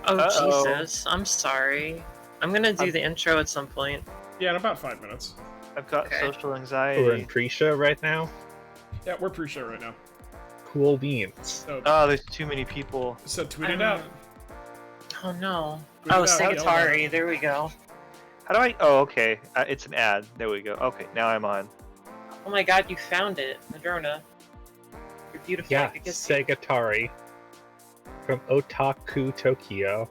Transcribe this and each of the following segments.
Oh, Uh-oh. Jesus. I'm sorry. I'm gonna do the intro at some point. Yeah, in about 5 minutes. I've got Okay. social We're in anxiety. pre-show right now. Yeah, we're pre-show right now. Cool beans. So, Oh, there's too many people. tweet it out. Oh no. Tweet Oh, it out, yell about Segatari. it. There we go. How do I... Oh, okay. It's an ad. There we go. Okay, now I'm on. Oh my god, you found it, Madrona. You're beautiful. Yeah, I could kiss you. Segatari. From Otaku Tokyo.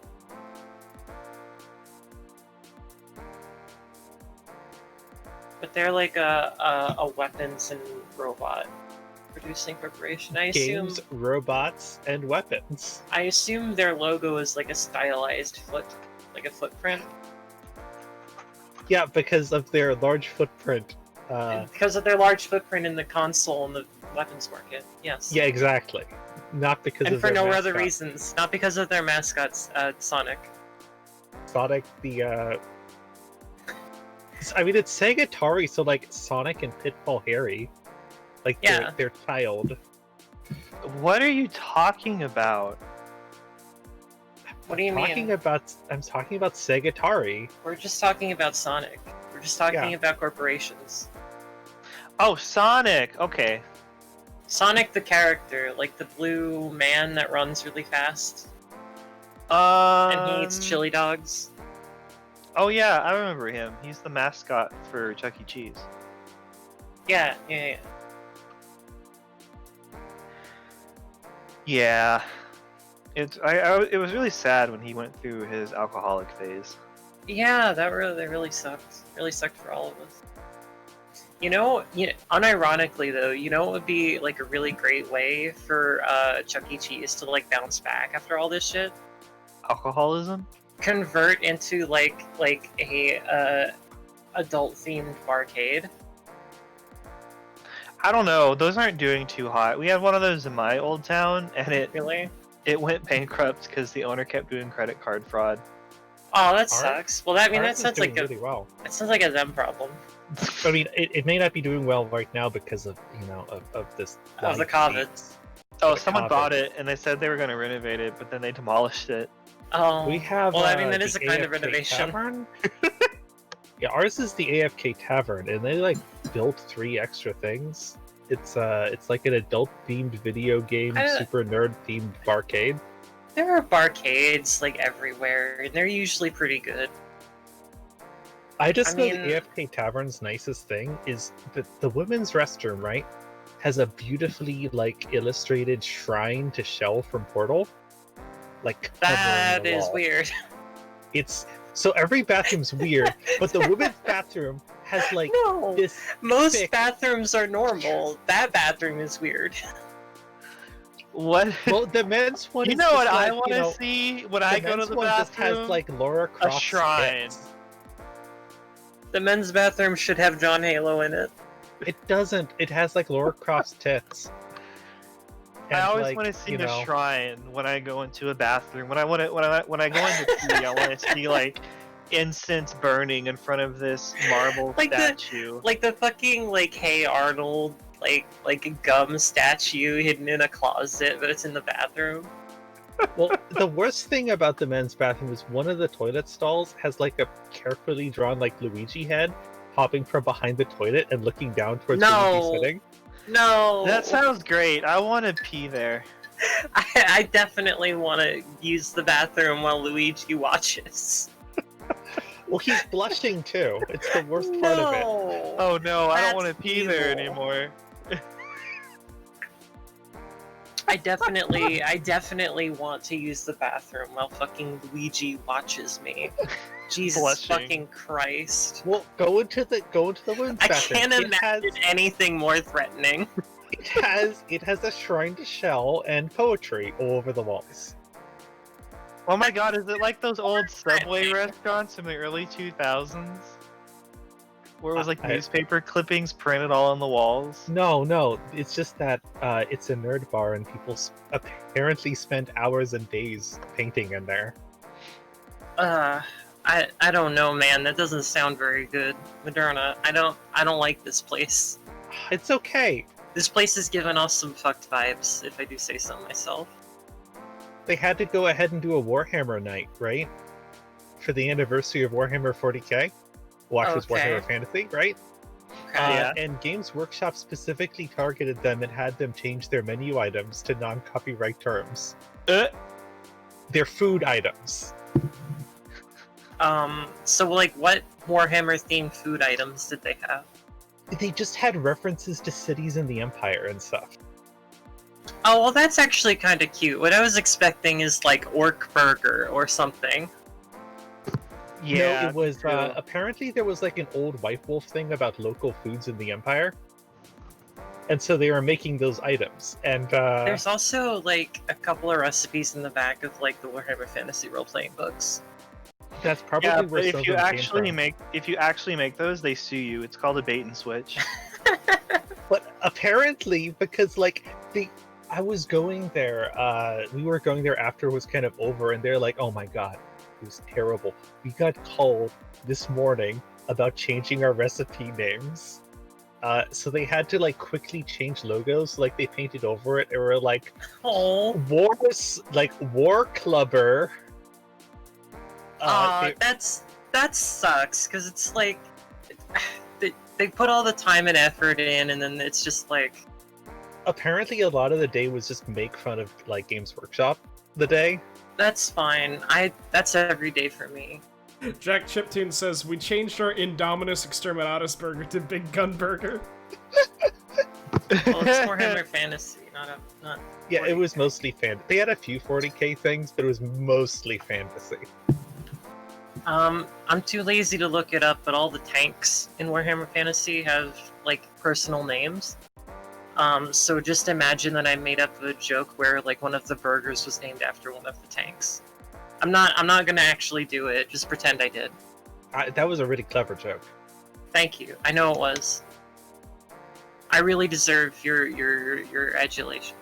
But they're like a weapons and robot producing corporation. I assume. Games, robots, and weapons. I assume their logo is like a stylized footprint. Yeah, because of their large footprint. Because of their large footprint in the console and the weapons market. Yes. Yeah, exactly. Not because And of for their no other mascot. reasons, not because of their mascots, Sonic. Sonic, I mean, it's Segatari, so like Sonic and Pitfall Harry, like Yeah. their child. What are you talking about? What do you mean? I'm talking about Segatari. We're just talking about Sonic. We're just talking Yeah. about corporations. Oh, Sonic! Okay. Sonic the character, like the blue man that runs really fast and he eats chili dogs. Oh yeah, I remember him. He's the mascot for Chuck E. Cheese. Yeah. Yeah. It was really sad when he went through his alcoholic phase. Yeah, that really sucked. Really sucked for all of us. You know, unironically though, you know what would be like a really great way for Chuck E. Cheese to like bounce back after all this shit? Alcoholism? Convert into like a adult themed barcade. I don't know. Those aren't doing too hot. We had one of those in my old town, and Really? it went bankrupt because the owner kept doing credit card fraud. Oh, that Ours- sucks. Well, that Ours is sounds doing like really well. that sounds like a them problem. I mean, it may not be doing well right now because of of this Of the light COVID. heat. Oh, The someone COVID. bought it, and they said they were going to renovate it, but then they demolished it. Oh, We have. well, I mean, that the is a kind of AFK renovation. Tavern. Yeah, ours is the AFK Tavern, and they like built 3 extra things. It's like an adult themed video game, super nerd themed barcade. There are barcades like everywhere, and they're usually pretty good. I just know mean- the AFK Tavern's nicest thing is that the women's restroom, right, has a beautifully like illustrated shrine to Shell from Portal. Like covering That the is wall. weird. It's so every bathroom's weird, but the women's bathroom has like No, this. most thick- bathrooms are normal. That bathroom is weird. What? Well, the men's one. You is know just what I like, want to see when I go to men's the one just bathroom? has like Laura Croft shrine. tits. The men's bathroom should have John Halo in it. It doesn't. It has like Laura Croft's tits. I And, always like, want to see you the know, shrine when I go into a bathroom. When I go into tea, I want to see like incense burning in front of this marble Like statue. Like the fucking like Hey Arnold like a gum statue hidden in a closet, but it's in the bathroom. Well, the worst thing about the men's bathroom is one of the toilet stalls has like a carefully drawn like Luigi head popping from behind the toilet and looking down towards No. Luigi sitting. No, That sounds great. I want to pee there. I definitely want to use the bathroom while Luigi watches. Well, he's blushing too. It's the worst part of it. Oh no, I don't want to That's pee there evil. anymore. I definitely want to use the bathroom while fucking Luigi watches me. Jesus Blushing. fucking Christ. Well, go into the women's I bathroom. can't It imagine anything more threatening. it has a shrine to Shell and poetry all over the walls. Oh my god, is it like those old Subway restaurants from the early 2000s? Where it was like newspaper clippings printed all on the walls? No, it's just that it's a nerd bar and people apparently spend hours and days painting in there. I don't know, man. That doesn't sound very good, Moderna. I don't like this place. It's okay. This place is giving off some fucked vibes, if I do say so myself. they had to go ahead and do a Warhammer night, right? For the anniversary of Warhammer 40k. Watch was Okay. Warhammer Fantasy, right? Okay. Yeah. And Games Workshop specifically targeted them and had them change their menu items to non-copyright terms. They're food items. So like, what Warhammer-themed food items did they have? They just had references to cities in the Empire and stuff. Oh, well, that's actually kind of cute. What I was expecting is like Orc Burger or something. Yeah. No, it was true. apparently there was like an old White Wolf thing about local foods in the Empire, and so they were making those items. And There's also like a couple of recipes in the back of like the Warhammer Fantasy role-playing books. that's probably Yeah, where but some if of you them came actually make those, they sue you. It's called a bait and switch. But apparently, because like I was going there, we were going there after it was kind of over, and they're like, "Oh my god, it was terrible. We got called this morning about changing our recipe names." So they had to like quickly change logos, like they painted over it, and were like, Oh, War Clubber. that sucks because it's like they put all the time and effort in, and then it's just like, Apparently, a lot of the day was just make fun of like Games Workshop. The day. that's fine. That's every day for me. Jack Chiptune says, we changed our Indominus Exterminatus burger to Big Gun Burger. Well, it's Warhammer Fantasy, not. Yeah, it 40K. was mostly fan. They had a few 40k things, but it was mostly fantasy. I'm too lazy to look it up, but all the tanks in Warhammer Fantasy have like personal names. So just imagine that I made up a joke where like one of the burgers was named after one of the tanks. I'm not gonna actually do it. Just pretend I did. That was a really clever joke. Thank you. I know it was. I really deserve your adulation,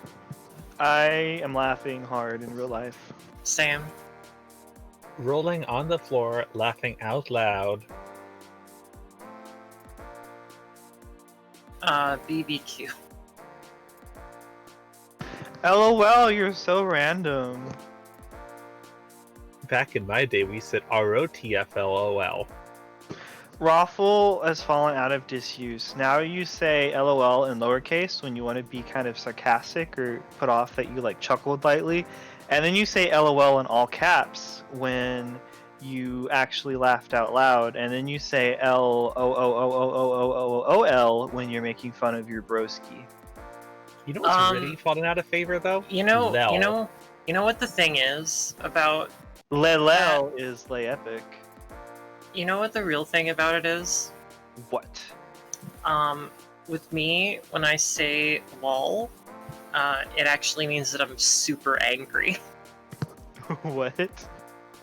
I am laughing hard in real life. Sam. Rolling on the floor, laughing out loud. BBQ. LOL, you're so random. Back in my day, we said ROTFLOL. Raffle has fallen out of disuse. Now you say LOL in lowercase when you want to be kind of sarcastic or put off that you like chuckled lightly. And then you say LOL in all caps when you actually laughed out loud. And then you say LOOOOOOOOL when you're making fun of your broski. You know what's really fallen out of favor though? You know Lel. what the thing is about. Lel is lay epic. You know what the real thing about it is? What? With me, when I say lol, it actually means that I'm super angry. What?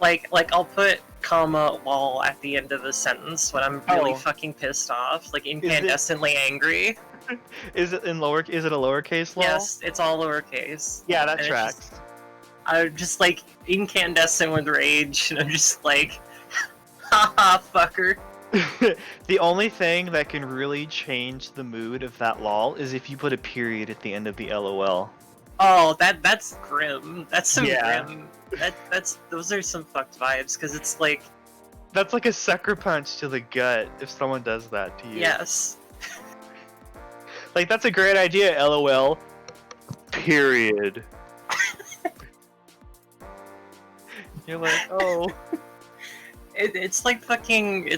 Like I'll put comma lol at the end of a sentence when I'm really fucking pissed off, like incandescently angry. Is it a lowercase lol? Yes, it's all lowercase. Yeah, that And tracks. I'm just like incandescent with rage, and I'm just like, haha, fucker. The only thing that can really change the mood of that lol is if you put a period at the end of the LOL. Oh, that's grim. That's some Yeah. grim. Those are some fucked vibes, because it's like, That's like a sucker punch to the gut if someone does that to you. yes. Like, that's a great idea, LOL. Period. You're like, oh. It's like fucking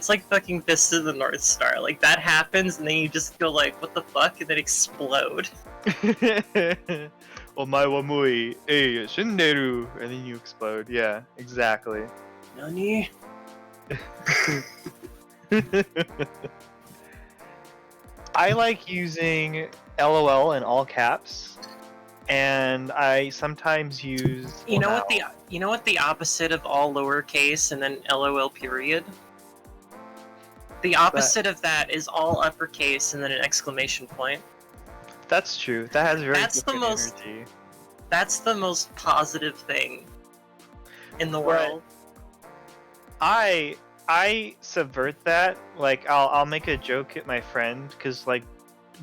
Fist of the North Star. Like, that happens, and then you just go like, what the fuck, and then explode. Omae wa mui, shinderu. And then you explode. Yeah, exactly. Nani? I like using LOL in all caps, and I sometimes use. You know what the opposite of all lowercase and then LOL period? The opposite of that is all uppercase and then an exclamation point. That's true. That has very That's the different most- energy. That's the most positive thing in the Right. world. I subvert that. Like, I'll make a joke at my friend because like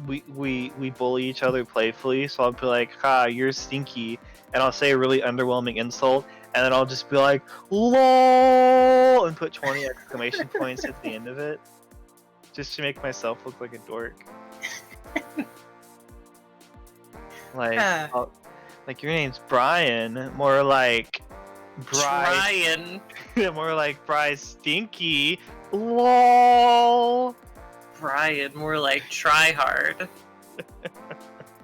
we bully each other playfully. So I'll be like, "Ha, you're stinky," and I'll say a really underwhelming insult, and then I'll just be like, LOL, and put 20 exclamation points at the end of it, just to make myself look like a dork. Like, like your name's Brian, more like Brian. more like Bry Stinky. LOL. Brian, more like try hard.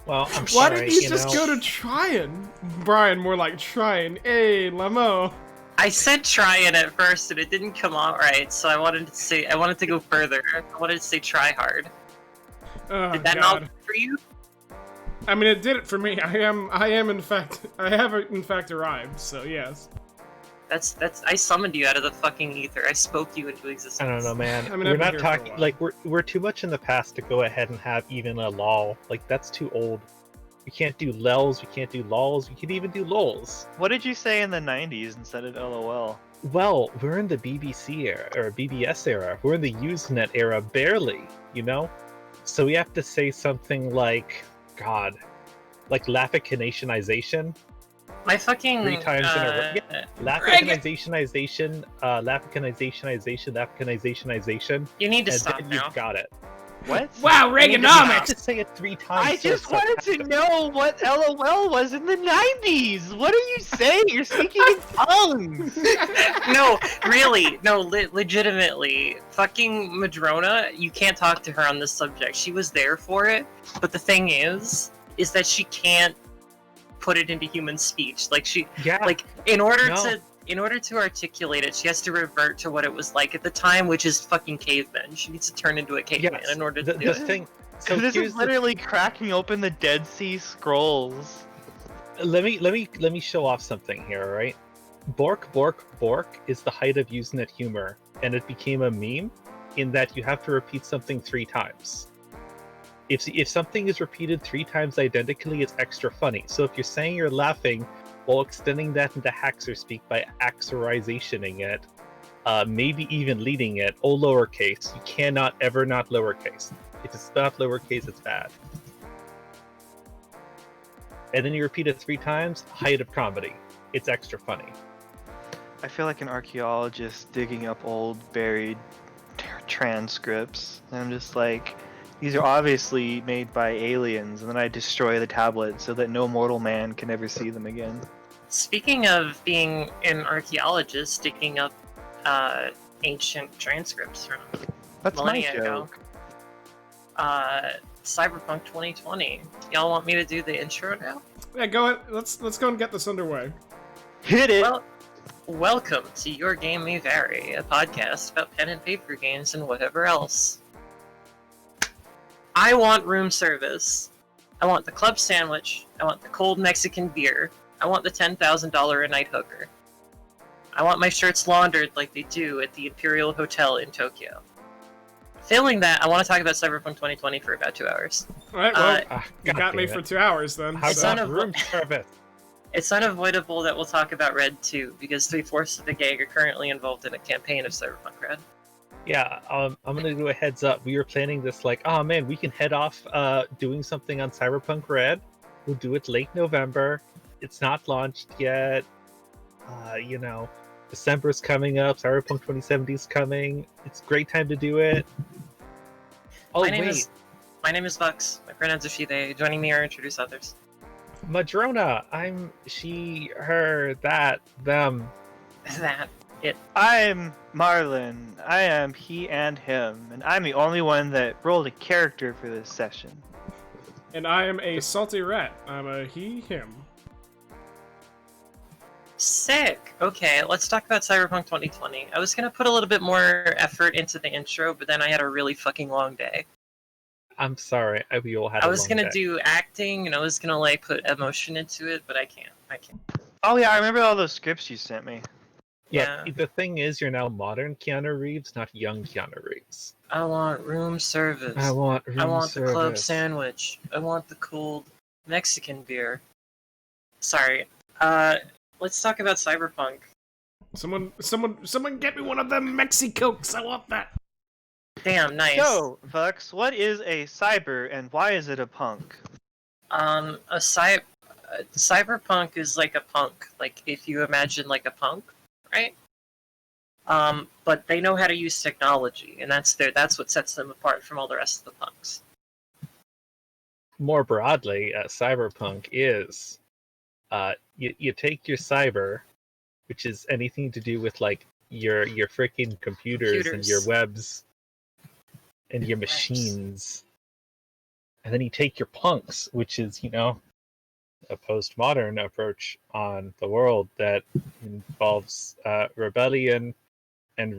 Well, I'm Why sorry, didn't you just go to trying? Brian, more like trying. Hey, Lamo. I said trying at first and it didn't come out right, so I wanted to go further. I wanted to say try hard. Oh, Did that God. not work for you? I mean, it did it for me. I have in fact arrived, so yes. That's I summoned you out of the fucking ether. I spoke you into existence. I don't know, man. I mean, we're I've been not here for a talking while. like we're too much in the past to go ahead and have even a lol. Like that's too old. We can't do lels. We can't do lols. We can even do lols. What did you say in the 90s instead of LOL? Well, we're in the BBC era or BBS era. We're in the Usenet era, barely. You know, so we have to say something like, God, like Laffacanationization. My fucking 3 times in a row. Yeah. Laffacanationization, Laffacanationization. You need to And stop then now. you've got it. What? Wow, I need to You have Reaganomics! to say it 3 times. I so just it's wanted to know what LOL was in the 90s! What are you saying? You're speaking in tongues! No, really, no, legitimately. Fucking Madrona, you can't talk to her on this subject. She was there for it, but the thing is that she can't put it into human speech. Like Yeah. like in order to articulate it, she has to revert to what it was like at the time, which is fucking cavemen. She needs to turn into a caveman Yes, in order the to do the it. thing. So This here's is literally cracking open the Dead Sea Scrolls. let me show off something here, all right? Bork bork bork is the height of Usenet humor, and it became a meme in that you have to repeat something 3 times. If something is repeated 3 times identically, it's extra funny. So if you're saying you're laughing while extending that into hacker speak by axorizationing it, maybe even leading it, oh lowercase, you cannot ever not lowercase. If it's not lowercase, it's bad. And then you repeat it 3 times, height of comedy. It's extra funny. I feel like an archaeologist digging up old buried transcripts. And I'm just like, these are obviously made by aliens, and then I destroy the tablet so that no mortal man can ever see them again. Speaking of being an archaeologist, digging up ancient transcripts from That's my millennia ago. joke. Cyberpunk 2020. Y'all want me to do the intro now? Yeah, go ahead. Let's go and get this underway. Hit it! Well, welcome to Your Game May Vary, a podcast about pen and paper games and whatever else. I want room service. I want the club sandwich. I want the cold Mexican beer. I want the $10,000 a night hooker. I want my shirts laundered like they do at the Imperial Hotel in Tokyo. Failing that, I want to talk about Cyberpunk 2020 for about 2 hours. Alright, well, you God got me damn for it. 2 hours then. How It's so- not about a- room service? It's unavoidable that we'll talk about Red 2, because 3/4 of the gang are currently involved in a campaign of Cyberpunk Red. Yeah, I'm gonna do a heads up. We were planning this like, oh man, we can head off doing something on Cyberpunk Red. We'll do it late November. It's not launched yet. You know, December's coming up. Cyberpunk 2070 is coming. It's a great time to do it. Oh My name wait, is Bucks. My pronouns are she, they. Joining me are introduce others. Madrona. I'm she, her, that, them. That. I'm Marlin. I am he and him, and I'm the only one that rolled a character for this session. And I am a salty rat. I'm a he, him. Sick! Okay, let's talk about Cyberpunk 2020. I was gonna put a little bit more effort into the intro, but then I had a really fucking long day. I'm sorry, we all had. I a was long gonna day. do acting, and I was gonna like put emotion into it, but I can't. Oh yeah, I remember all those scripts you sent me. Yeah. Look, the thing is, you're now modern Keanu Reeves, not young Keanu Reeves. I want room service. I want room I want service. the club sandwich. I want the cold Mexican beer. Sorry. Let's talk about Cyberpunk. Someone get me one of them Mexicokes. I want that. Damn, nice. So, Vux, what is a cyber and why is it a punk? A Cyberpunk is like a punk. Like if you imagine like a punk, right? But they know how to use technology, and that's what sets them apart from all the rest of the punks. More broadly, cyberpunk is you take your cyber, which is anything to do with like your freaking computers and your webs and your machines, and then you take your punks, which is a postmodern approach on the world that involves rebellion and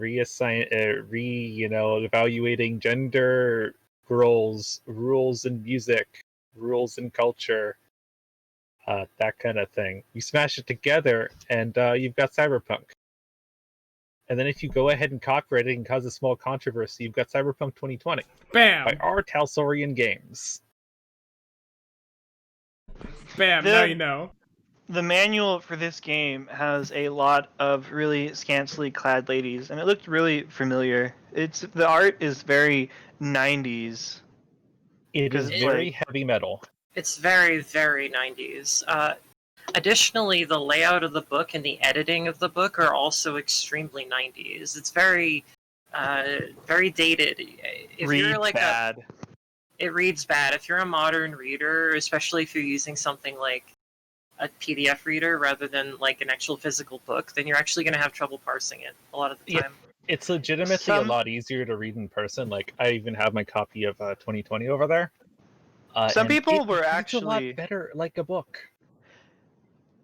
evaluating gender roles, rules in music, rules in culture, that kind of thing. You smash it together, and you've got cyberpunk. And then if you go ahead and copyright it and cause a small controversy, you've got Cyberpunk 2020 Bam! by R. Talsorian Games. Bam, now you know. The manual for this game has a lot of really scantily clad ladies, and it looked really familiar. The art is very 90s. It is very heavy metal. It's very, very 90s. Additionally, the layout of the book and the editing of the book are also extremely 90s. It's very, very dated. If you're like bad. It reads bad. If you're a modern reader, especially if you're using something like a PDF reader rather than like an actual physical book, then you're actually going to have trouble parsing it a lot of the time. It's legitimately a lot easier to read in person. Like I even have my copy of 2020 over there. Some people were actually a lot better like a book.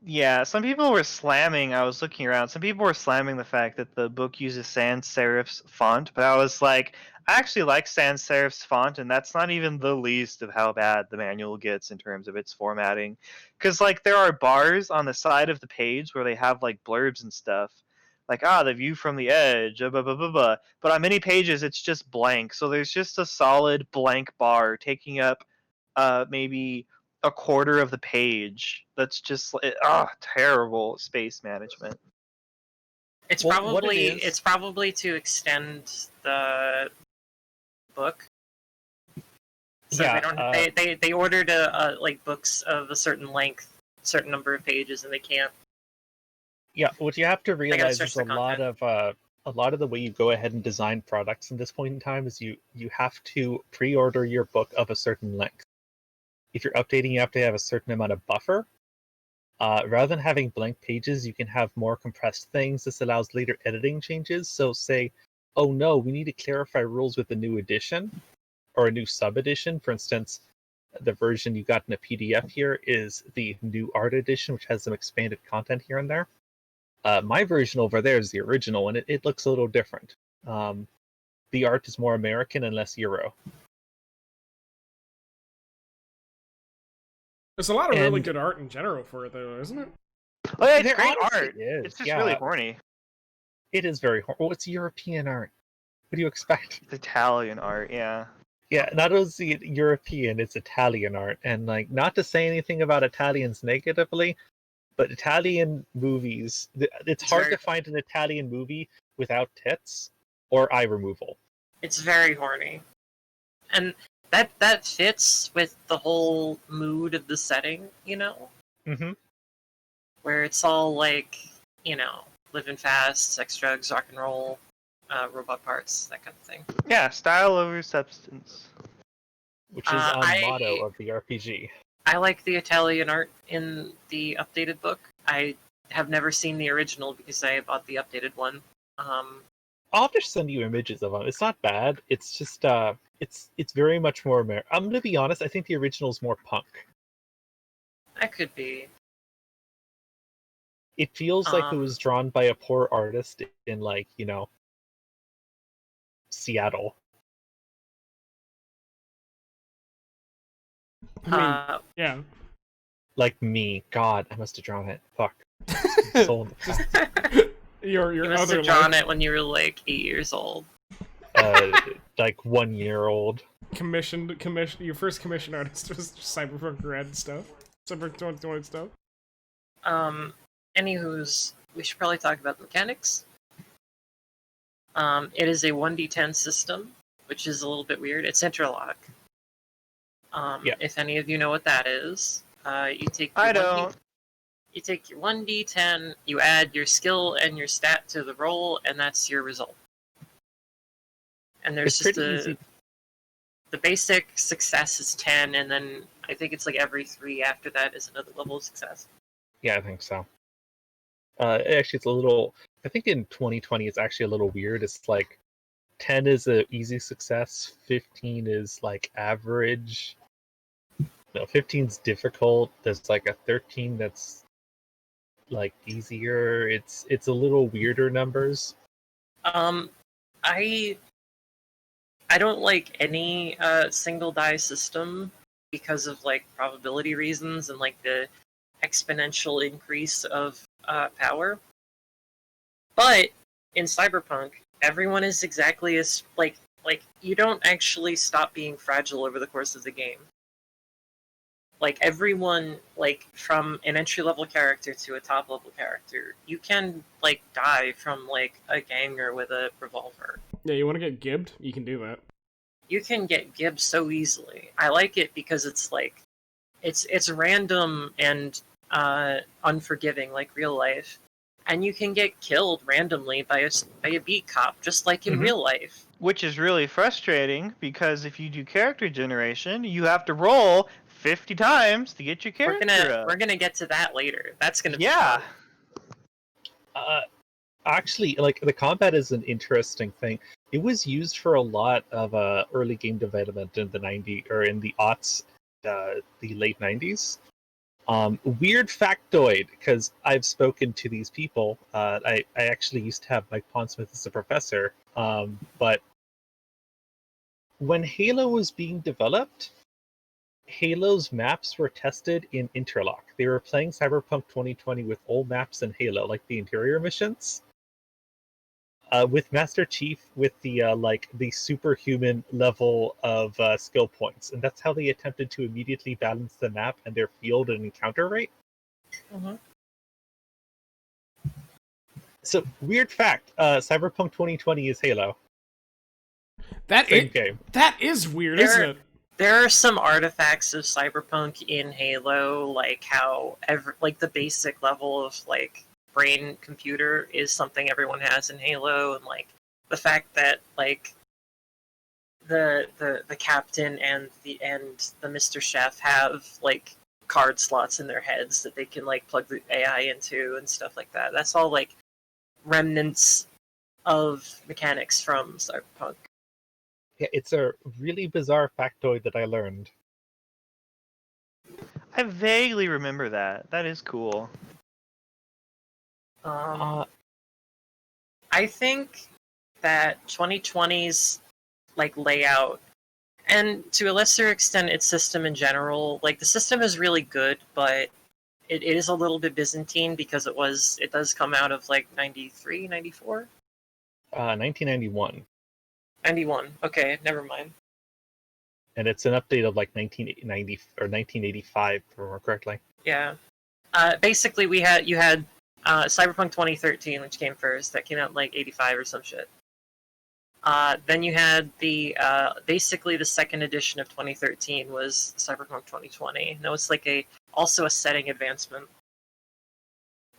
Yeah, some people were slamming. I was looking around. Some people were slamming the fact that the book uses sans serif's font, but I was like, I actually like sans serif's font, and that's not even the least of how bad the manual gets in terms of its formatting. Because like there are bars on the side of the page where they have like blurbs and stuff, like the view from the edge, blah blah blah blah. But on many pages it's just blank, so there's just a solid blank bar taking up maybe a quarter of the page. That's just terrible space management. It's probably to extend the book. So they ordered like books of a certain length, certain number of pages, and they can't. Yeah, what you have to realize is a lot of the way you go ahead and design products at this point in time is you have to pre-order your book of a certain length. If you're updating, you have to have a certain amount of buffer. Rather than having blank pages, you can have more compressed things. This allows later editing changes. So say, oh no, we need to clarify rules with a new edition or a new sub-edition. For instance, the version you got in a PDF here is the new art edition, which has some expanded content here and there. My version over there is the original, and it looks a little different. The art is more American and less Euro. There's a lot of really good art in general for it, though, isn't it? Oh yeah, it's great art. It's just really horny. It is very horny. Well, it's European art. What do you expect? It's Italian art, yeah. Yeah, not only is it European, it's Italian art. And like, not to say anything about Italians negatively, but Italian movies, it's hard to find an Italian movie without tits or eye removal. It's very horny. And that fits with the whole mood of the setting, Mm-hmm. Where it's all like, living fast, sex, drugs, rock and roll, robot parts, that kind of thing. Yeah, style over substance. Which is on motto of the RPG. I like the Italian art in the updated book. I have never seen the original because I bought the updated one. I'll just send you images of them. It's not bad. It's just it's very much more American. I'm gonna be honest. I think the original is more punk. That could be. It feels like it was drawn by a poor artist in like Seattle. I mean, yeah. Like me. God, I must have drawn it. Fuck. Sold. You must have drawn it when you were like 8 years old. Like 1 year old. Commissioned. Your first commission artist was Cyberpunk Red stuff. Cyberpunk 2020 stuff. Anywho's, we should probably talk about the mechanics. It is a 1d10 system, which is a little bit weird. It's interlock. If any of you know what that is, You take I your don't. you take your 1d10, you add your skill and your stat to the roll, and that's your result. And there's It's just pretty easy. the basic success is 10, and then I think it's like every 3 after that is another level of success. Yeah, I think so. Actually, it's a little. I think in 2020, it's actually a little weird. It's like 10 is a easy success, 15 is like average. No, 15's difficult. There's like a 13 that's like easier. It's a little weirder numbers. I don't like any single die system because of like probability reasons and like the exponential increase of power. But in Cyberpunk, everyone is exactly as like you don't actually stop being fragile over the course of the game. Like everyone, like from an entry level character to a top level character, you can like die from like a ganger with a revolver. Yeah, you want to get gibbed? You can do that. You can get gibbed so easily. I like it because it's like it's random and unforgiving like real life, and you can get killed randomly by a beat cop just like in Mhm. real life. Which is really frustrating because if you do character generation, you have to roll 50 times to get your character up. We're gonna get to that later. That's gonna be Yeah. fun. Actually, like the combat is an interesting thing. It was used for a lot of early game development in the 90s or in the aughts, the late 90s. Weird factoid, because I've spoken to these people. I actually used to have Mike Pondsmith as a professor. But when Halo was being developed, Halo's maps were tested in Interlock. They were playing Cyberpunk 2020 with old maps in Halo, like the interior missions. With Master Chief with the like the superhuman level of skill points, and that's how they attempted to immediately balance the map and their field and encounter rate. Mhm. So weird fact: Cyberpunk 2020 is Halo. That Same game. That is weird, There- isn't it? There are some artifacts of Cyberpunk in Halo, like how like the basic level of like brain computer is something everyone has in Halo, and like the fact that like the captain and the Mr. Chef have like card slots in their heads that they can like plug the AI into and stuff like that. That's all like remnants of mechanics from Cyberpunk. Yeah, it's a really bizarre factoid that I learned. I vaguely remember that. That is cool. I think that 2020's like layout, and to a lesser extent its system in general, like the system is really good, but it is a little bit Byzantine because it does come out of like 93, 94? 1991, 91. Okay, never mind. and it's an update of like 1990 or 1985, if I remember correctly. Yeah. Basically, you had Cyberpunk 2013, which came first. That came out in like 85 or some shit. Then you had the basically the second edition of 2013 was Cyberpunk 2020. That was like also a setting advancement.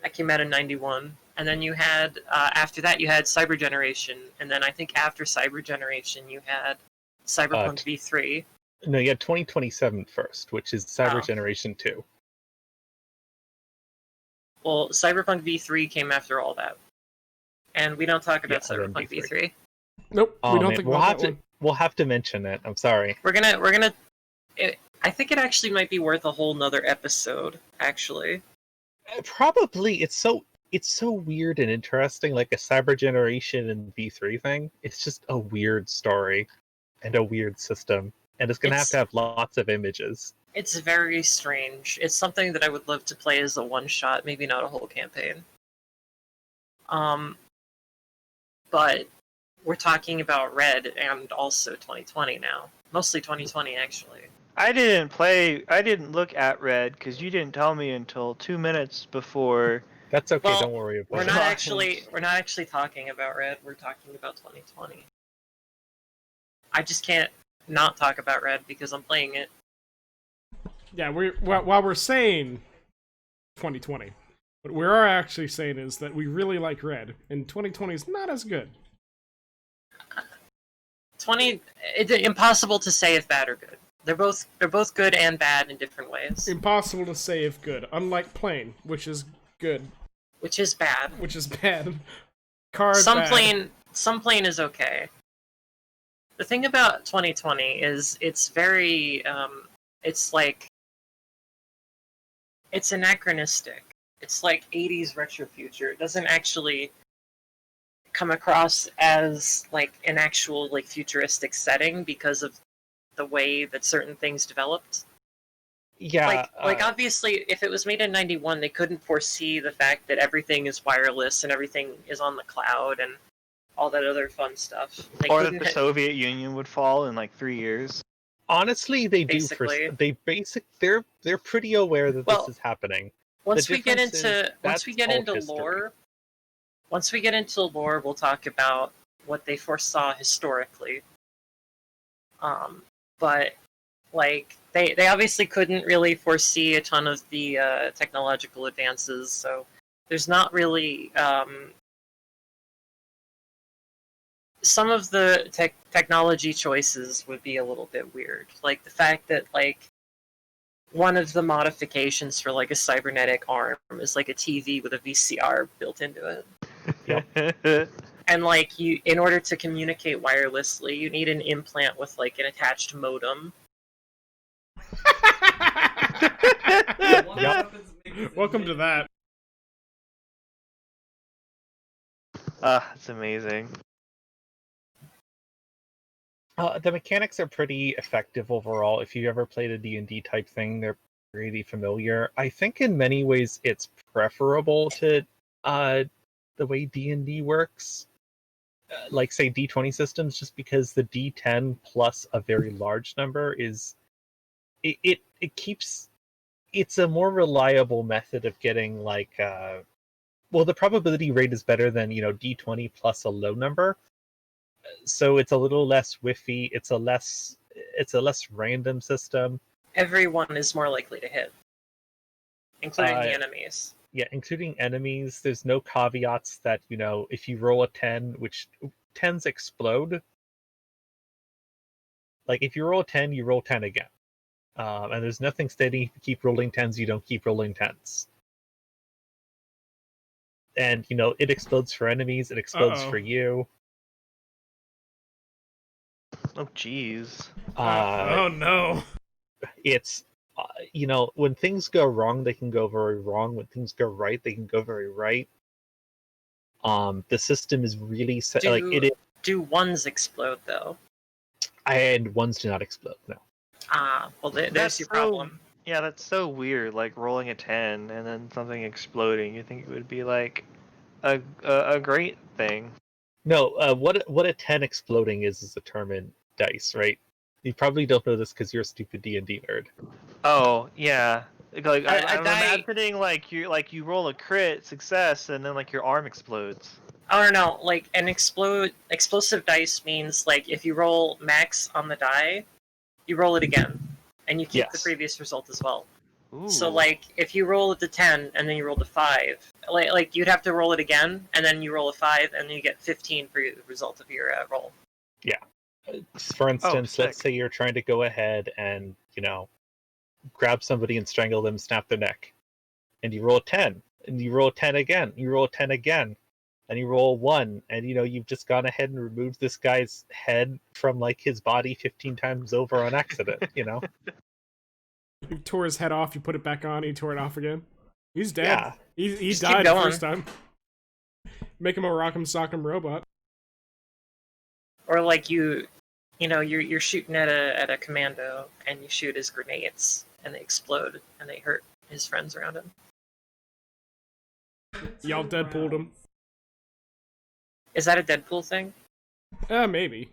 That came out in 91. And then you had after that you had Cyber Generation, and then I think after Cyber Generation you had Cyberpunk V3. No, you had 2027 first, which is Cyber Oh. Generation 2. Well, Cyberpunk V3 came after all that, and we don't talk about Yeah, and then Cyberpunk V3. Nope, Oh, we don't man, think we'll about have that to one. we'll have to mention it. I'm sorry. We're gonna. I think it actually might be worth a whole nother episode. Actually, Probably it's so weird and interesting, like a Cyber Generation and V3 thing. It's just a weird story and a weird system, and it's gonna have to have lots of images. it's very strange. It's something that I would love to play as a one shot, maybe not a whole campaign. But we're talking about Red and also 2020 now. Mostly 2020, actually. I didn't look at Red because you didn't tell me until 2 minutes before. That's okay. Well, Don't worry about We're it. not actually talking about Red. We're talking about 2020. I just can't not talk about Red because I'm playing it. Yeah, while we're saying 2020, what we are actually saying is that we really like Red, and 2020 is not as good. It's impossible to say if bad or good. They're both good and bad in different ways. Impossible to say if good. Unlike Plane, which is good, Which is bad. which is bad. Card Some bad. plane is okay. The thing about 2020 is it's very it's like it's anachronistic. It's like 80s retro future. It doesn't actually come across as like an actual like futuristic setting because of the way that certain things developed. Yeah, Like obviously if it was made in 91 they couldn't foresee the fact that everything is wireless and everything is on the cloud and all that other fun stuff. They Or that couldn't the Soviet Union would fall in like 3 years. honestly, they do. basically. They're pretty aware that Well, this is happening. Once The we get difference is into that's all history. once we get into lore, we'll talk about what they foresaw historically. But like they obviously couldn't really foresee a ton of the technological advances, so there's not really some of the technology choices would be a little bit weird. Like the fact that like one of the modifications for like a cybernetic arm is like a TV with a VCR built into it. Yep. And like you in order to communicate wirelessly, you need an implant with like an attached modem. Welcome to that. It's amazing. The mechanics are pretty effective overall. If you ever played a D&D type thing, they're really familiar. I think in many ways it's preferable to the way D&D works. Like say D20 systems, just because the D10 plus a very large number is it keeps it's a more reliable method of getting like the probability rate is better than D20 plus a low number, so it's a little less whiffy. It's a less random system. Everyone is more likely to hit, including the Uh, enemies. Yeah, including enemies. There's no caveats that if you roll a 10, which 10s explode. Like if you roll a 10, you roll 10 again. And there's nothing stating if you keep rolling 10s, you don't keep rolling 10s. And it explodes for enemies, it explodes Uh-oh. for you. Oh jeez. Oh no. It's when things go wrong, they can go very wrong. When things go right, they can go very right. The system is really set like it is. Do ones explode though? And ones do not explode. No. Well, there's That's your so- problem. Yeah, that's so weird. Like rolling a 10 and then something exploding. You think it would be like a great thing. No, what a 10 exploding is a term in dice, right? You probably don't know this because you're a stupid D&D nerd. Oh yeah. Like I'm die- imagining like you roll a crit success and then like your arm explodes. Oh no, like an explosive dice means like if you roll max on the die, you roll it again, and you keep the Yes. previous result as well. Ooh. So like if you roll the 10 and then you roll the 5, like you'd have to roll it again, and then you roll a 5, and then you get 15 for the result of your roll. For instance, sick. let's say you're trying to go ahead and grab somebody and strangle them, snap their neck, and you roll a 10, and you roll a 10 again, you roll a 10 again, and you roll a 1, and you've just gone ahead and removed this guy's head from like his body 15 times over on accident. You tore his head off, you put it back on, he tore it off again. He's dead. Yeah. He Just died keep the going. first time. Make him a rock'em sock'em robot. Or like you're shooting at a commando, and you shoot his grenades, and they explode, and they hurt his friends around him. Y'all Deadpooled him. Is that a Deadpool thing? Maybe.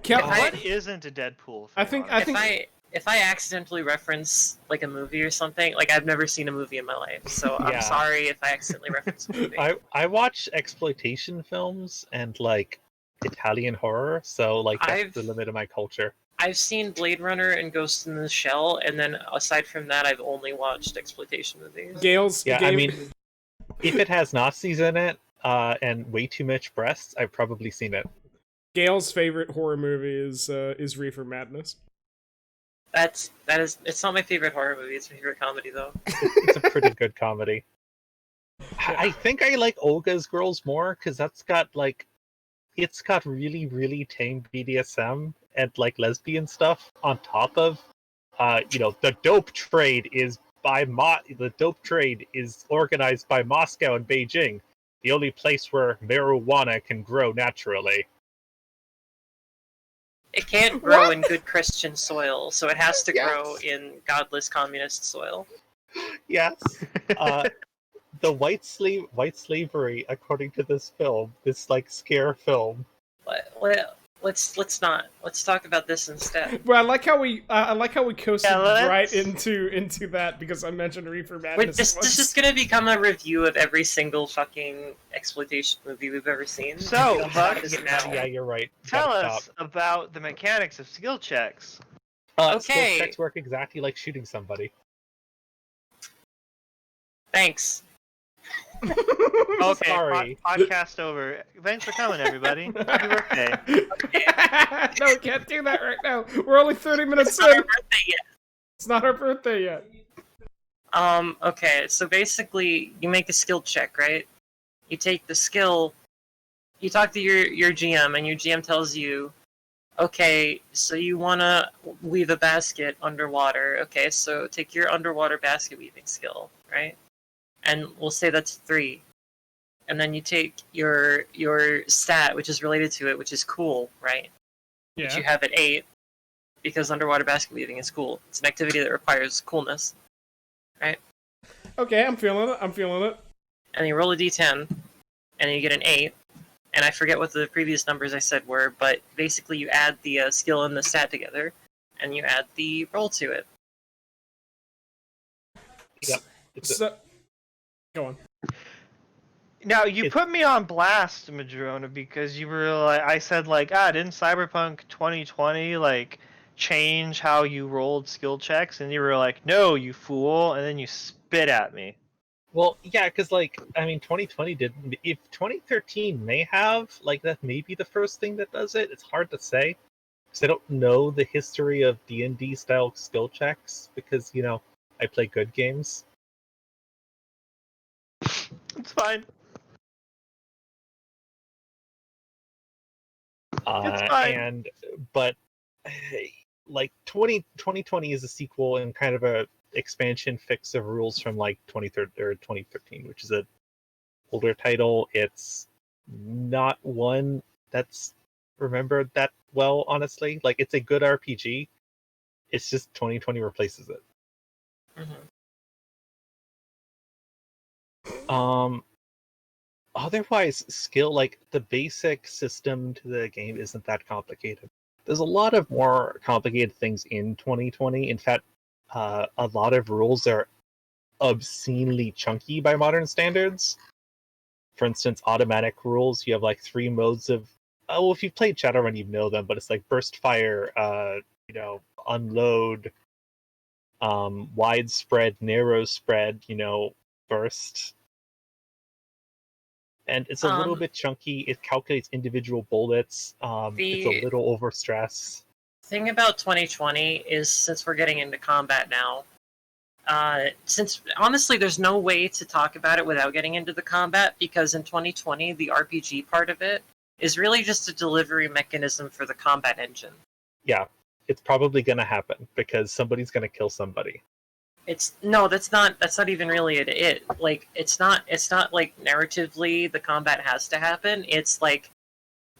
Cal- What isn't a Deadpool thing? I think- honestly? If I accidentally reference like a movie or something, like I've never seen a movie in my life, so Yeah. I'm sorry if I accidentally reference a movie. I watch exploitation films and like Italian horror, so like that's I've- the limit of my culture. I've seen Blade Runner and Ghost in the Shell, and then aside from that, I've only watched exploitation movies. Gale's Yeah, game. I mean, if it has Nazis in it and way too much breasts, I've probably seen it. Gale's favorite horror movie is Reefer Madness. It's not my favorite horror movie. It's my favorite comedy though. It's a pretty good comedy. I think I like Olga's Girls more because that's got like, it's got really really tame BDSM and like lesbian stuff on top of, the dope trade is the dope trade is organized by Moscow and Beijing, the only place where marijuana can grow naturally. It can't grow What? in good Christian soil, so it has to Yes. grow in godless communist soil. Yes. The white slavery, according to this film, this like scare film. Let's talk about this instead. Well, I like how we coasted let's- right into that because I mentioned Reefer Madness. This is gonna become a review of every single fucking exploitation movie we've ever seen. So, We don't Buck, have this now. Yeah, you're right. Tell Gotta us stop. about the mechanics of skill checks. Okay. Skill checks work exactly like shooting somebody. Thanks. Okay, Sorry. podcast over. Thanks for coming, everybody. Happy birthday. No, we can't do that right now. We're only 30 minutes It's not in. our birthday yet. It's not our birthday yet. Okay, so basically, you make a skill check, right? You take the skill, you talk to your GM, and your GM tells you, okay, so you want to weave a basket underwater. Okay, so take your underwater basket weaving skill, right? And we'll say that's 3. And then you take your stat, which is related to it, which is cool, right? Which you Yeah. have at 8, because underwater basket weaving is cool. It's an activity that requires coolness. Okay, I'm feeling it. And you roll a d10, and you get an 8. And I forget what the previous numbers I said were, but basically you add the skill and the stat together, and you add the roll to it. Yep. So, go on. Now, you It- put me on blast, Madrona, because you were like, I said like, didn't Cyberpunk 2020 like change how you rolled skill checks? And you were like, no, you fool, and then you spit at me. Well, yeah, because like, I mean, 2020 didn't. If 2013 may have, like, that may be the first thing that does it. It's hard to say because I don't know the history of D&D style skill checks because I play good games. It's fine. It's fine. But like 2020 is a sequel and kind of a expansion fix of rules from like 2013, which is a older title. It's not one that's remembered that well, honestly. Like, it's a good RPG. It's just 2020 replaces it. Otherwise, skill, like, the basic system to the game isn't that complicated. There's a lot of more complicated things in 2020. In fact, a lot of rules are obscenely chunky by modern standards. For instance, automatic rules, you have like 3 modes of, well, if you've played Shadowrun, you know them, but it's like burst fire, unload, widespread, narrow spread, burst. And it's a little bit chunky. It calculates individual bullets. It's a little overstress. Thing about 2020 is, since we're getting into combat now, since honestly there's no way to talk about it without getting into the combat, because in 2020 the RPG part of it is really just a delivery mechanism for the combat engine. Yeah, it's probably going to happen because somebody's going to kill somebody. That's not even really it. Like, it's not like narratively the combat has to happen. It's like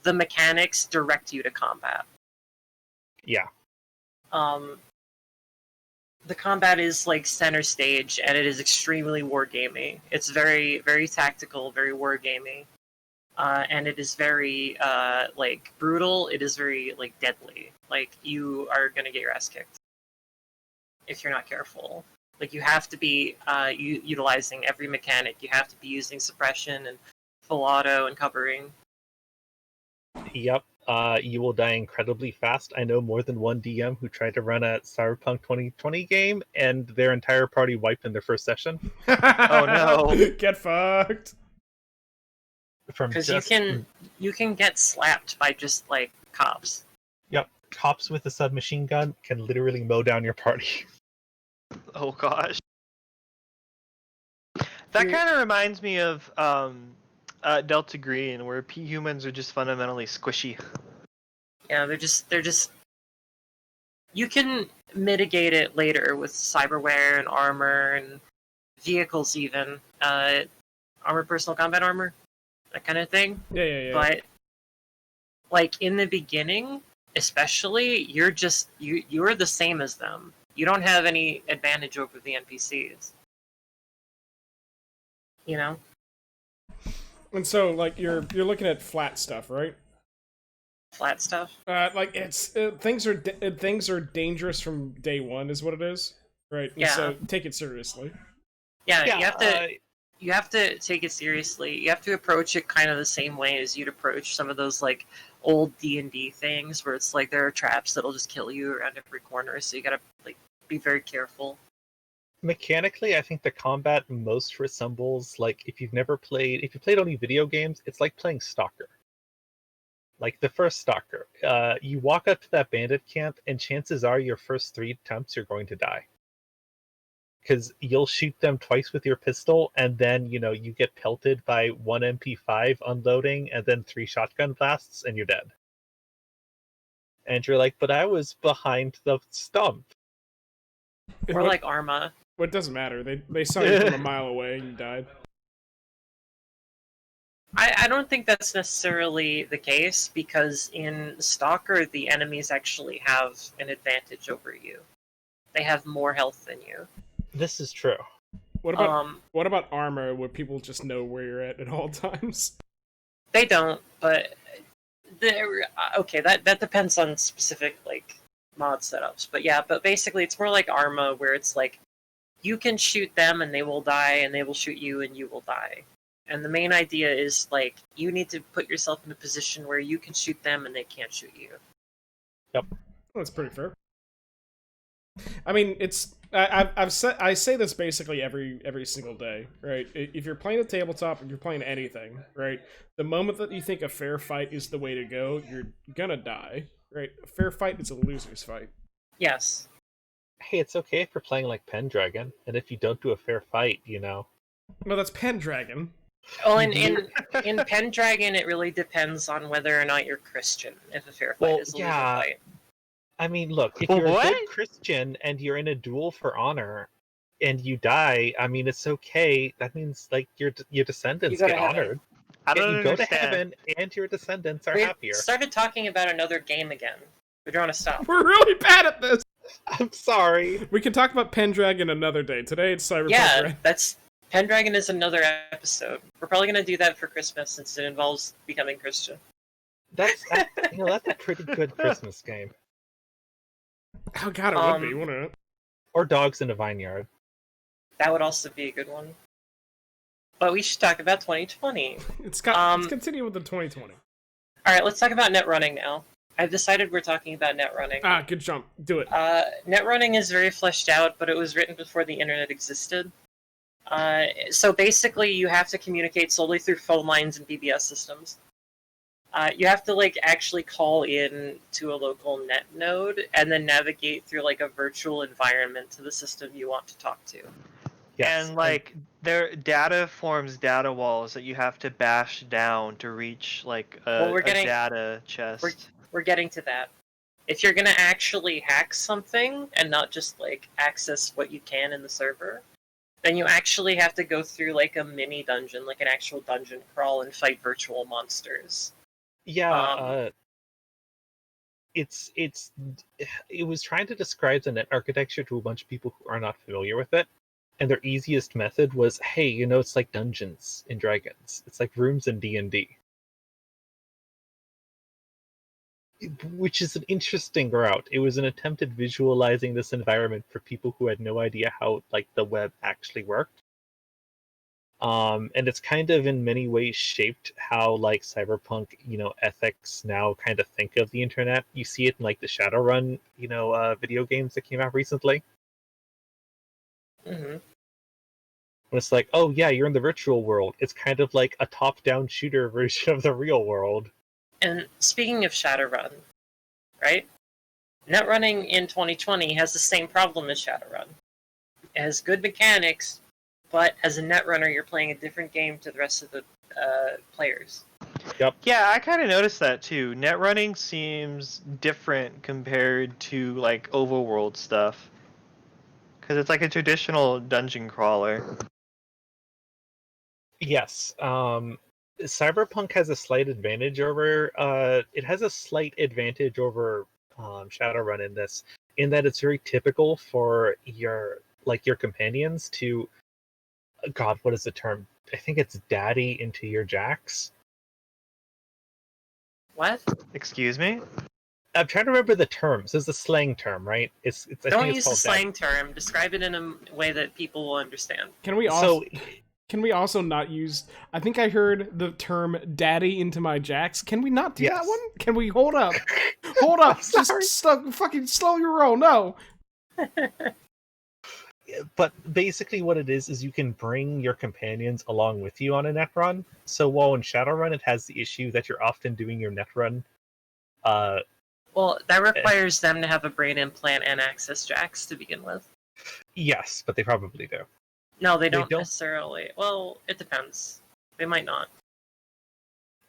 the mechanics direct you to combat. Yeah. The combat is like center stage, and it is extremely wargamey. It's very, very tactical, very wargamey, and it is very like brutal. It is very like deadly. Like, you are gonna get your ass kicked if you're not careful. Like, you have to be utilizing every mechanic. You have to be using suppression and full auto and covering. Yep. You will die incredibly fast. I know more than one DM who tried to run a Cyberpunk 2020 game, and their entire party wiped in their first session Oh, no. Get fucked. from Because just you can get slapped by just like cops. yep. Cops with a submachine gun can literally mow down your party. Oh gosh. That kind of reminds me of Delta Green, where P-humans are just fundamentally squishy. Yeah, they're just. You can mitigate it later with cyberware and armor and vehicles, even armor, personal combat armor, that kind of thing. Yeah. But like in the beginning, especially, you're the same as them. You don't have any advantage over the NPCs. You know? And so, like, you're looking at flat stuff, right? Flat stuff. Like it's things are dangerous from day one, is what it is, right? Yeah. So take it seriously. Yeah, Yeah, you have to take it seriously. You have to approach it kind of the same way as you'd approach some of those like old D&D things where it's like there are traps that'll just kill you around every corner, so you gotta like be very careful. mechanically, I think the combat most resembles like if you played only video games, it's like playing Stalker. Like the first Stalker, you walk up to that bandit camp, and chances are your first 3 attempts you're going to die. Because you'll shoot them twice with your pistol, and then you get pelted by 1 MP5 unloading, and then 3 shotgun blasts, and you're dead. And you're like, but I was behind the stump. Or like Arma. What doesn't matter. They saw you from a mile away and you died. I don't think that's necessarily the case, because in Stalker, the enemies actually have an advantage over you. They have more health than you. This is true. What about armor, where people just know where you're at all times? They don't, but okay, that depends on specific like mod setups. But yeah, but basically it's more like Arma, where it's like you can shoot them and they will die, and they will shoot you and you will die. And the main idea is like you need to put yourself in a position where you can shoot them and they can't shoot you. Yep. That's pretty fair. I mean, it's I say this basically every single day, right? If you're playing a tabletop, if you're playing anything, right, the moment that you think a fair fight is the way to go, you're gonna die, right? A fair fight is a loser's fight. Yes. Hey, it's okay if you're playing like Pendragon, and if you don't do a fair fight, No, that's Pendragon. Well, in Pendragon, it really depends on whether or not you're Christian. If a fair fight is a loser fight. I mean, look, if you're a good Christian and you're in a duel for honor and you die, I mean, it's okay. That means like your descendants get honored. I don't you go to understand. heaven and your descendants are We happier. started talking about another game again. We're trying to stop. We're really bad at this. I'm sorry. We can talk about Pendragon another day. Today it's Cyberpunk. Yeah, right? that's Pendragon is another episode. We're probably gonna do that for Christmas since it involves becoming Christian. That's a pretty good Christmas game. Oh god, it would be, wouldn't it? Or Dogs in a Vineyard. That would also be a good one. But we should talk about 2020. Let's continue with the 2020. All right, let's talk about net running now. I've decided we're talking about net running. Good jump. Do it. Net running is very fleshed out, but it was written before the internet existed. So basically, you have to communicate solely through phone lines and BBS systems. You have to like actually call in to a local net node and then navigate through like a virtual environment to the system you want to talk to. Yes. And like their data forms data walls that you have to bash down to reach like a data chest. We're getting to that. If you're gonna actually hack something and not just like access what you can in the server, then you actually have to go through like a mini dungeon, like an actual dungeon crawl, and fight virtual monsters. Yeah, it was trying to describe the net architecture to a bunch of people who are not familiar with it, and their easiest method was, hey, it's like dungeons in Dragons. It's like rooms in D&D. Which is an interesting route. It was an attempt at visualizing this environment for people who had no idea how like the web actually worked. And it's kind of in many ways shaped how like cyberpunk, ethics now kind of think of the internet. You see it in like the Shadowrun, video games that came out recently. Hmm. When it's like, oh yeah, you're in the virtual world. It's kind of like a top-down shooter version of the real world. And speaking of Shadowrun, right? Netrunning in 2020 has the same problem as Shadowrun. It has good mechanics, but as a netrunner, you're playing a different game to the rest of the players. Yep. Yeah, I kind of noticed that too. Netrunning seems different compared to like overworld stuff, because it's like a traditional dungeon crawler. Yes. Cyberpunk has a slight advantage over. It has a slight advantage over Shadowrun in this, in that it's very typical for your companions to. God, what is the term? I think it's daddy into your jacks. What? Excuse me? I'm trying to remember the terms. It's a slang term, right? It's. I Don't think it's use the called slang term. Describe it in a way that people will understand. Can we daddy. also can we also not use? I think I heard the term "daddy into my jacks." Can we not do that Yes. one? Can we hold up? Hold up! I'm sorry. Just fucking slow your roll. No. But basically what it is you can bring your companions along with you on a net run. So while in Shadowrun it has the issue that you're often doing your net run, Well, that requires them to have a brain implant and access jacks to begin with. yes, but they probably do. No, they don't? don't necessarily. Well, it depends. They might not.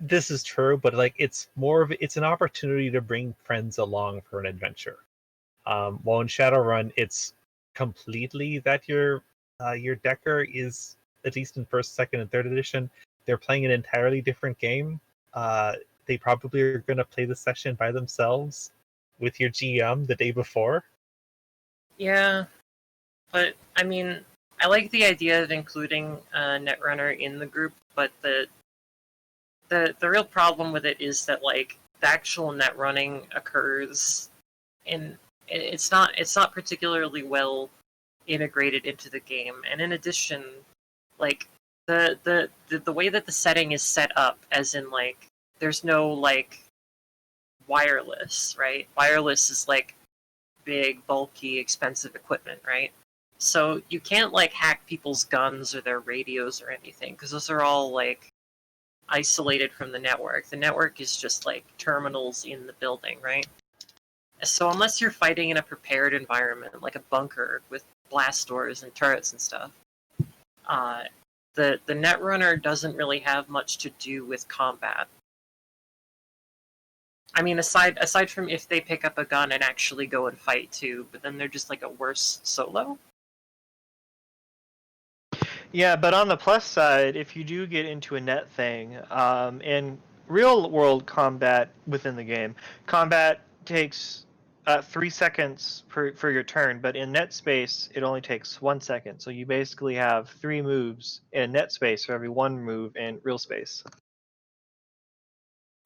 This is true, but like it's an opportunity to bring friends along for an adventure. While in Shadowrun, it's completely that your decker is, at least in first, second, and third edition, they're playing an entirely different game. They probably are going to play the session by themselves with your GM the day before. Yeah, but I mean, I like the idea of including Netrunner in the group, but the real problem with it is that like the actual net running occurs in it's not particularly well integrated into the game, and in addition, like the way that the setting is set up, as in like there's no like wireless, right? Wireless is like big, bulky, expensive equipment, right? So you can't like hack people's guns or their radios or anything, because those are all like isolated from the network. The network is just like terminals in the building, right? So unless you're fighting in a prepared environment, like a bunker with blast doors and turrets and stuff, the netrunner doesn't really have much to do with combat. I mean, aside from if they pick up a gun and actually go and fight too, but then they're just like a worse solo. Yeah, but on the plus side, if you do get into a net thing, in real world combat within the game, combat takes 3 seconds for your turn, but in net space, it only takes 1 second. So you basically have 3 moves in net space for every 1 move in real space.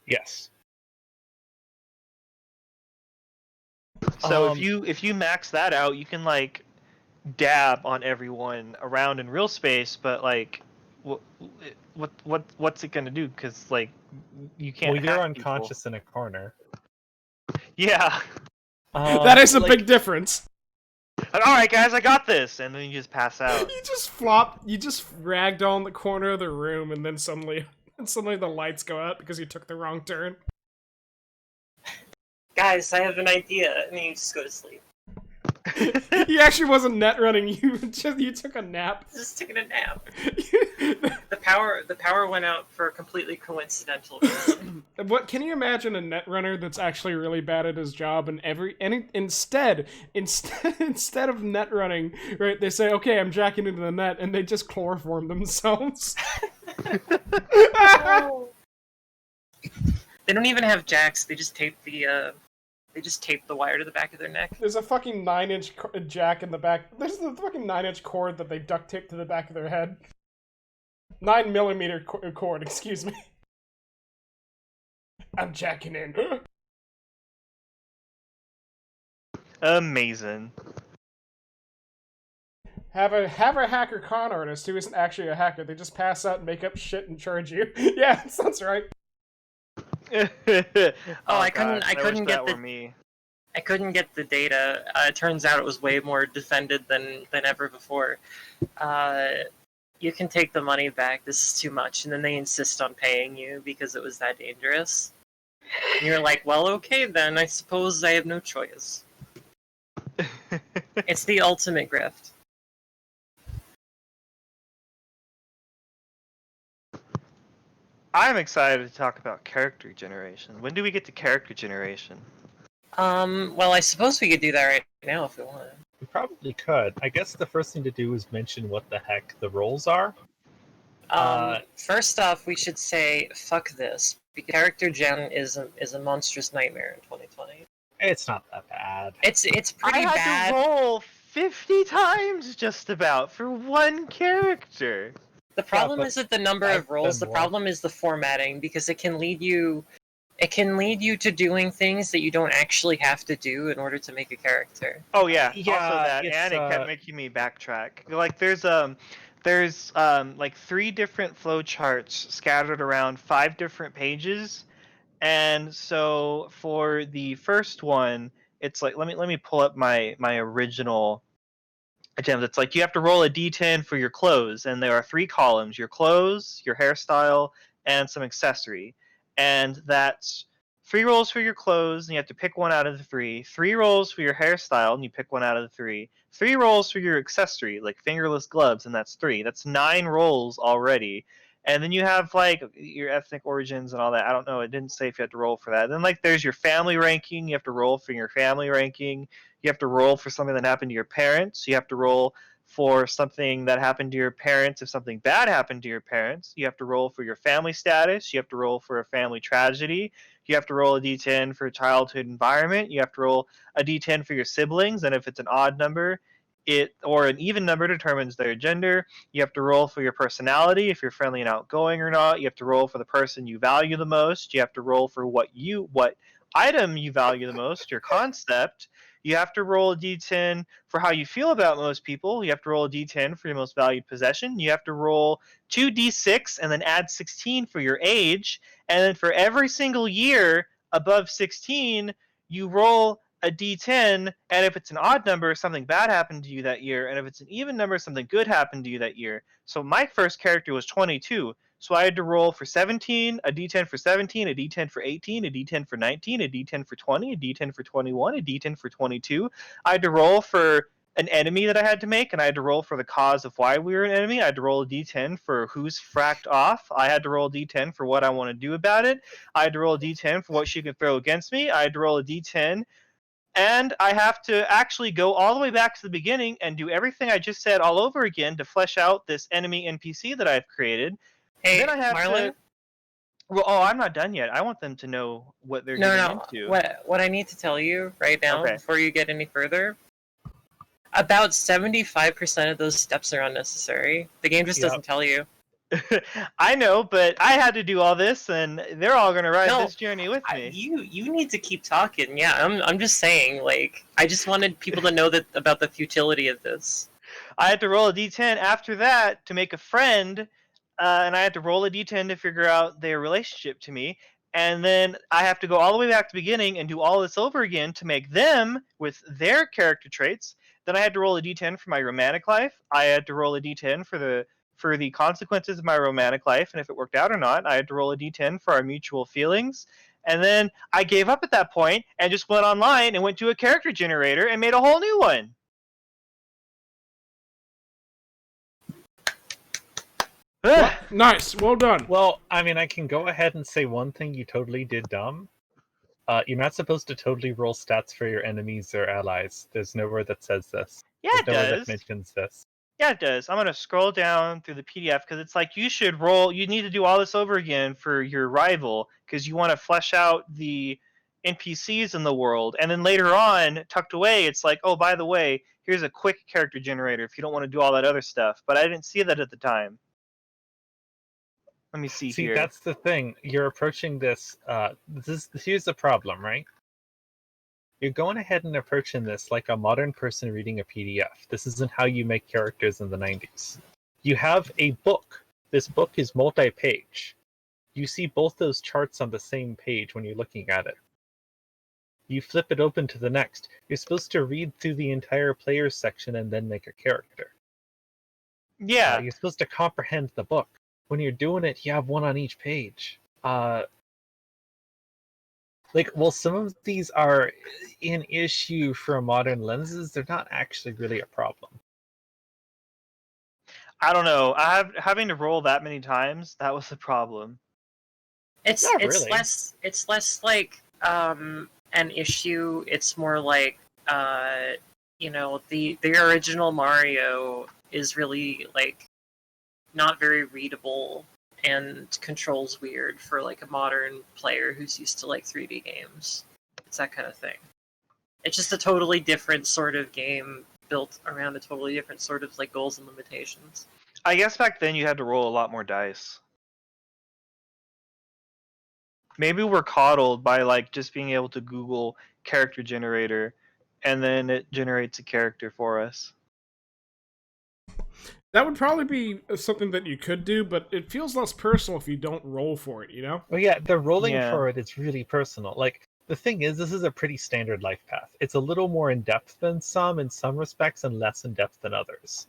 Yes. So if you max that out, you can like dab on everyone around in real space, but like what's it gonna do? Because like you can't. Well, you're hack unconscious people. in a corner. Yeah. That is a like, big difference. All right, guys, I got this, and then you just pass out. You just flop. You just ragdoll in the corner of the room, and then suddenly the lights go out because you took the wrong turn. Guys, I have an idea, and then you just go to sleep. He actually wasn't net running. You took a nap. Just taking a nap. The power went out for a completely coincidental reason. What can you imagine a net runner that's actually really bad at his job, and instead of net running, right? They say, "Okay, I'm jacking into the net," and they just chloroform themselves. No. They don't even have jacks. They just tape the wire to the back of their neck. There's a fucking 9-inch jack in the back. There's the fucking 9-inch cord that they duct tape to the back of their head. 9mm cord, excuse me. I'm jacking in. Amazing. Have a hacker con artist who isn't actually a hacker. They just pass out and make up shit and charge you. Yeah, that sounds right. oh, I God, couldn't wish get that the were me. I couldn't get the data. It turns out it was way more defended than ever before. You can take the money back. This is too much, and then they insist on paying you because it was that dangerous. And you're like, well, okay then. I suppose I have no choice. It's the ultimate grift. I'm excited to talk about character generation. When do we get to character generation? Well, I suppose we could do that right now if we want. We probably could. I guess the first thing to do is mention what the heck the roles are. First off, we should say fuck this. Because character gen is a monstrous nightmare in 2020. It's not that bad. It's pretty I had bad. to roll 50 times just about for one character. The problem but isn't the number of roles. The problem is the formatting, because it can lead you to doing things that you don't actually have to do in order to make a character. Oh yeah, Yeah, also that, it's, and it kept making me backtrack. Like there's like 3 different flowcharts scattered around 5 different pages, and so for the first one, it's like let me pull up my original attempt. It's like you have to roll a d10 for your clothes, and there are 3 columns: your clothes, your hairstyle, and some accessory. And that's 3 rolls for your clothes, and you have to pick one out of the 3. 3 rolls for your hairstyle, and you pick one out of the 3. 3 rolls for your accessory, like fingerless gloves, and that's 3. That's 9 rolls already. And then you have like your ethnic origins and all that. I don't know. It didn't say if you had to roll for that. Then like there's your family ranking. You have to roll for your family ranking. You have to roll for something that happened to your parents. You have to roll for something that happened to your parents if something bad happened to your parents. You have to roll for your family status. You have to roll for a family tragedy. You have to roll a d10 for a childhood environment. You have to roll a d10 for your siblings, and if it's an odd number, or an even number determines their gender. You have to roll for your personality, if you're friendly and outgoing or not. You have to roll for the person you value the most. You have to roll for what item you value the most, your concept. You have to roll a d10 for how you feel about most people. You have to roll a d10 for your most valued possession. You have to roll 2d6 and then add 16 for your age. And then for every single year above 16, you roll a d10, and if it's an odd number, something bad happened to you that year, and if it's an even number, something good happened to you that year. So my first character was 22, so I had to roll for 17, a d10 for 17, a d10 for 18, a d10 for 19, a d10 for 20, a d10 for 21, a d10 for 22. I had to roll for an enemy that I had to make, and I had to roll for the cause of why we were an enemy. I had to roll a d10 for who's fracked off. I had to roll a d10 for what I want to do about it. I had to roll a d10 for what she can throw against me. I had to roll a d10, and I have to actually go all the way back to the beginning and do everything I just said all over again to flesh out this enemy NPC that I've created. Hey, Then I have Marlon? to. Well, I'm not done yet. I want them to know what they're getting into. What I need to tell you right now, Okay. before you get any further, about 75% of those steps are unnecessary. The game just doesn't tell you. I know, but I had to do all this, and they're all going to ride No, this journey with me. You need to keep talking. Yeah, I'm just saying. Like, I just wanted people to know that about the futility of this. I had to roll a d10 after that to make a friend, and I had to roll a d10 to figure out their relationship to me. And then I have to go all the way back to the beginning and do all this over again to make them with their character traits. Then I had to roll a d10 for my romantic life. I had to roll a d10 for the consequences of my romantic life, and if it worked out or not. I had to roll a d10 for our mutual feelings. And then I gave up at that point and just went online and went to a character generator and made a whole new one. Nice, well done. Well, I mean, I can go ahead and say one thing you totally did dumb. You're not supposed to totally roll stats for your enemies or allies. There's nowhere that says this. Yeah, There's it nowhere does. that mentions this. Yeah, it does. I'm going to scroll down through the PDF because it's like you should roll. You need to do all this over again for your rival because you want to flesh out the NPCs in the world. And then later on, tucked away, it's like, oh, by the way, here's a quick character generator if you don't want to do all that other stuff. But I didn't see that at the time. Let me see here. That's the thing. You're approaching this. Here's the problem, right? You're going ahead and approaching this like a modern person reading a PDF. This isn't how you make characters in the 90s. You have a book. This book is multi-page. You see both those charts on the same page when you're looking at it. You flip it open to the next. You're supposed to read through the entire players section and then make a character. Yeah. You're supposed to comprehend the book. When you're doing it, you have one on each page. Some of these are an issue for modern lenses, they're not actually really a problem. I don't know. Having to roll that many times, that was the problem. It's Not it's really. less like an issue. It's more like the original Mario is really like not very readable and controls weird for like a modern player who's used to like 3D games. It's that kind of thing. It's just a totally different sort of game built around a totally different sort of like goals and limitations. I guess back then you had to roll a lot more dice. Maybe we're coddled by like just being able to Google character generator and then it generates a character for us. That would probably be something that you could do, but it feels less personal if you don't roll for it, you know? Well, yeah, the rolling Yeah. for it is really personal. Like, the thing is, this is a pretty standard life path. It's a little more in-depth than some in some respects and less in-depth than others.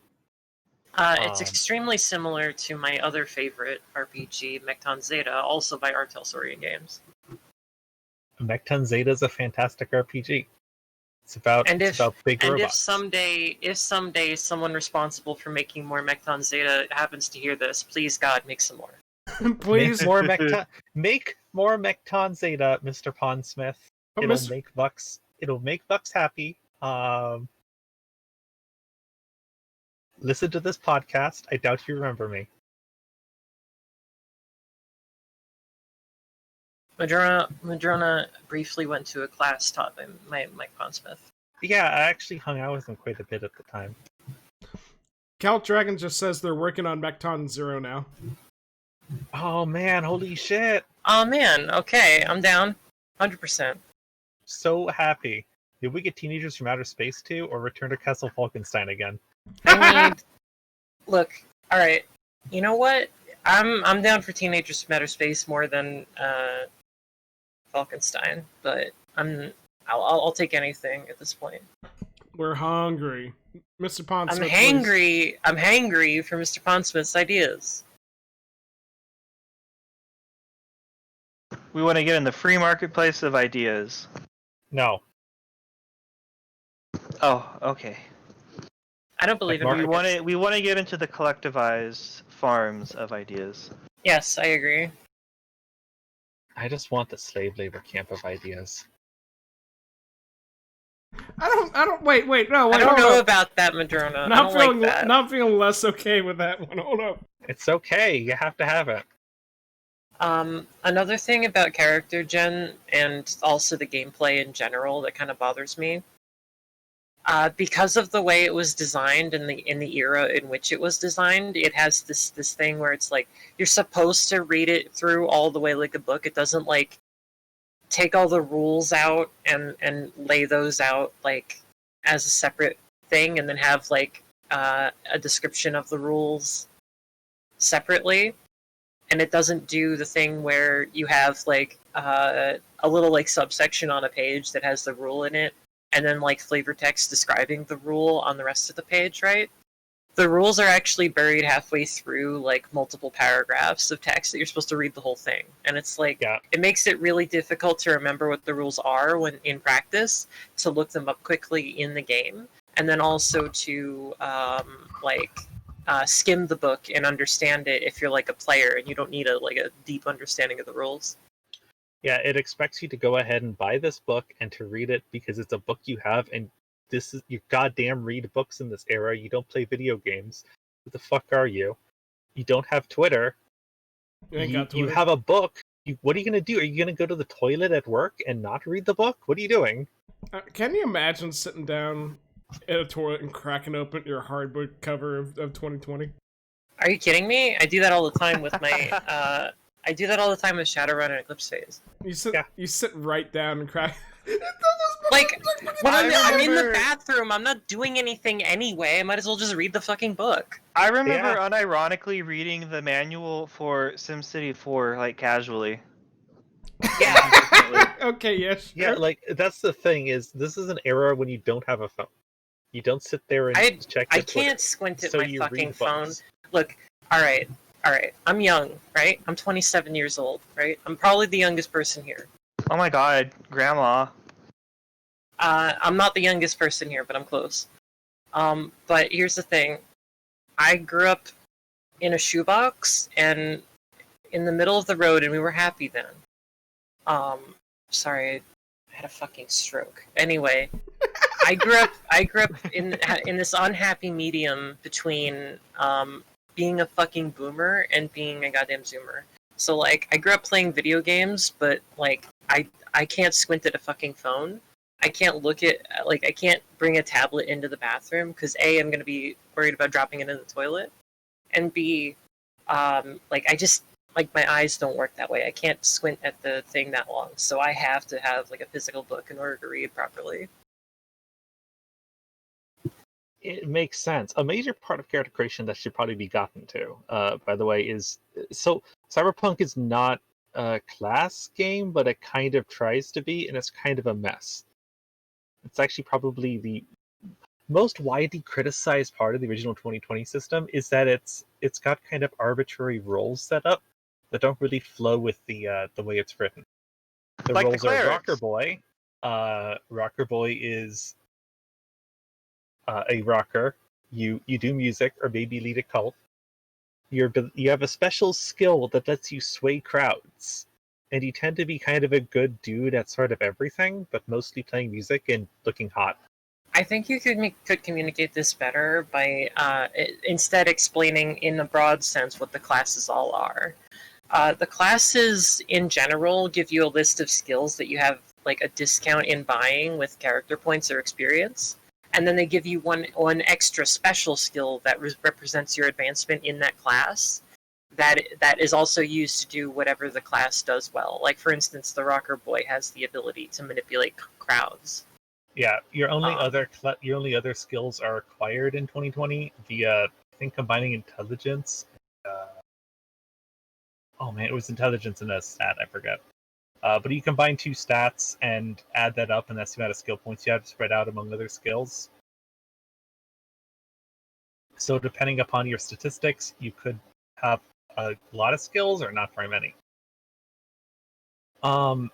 It's extremely similar to my other favorite RPG, Mekton Zeta, also by Artel Saurian Games. Mekton Zeta is a fantastic RPG. It's about big robots. If someday someone responsible for making more Mekton Zeta happens to hear this, please God, make some more. Please. Make more Mekton Zeta, Mr. Pondsmith. But It'll make Bucks happy. Listen to this podcast. I doubt you remember me. Madrona briefly went to a class taught by Mike Pondsmith. Yeah, I actually hung out with him quite a bit at the time. Cal Dragon just says they're working on Mekton Zero now. Oh man, holy shit. Oh man, okay, I'm down. 100%. So happy. Did we get Teenagers from Outer Space 2 or Return to Castle Falkenstein again? Look, alright. You know what? I'm down for Teenagers from Outer Space more than Falkenstein, but I'll take anything at this point. We're hungry. Mr. Pondsmith. I'm hangry for Mr. Pondsmith's ideas. We want to get in the free marketplace of ideas. No. Oh, okay. I don't believe in markets. We want to get into the collectivized farms of ideas. Yes, I agree. I just want the slave labor camp of ideas. I don't wait, no, wait, I don't know about that, Madrona. Not feeling less okay with that one. Hold up. It's okay, you have to have it. Another thing about character gen and also the gameplay in general that kind of bothers me, because of the way it was designed in the era in which it was designed, it has this thing where it's like you're supposed to read it through all the way like a book. It doesn't like take all the rules out and lay those out like as a separate thing and then have like a description of the rules separately. And it doesn't do the thing where you have like a little like subsection on a page that has the rule in it and then like flavor text describing the rule on the rest of the page, right? The rules are actually buried halfway through like multiple paragraphs of text that you're supposed to read the whole thing. And it's like, It makes it really difficult to remember what the rules are when in practice, to look them up quickly in the game. And then also to skim the book and understand it if you're like a player and you don't need a deep understanding of the rules. Yeah, it expects you to go ahead and buy this book and to read it because it's a book you have, and this is you goddamn read books in this era. You don't play video games. Who the fuck are you? You don't have Twitter. You have a book. What are you gonna do? Are you gonna go to the toilet at work and not read the book? What are you doing? Can you imagine sitting down at a toilet and cracking open your hardbook cover of 2020? Are you kidding me? I do that all the time with my I do that all the time with Shadowrun and Eclipse Phase. You sit right down and crack Like, when I'm in the remember- bathroom, I'm not doing anything anyway. I might as well just read the fucking book. I remember Yeah. unironically reading the manual for SimCity 4 like casually. Yeah. Okay, yeah, sure. Yeah, like that's the thing is this is an era when you don't have a phone. You don't sit there and check I your Twitter, can't squint at so my you fucking read phone. books. Look, alright. I'm young, right? I'm 27 years old, right? I'm probably the youngest person here. Oh my god, grandma. I'm not the youngest person here, but I'm close. But here's the thing. I grew up in a shoebox and in the middle of the road, and we were happy then. Sorry, I had a fucking stroke. Anyway, I grew up in this unhappy medium between being a fucking boomer and being a goddamn zoomer. So like, I grew up playing video games, but like, I can't squint at a fucking phone. I can't look at I can't bring a tablet into the bathroom because A, I'm gonna be worried about dropping it in the toilet, and B, I just like my eyes don't work that way. I can't squint at the thing that long, so I have to have like a physical book in order to read properly. It makes sense. A major part of character creation that should probably be gotten to, by the way, is so Cyberpunk is not a class game, but it kind of tries to be, and it's kind of a mess. It's actually probably the most widely criticized part of the original 2020 system is that it's got kind of arbitrary roles set up that don't really flow with the way it's written. The Like the roles are clerics. Rocker Boy. Rocker Boy is a rocker. You do music or maybe lead a cult. You have a special skill that lets you sway crowds, and you tend to be kind of a good dude at sort of everything, but mostly playing music and looking hot. I think you could communicate this better by instead explaining in a broad sense what the classes all are. The classes in general give you a list of skills that you have like a discount in buying with character points or experience, and then they give you one extra special skill that represents your advancement in that class. That is also used to do whatever the class does well. Like for instance, the Rocker Boy has the ability to manipulate crowds. Yeah, your only other skills are acquired in 2020 via I think combining intelligence. Oh man, it was intelligence and a stat. I forget. But you combine two stats and add that up, and that's the amount of skill points you have spread out among other skills. So depending upon your statistics, you could have a lot of skills or not very many. The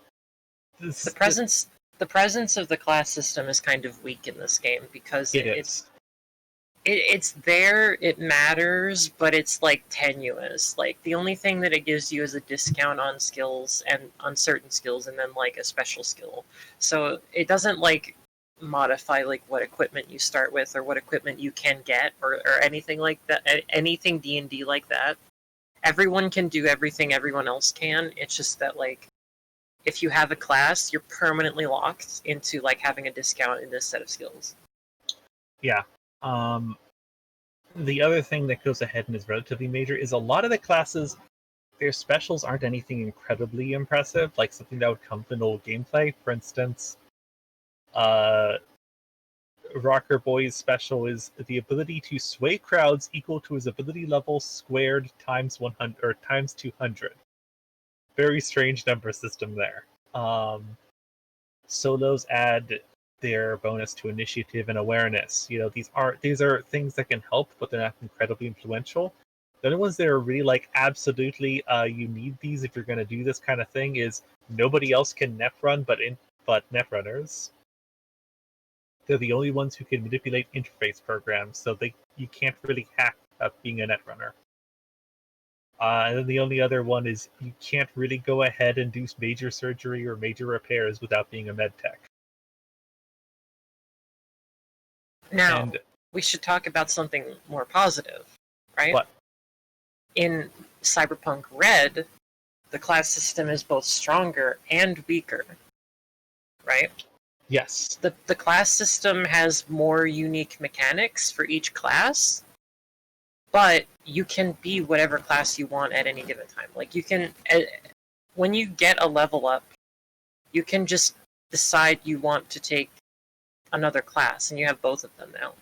presence of the class system is kind of weak in this game because it's there, it matters, but it's like tenuous. Like the only thing that it gives you is a discount on skills and on certain skills, and then like a special skill. So it doesn't like modify like what equipment you start with or what equipment you can get or anything like that. Anything D&D like that. Everyone can do everything everyone else can. It's just that like if you have a class, you're permanently locked into like having a discount in this set of skills. Yeah. The other thing that goes ahead and is relatively major is a lot of the classes, their specials aren't anything incredibly impressive, like something that would come from old gameplay. For instance, Rocker Boy's special is the ability to sway crowds equal to his ability level squared times 100 or times 200. Very strange number system there. Solos add their bonus to initiative and awareness. You know, these are things that can help, but they're not incredibly influential. The only ones that are really like absolutely you need these if you're going to do this kind of thing is nobody else can net run but netrunners. They're the only ones who can manipulate interface programs, so you can't really hack being a netrunner. And then the only other one is you can't really go ahead and do major surgery or major repairs without being a med tech. Now, we should talk about something more positive, right? What? In Cyberpunk Red, the class system is both stronger and weaker, right? Yes. The class system has more unique mechanics for each class, but you can be whatever class you want at any given time. Like you can, when you get a level up, you can just decide you want to take another class, and you have both of them now.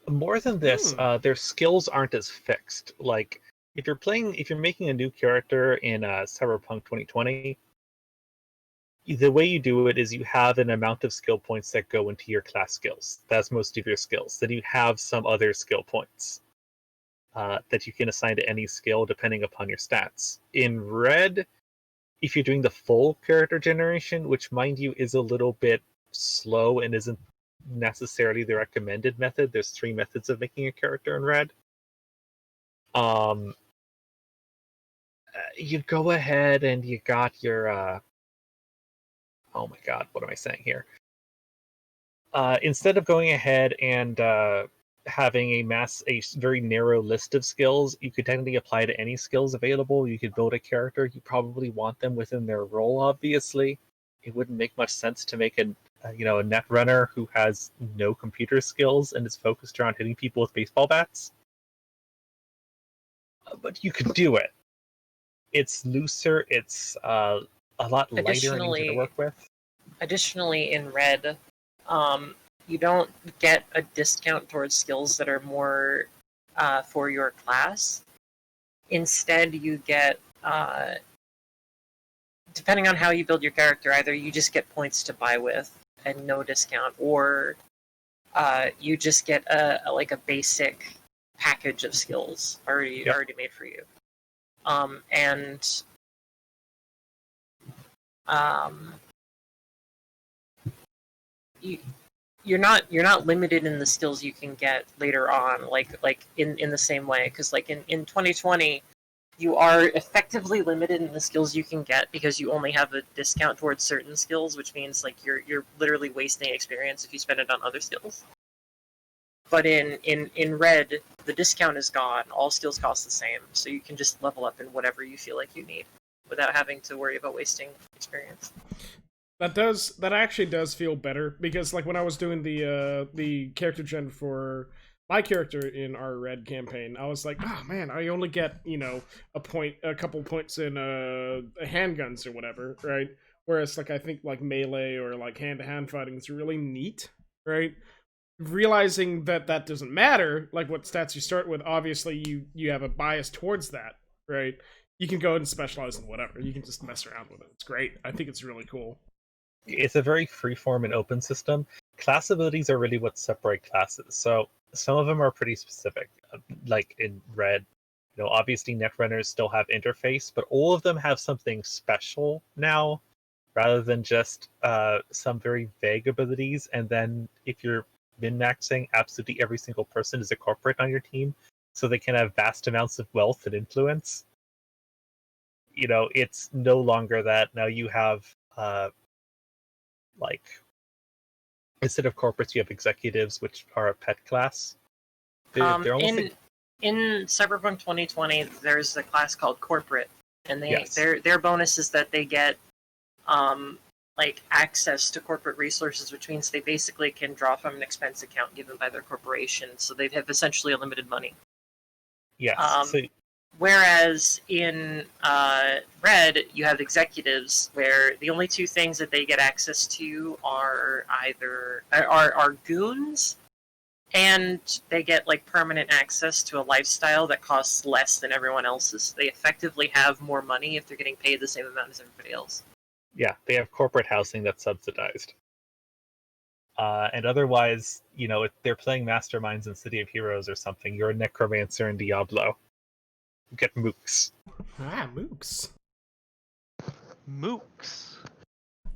More than this, their skills aren't as fixed. Like if you're making a new character in Cyberpunk 2020, the way you do it is you have an amount of skill points that go into your class skills. That's most of your skills. Then you have some other skill points that you can assign to any skill depending upon your stats. In Red, if you're doing the full character generation, which mind you is a little bit slow and isn't necessarily the recommended method, there's 3 methods of making a character in Red. You go ahead and you got your oh my god, what am I saying here? Instead of going ahead and having a very narrow list of skills, you could technically apply to any skills available. You could build a character. You probably want them within their role, obviously. It wouldn't make much sense to make a net runner who has no computer skills and is focused around hitting people with baseball bats. But you could do it. It's looser. It's a lot lighter and easier to work with. Additionally, in Red, you don't get a discount towards skills that are more for your class. Instead, you get, depending on how you build your character, either you just get points to buy with and no discount, or you just get a basic package of skills already made for you. You're not limited in the skills you can get later on, like in the same way, because like in 2020 you are effectively limited in the skills you can get because you only have a discount towards certain skills, which means like you're literally wasting experience if you spend it on other skills. But in Red, the discount is gone. All skills cost the same, so you can just level up in whatever you feel like you need without having to worry about wasting experience. That actually does feel better, because like when I was doing the character gen for my character in our Red campaign, I was like, oh man, I only get a couple points in handguns or whatever, right? Whereas like I think like melee or like hand-to-hand fighting is really neat, right? Realizing that doesn't matter, like what stats you start with, obviously you have a bias towards that, right? You can go and specialize in whatever. You can just mess around with it. It's great. I think it's really cool. It's a very freeform and open system. Class abilities are really what separate classes. So some of them are pretty specific. Like in Red, obviously netrunners still have interface, but all of them have something special now, rather than just some very vague abilities. And then if you're min-maxing, absolutely every single person is a corporate on your team, so they can have vast amounts of wealth and influence. It's no longer that. Now you have instead of corporates, you have executives, which are a pet class. They're almost in Cyberpunk 2020, there's a class called corporate, and their bonus is that they get access to corporate resources, which means they basically can draw from an expense account given by their corporation, so they have essentially unlimited money. Yes. Whereas in Red, you have executives where the only two things that they get access to are either are goons, and they get like permanent access to a lifestyle that costs less than everyone else's. They effectively have more money if they're getting paid the same amount as everybody else. Yeah, they have corporate housing that's subsidized. And otherwise, if they're playing Masterminds in City of Heroes or something, you're a necromancer in Diablo. You get mooks. Mooks. Mooks.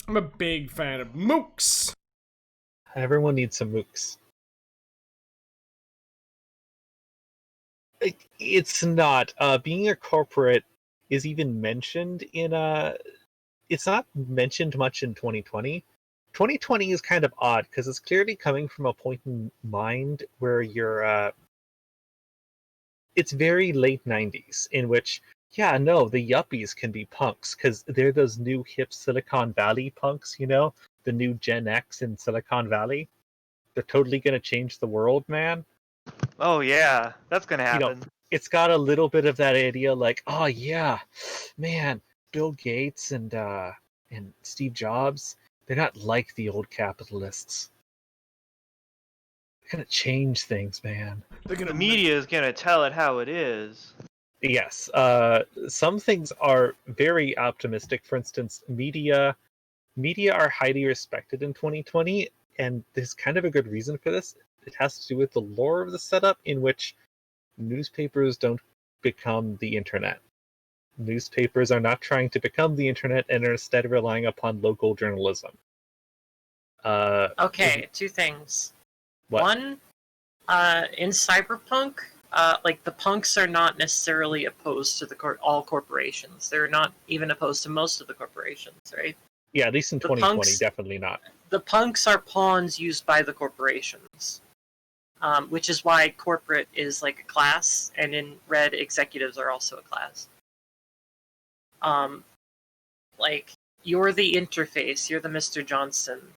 I'm a big fan of mooks. Everyone needs some mooks. It's not. Being a corporate is even mentioned in it's not mentioned much in 2020. 2020 is kind of odd because it's clearly coming from a point in mind where you're it's very late 90s, in which the yuppies can be punks because they're those new hip Silicon Valley punks, the new Gen X in Silicon Valley. They're totally going to change the world, man. Oh yeah, that's gonna happen. It's got a little bit of that idea, like, oh yeah, man, Bill Gates and Steve Jobs, They're not like the old capitalists. They're gonna change things, man. They're The gonna media is gonna tell it how it is. Yes, some things are very optimistic. For instance, media are highly respected in 2020, and there's kind of a good reason for this. It has to do with the lore of the setup, in which newspapers don't become the internet. Newspapers are not trying to become the internet and are instead relying upon local journalism. Okay, two things. What? One, in Cyberpunk, like the punks are not necessarily opposed to all corporations. They're not even opposed to most of the corporations, right? Yeah, at least in The 2020, punks- definitely not. The punks are pawns used by the corporations, which is why corporate is like a class, and in Red, executives are also a class. Like, you're the interface, you're the Mr. Johnson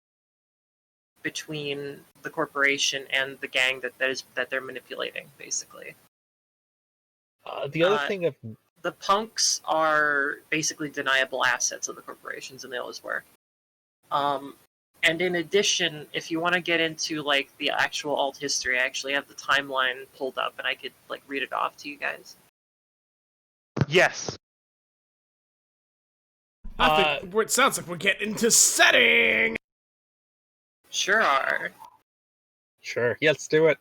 between the corporation and the gang that they're manipulating, basically. The other Uh, thing of The punks are basically deniable assets of the corporations, and they always were. And in addition, if you want to get into like the actual alt history, I actually have the timeline pulled up, and I could like read it off to you guys. Yes. I think it sounds like we're getting into setting. Sure are. Sure, yeah, let's do it.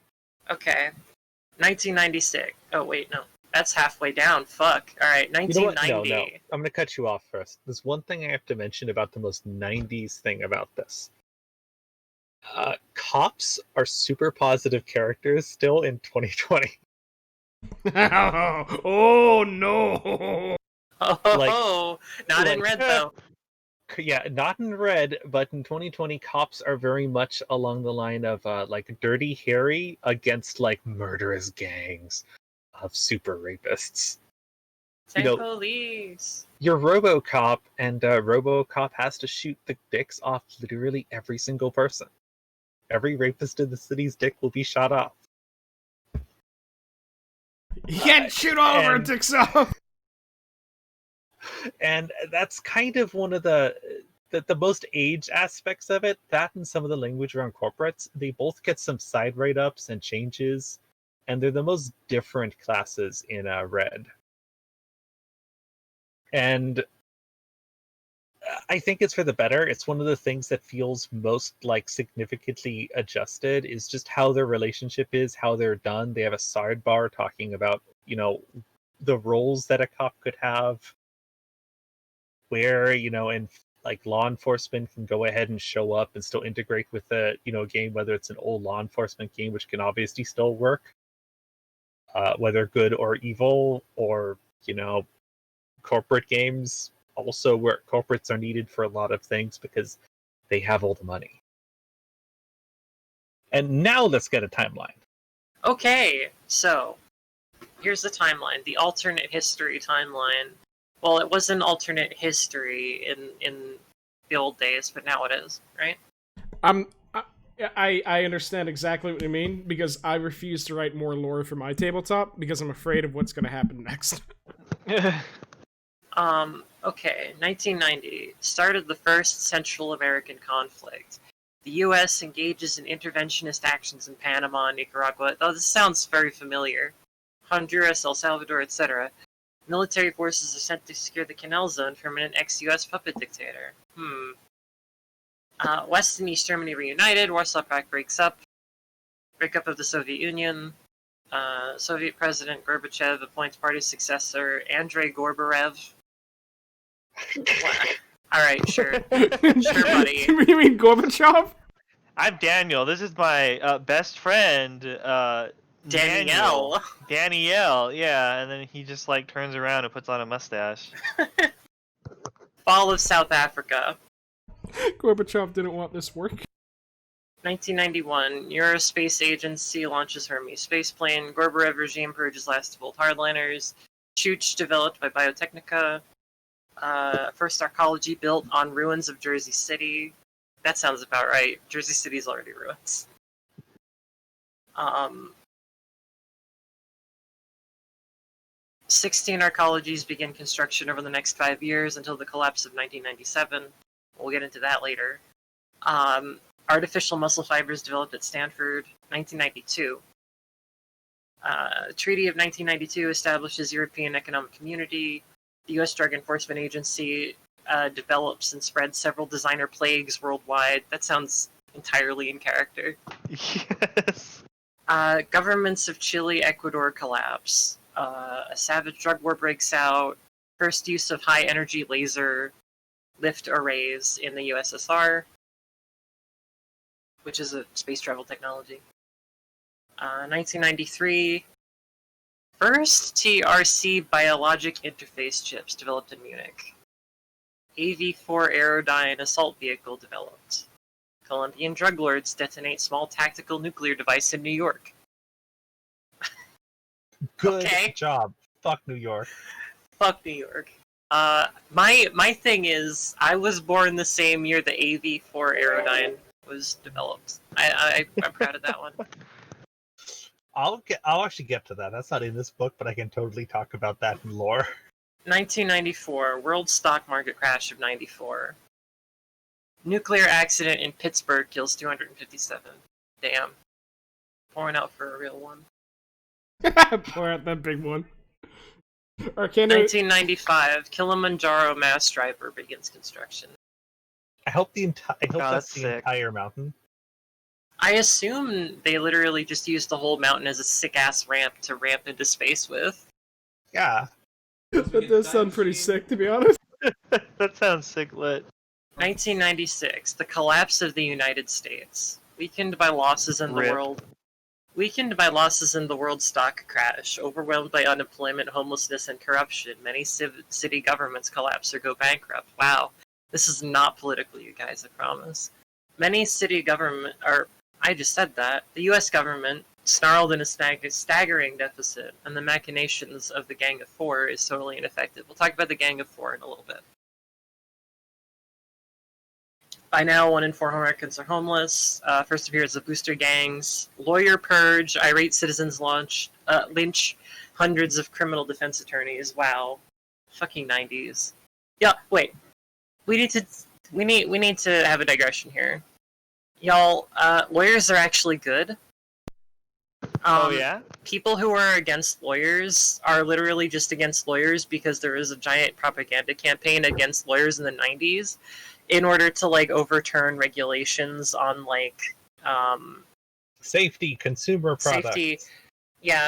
Okay. 1996. Oh wait, no. That's halfway down. Fuck. All right, You know what? 1990. No. I'm going to cut you off first. There's one thing I have to mention about the most 90s thing about this. Cops are super positive characters still in 2020. Oh no! Oh, not in like- red though. Yeah, not in Red, but in 2020, cops are very much along the line of like Dirty Harry against like murderous gangs of super rapists. Say know- police. You're RoboCop, and RoboCop has to shoot the dicks off literally every single person. Every rapist in the city's dick will be shot off. You can't shoot all of our and- dicks off. And that's kind of one of the most aged aspects of it. That and some of the language around corporates, they both get some side write-ups and changes, and they're the most different classes in Red. And I think it's for the better. It's one of the things that feels most like significantly adjusted is just how their relationship is, how they're done. They have a sidebar talking about, the roles that a cop could have, where, in like law enforcement can go ahead and show up and still integrate with a, game, whether it's an old law enforcement game, which can obviously still work, whether good or evil, or, corporate games also where corporates are needed for a lot of things because they have all the money. And now let's get a timeline. Okay, so here's the timeline, the alternate history timeline. Well, it was an alternate history in the old days, but now it is, right? I understand exactly what you mean, because I refuse to write more lore for my tabletop because I'm afraid of what's going to happen next. Okay, 1990, start of the first Central American conflict. The U.S. engages in interventionist actions in Panama and Nicaragua. Oh, this sounds very familiar. Honduras, El Salvador, etc. Military forces are sent to secure the Canal Zone from an ex-U.S. puppet dictator. West and East Germany reunited. Warsaw Pact breaks up. Breakup of the Soviet Union. Soviet President Gorbachev appoints party successor Andrei Gorbachev. Alright, sure. Sure, buddy. You mean Gorbachev? I'm Daniel. This is my best friend, Danielle. Danielle, yeah, and then he just like turns around and puts on a mustache. Fall of South Africa. Gorbachev didn't want this work. 1991, Eurospace Agency launches Hermes spaceplane. Gorbachev regime purges last of old hardliners. Chooch developed by Biotechnica. First arcology built on ruins of Jersey City. That sounds about right. Jersey City's already ruins. 16 arcologies begin construction over the next 5 years until the collapse of 1997. We'll get into that later. Artificial muscle fibers developed at Stanford, 1992. The Treaty of 1992 establishes European Economic Community. The U.S. Drug Enforcement Agency develops and spreads several designer plagues worldwide. That sounds entirely in character. Yes. Governments of Chile, Ecuador collapse. A savage drug war breaks out. First use of high-energy laser lift arrays in the USSR, which is a space travel technology. 1993, first TRC biologic interface chips developed in Munich. AV-4 Aerodyne assault vehicle developed. Colombian drug lords detonate small tactical nuclear device in New York. Good Okay. job. Fuck New York. Fuck New York. My thing is, I was born the same year the AV-4 Aerodyne was developed. I'm proud of that one. I'll actually get to that. That's not in this book, but I can totally talk about that in lore. 1994, world stock market crash of 94. Nuclear accident in Pittsburgh kills 257. Damn. Pouring out for a real one. Pour out that big one. Arcana. 1995, Kilimanjaro mass driver begins construction. I hope that's the sick. entire mountain. I assume they literally just used the whole mountain as a sick-ass ramp to ramp into space with. Yeah. That does sound pretty sick, to be honest. That sounds sick lit. 1996, the collapse of the United States. Weakened by losses in the Rip. world. Weakened by losses in the world stock crash, overwhelmed by unemployment, homelessness, and corruption, many city governments collapse or go bankrupt. Wow. This is not political, you guys, I promise. Many city government, I just said that. The US government, snarled in a staggering deficit, and the machinations of the Gang of Four is totally ineffective. We'll talk about the Gang of Four in a little bit. By now, 1 in 4 Americans are homeless. First appearance of booster gangs. Lawyer purge. Irate citizens lynch hundreds of criminal defense attorneys. Wow. Fucking 90s. Yeah, wait. We need to have a digression here. Y'all, lawyers are actually good. Oh yeah? People who are against lawyers are literally just against lawyers because there was a giant propaganda campaign against lawyers in the 90s in order to, like, overturn regulations on, like, Safety, consumer products.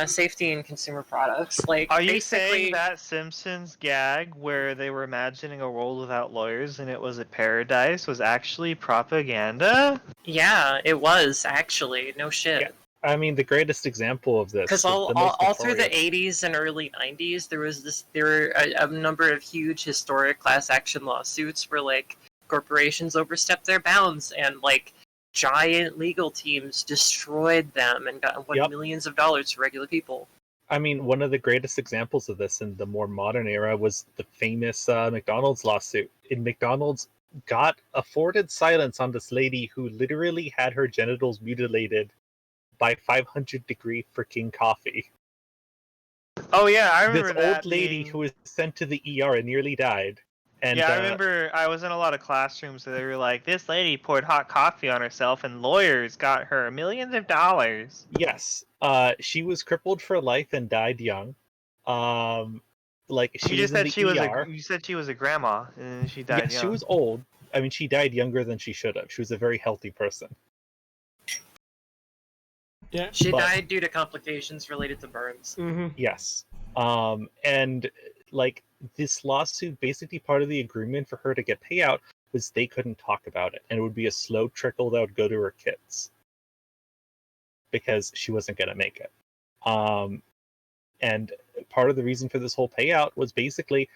Safety and consumer products. Like, Are you basically, saying that Simpsons gag where they were imagining a world without lawyers and it was a paradise was actually propaganda? yeah, it was, actually. No shit. Yeah. I mean, the greatest example of this. Because all through the 80s and early 90s, there were a number of huge historic class action lawsuits where, like, corporations overstepped their bounds and, like, giant legal teams destroyed them and won millions of dollars for regular people. I mean, one of the greatest examples of this in the more modern era was the famous McDonald's lawsuit. In McDonald's got afforded silence on this lady who literally had her genitals mutilated by 500-degree freaking coffee. Oh yeah, I remember this that old lady who was sent to the ER and nearly died. And, yeah, I remember I was in a lot of classrooms where they were like, this lady poured hot coffee on herself and lawyers got her millions of dollars. Yes. She was crippled for life and died young. Like, You said she was a grandma and she died young. She was old. I mean, she died younger than she should have. She was a very healthy person. Yeah. She died due to complications related to burns. Mm-hmm. Yes. And, like, this lawsuit, basically part of the agreement for her to get payout was they couldn't talk about it. And it would be a slow trickle that would go to her kids. Because she wasn't going to make it. And part of the reason for this whole payout was basically,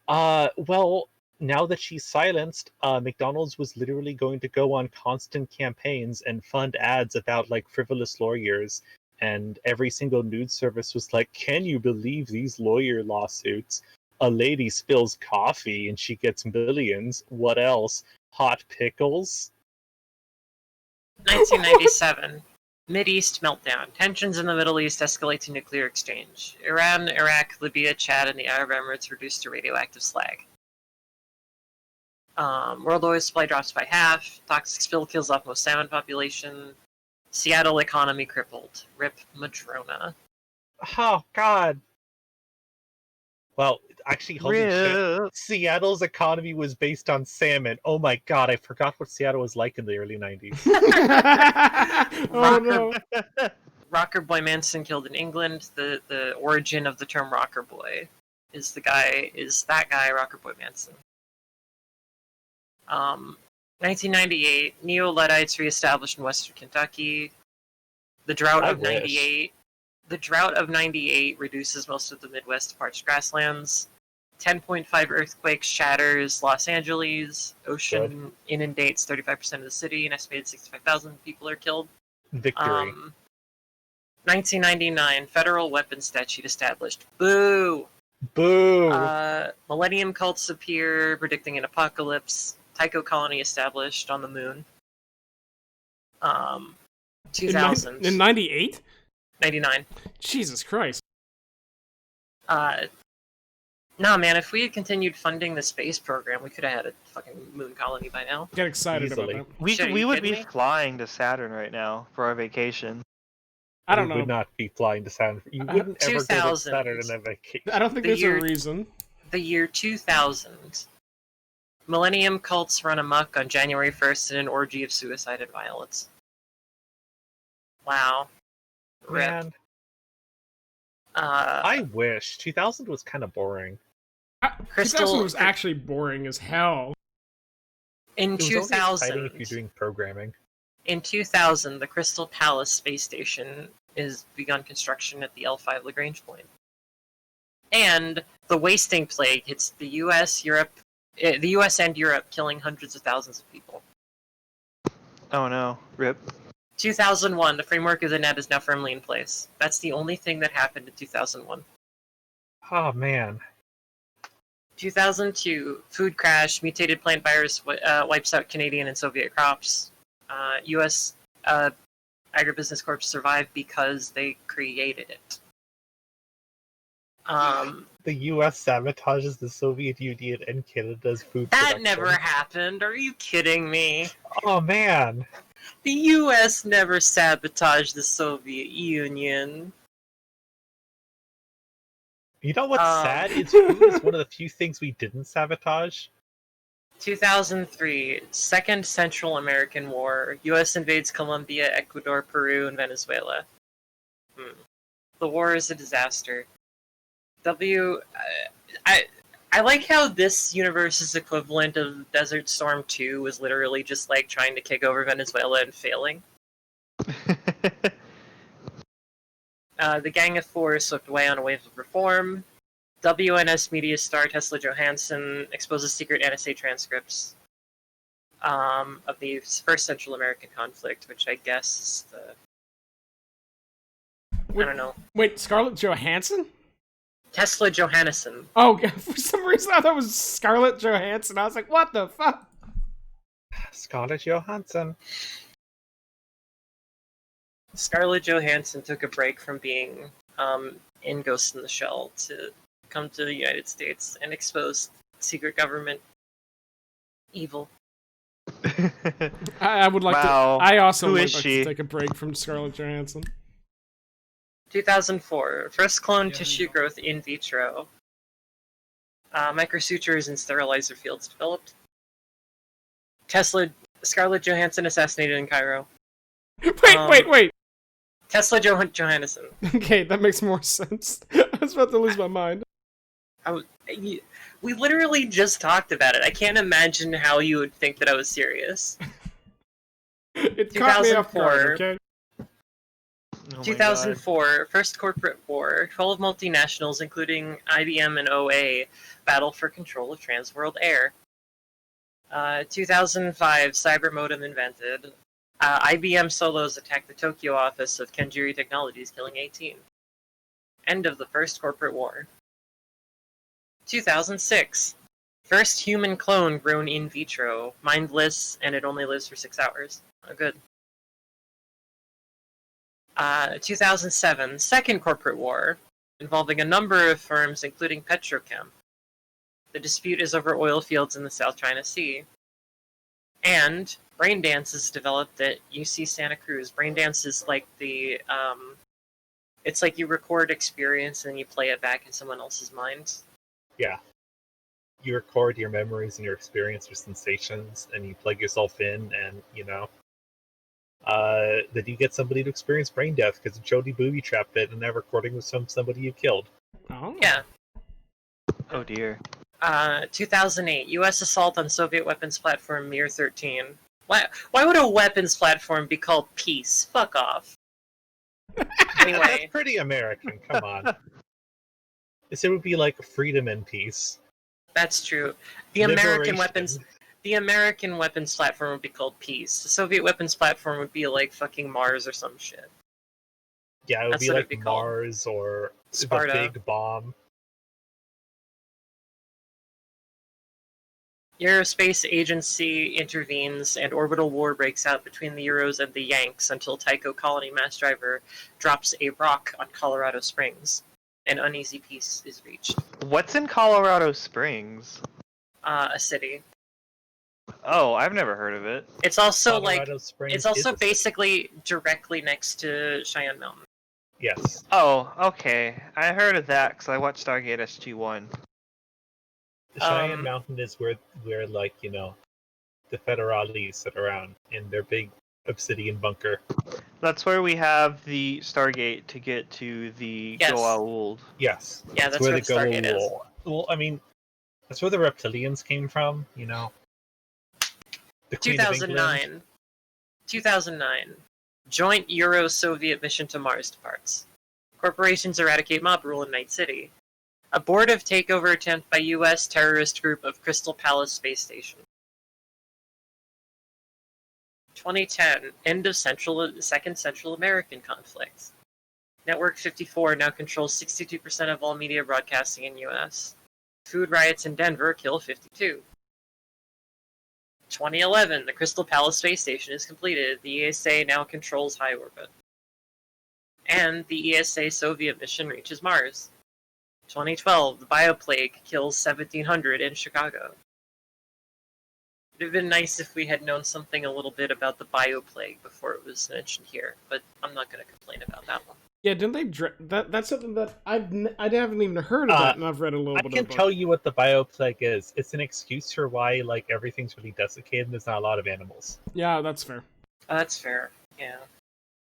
well, now that she's silenced, McDonald's was literally going to go on constant campaigns and fund ads about, like, frivolous lawyers. And every single news service was like, can you believe these lawyer lawsuits? A lady spills coffee and she gets millions. What else? Hot pickles? 1997. Mideast meltdown. Tensions in the Middle East escalate to nuclear exchange. Iran, Iraq, Libya, Chad, and the Arab Emirates reduced to radioactive slag. World oil supply drops by half. Toxic spill kills off most salmon population. Seattle economy crippled. Rip Madrona. Oh God. Well, actually, holy shit. Rip. Seattle's economy was based on salmon. Oh my God, I forgot what Seattle was like in the early 90s. Oh no. Rocker Boy Manson killed in England. The origin of the term Rocker Boy is that guy Rocker Boy Manson. 1998, Neo-Luddites reestablished in Western Kentucky. The drought I of wish. 98. The drought of 98 reduces most of the Midwest to parched grasslands. 10.5 earthquake shatters Los Angeles. Ocean inundates 35% of the city. An estimated 65,000 people are killed. Victory. 1999, federal weapons statute established. Boo! Boo! Millennium cults appear, predicting an apocalypse. Tycho colony established on the moon. 2000. In 98? 99. Jesus Christ. Nah, man, if we had continued funding the space program, we could have had a fucking moon colony by now. Get excited Easily. about that. We Shit, are we you would be kidding me? flying to Saturn right now for our vacation. I don't You would know. not be flying to Saturn. You wouldn't ever go to 2000. Saturn in a vacation. I don't think The there's year- a reason. The year 2000. Millennium cults run amok on January 1st in an orgy of suicide and violence. Wow. Rip. Man, I wish. 2000 was kind of boring. Crystal- 2000 was actually boring as hell. In It was only exciting 2000, if you're doing programming. in 2000, the Crystal Palace space station is begun construction at the L5 Lagrange point. And the wasting plague hits the U.S., the U.S. and Europe, killing hundreds of thousands of people. Oh no, rip. 2001, the framework of the net is now firmly in place. That's the only thing that happened in 2001. Oh man. 2002, food crash, mutated plant virus wipes out Canadian and Soviet crops. U.S. Agribusiness Corp survived because they created it. The U.S. sabotages the Soviet Union and Canada's food That production. never happened. Are you kidding me? Oh man. The U.S. never sabotaged the Soviet Union. You know what's Um, sad? It's food is one of the few things we didn't sabotage. 2003, Second Central American War. U.S. invades Colombia, Ecuador, Peru, and Venezuela. The war is a disaster. I like how this universe's equivalent of Desert Storm 2 was literally just like trying to kick over Venezuela and failing. The Gang of Four is swept away on a wave of reform. WNS media star Tesla Johansson exposes secret NSA transcripts of the first Central American conflict, which I guess is I don't know. Wait, Scarlett Johansson? Tesla Johansson. Oh, for some reason I thought it was Scarlett Johansson. I was like, what the fuck? Scarlett Johansson. Scarlett Johansson took a break from being in Ghost in the Shell to come to the United States and expose secret government evil. I would like Wow. to. I also Who would is like she? to take a break from Scarlett Johansson. 2004, first clone tissue growth in vitro. Microsutures and sterilizer fields developed. Scarlett Johansson assassinated in Cairo. Wait. Tesla Johansson. Okay, that makes more sense. I was about to lose my mind. We literally just talked about it. I can't imagine how you would think that I was serious. It caught me off 2004. guard, okay? Oh my 2004, first corporate war. 12 multinationals, including IBM and OA, battle for control of Transworld Air. 2005, cyber modem invented. IBM solos attacked the Tokyo office of Kenjiri Technologies, killing 18. End of the first corporate war. 2006, first human clone grown in vitro. Mindless, and it only lives for 6 hours. Oh, good. 2007, second corporate war, involving a number of firms, including Petrochem. The dispute is over oil fields in the South China Sea. And Braindance is developed at UC Santa Cruz. Braindance is like the it's like you record experience and you play it back in someone else's mind. Yeah. You record your memories and your experience, your sensations, and you plug yourself in, and then you get somebody to experience brain death because Jody booby trapped it, and that recording was from somebody you killed. Oh. Yeah. Oh dear. 2008, U.S. assault on Soviet weapons platform Mir 13. Why would a weapons platform be called Peace? Fuck off. Anyway. That's pretty American, come on. It would be like freedom and peace. That's true. The American weapons platform would be called Peace. The Soviet weapons platform would be like fucking Mars or some shit. Yeah, it would That's be what like it'd be called. Mars or Sparta. the big bomb. Aerospace Agency intervenes and orbital war breaks out between the Euros and the Yanks until Tycho Colony mass driver drops a rock on Colorado Springs. An uneasy peace is reached. What's in Colorado Springs? A city. Oh, I've never heard of it. It's also Colorado Springs it's also is a city. basically directly next to Cheyenne Mountain. Yes. Oh, okay. I heard of that because I watched Stargate SG-1. The Cheyenne Mountain is where like, the federales sit around in their big obsidian bunker. That's where we have the Stargate to get to the Yes. Goa'uld. Yes. Yeah, that's where the Stargate is. Well, I mean, that's where the reptilians came from, The Queen of England. 2009. Joint Euro-Soviet mission to Mars departs. Corporations eradicate mob rule in Night City. Abortive takeover attempt by U.S. terrorist group of Crystal Palace Space Station. 2010. End of Second Central American conflict. Network 54 now controls 62% of all media broadcasting in U.S. Food riots in Denver kill 52. 2011. The Crystal Palace Space Station is completed. The ESA now controls high orbit. And the ESA Soviet mission reaches Mars. 2012. The bioplague kills 1,700 in Chicago. It would have been nice if we had known something a little bit about the bioplague before it was mentioned here, but I'm not going to complain about that one. Yeah, didn't they? That's something that I haven't even heard of that, and I've read a little bit. I can tell you what the bioplague is. It's an excuse for why everything's really desiccated and there's not a lot of animals. Yeah, that's fair. That's fair. Yeah.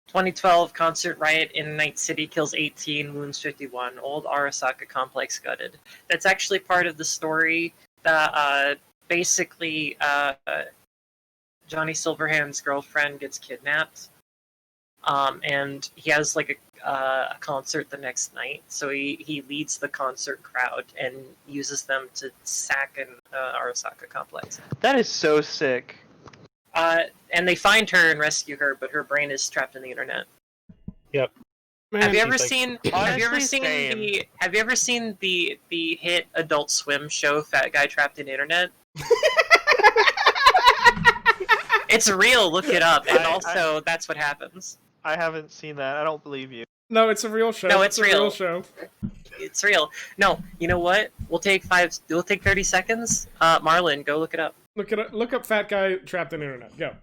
2012 concert riot in Night City kills 18, wounds 51. Old Arasaka complex gutted. That's actually part of the story that basically Johnny Silverhand's girlfriend gets kidnapped. And he has a concert the next night, so he leads the concert crowd and uses them to sack an Arasaka complex. That is so sick. And they find her and rescue her, but her brain is trapped in the internet. Yep. Man, Have you ever she's seen? Honestly, Have you ever seen same. the? Have you ever seen the hit Adult Swim show Fat Guy Trapped in the Internet? It's real. Look it up. And also, that's what happens. I haven't seen that. I don't believe you. No, it's a real show. No, it's a real. real show. It's real. No, you know what? We'll take 30 seconds. Marlon, go look it up. Look up fat guy trapped in the internet. Go.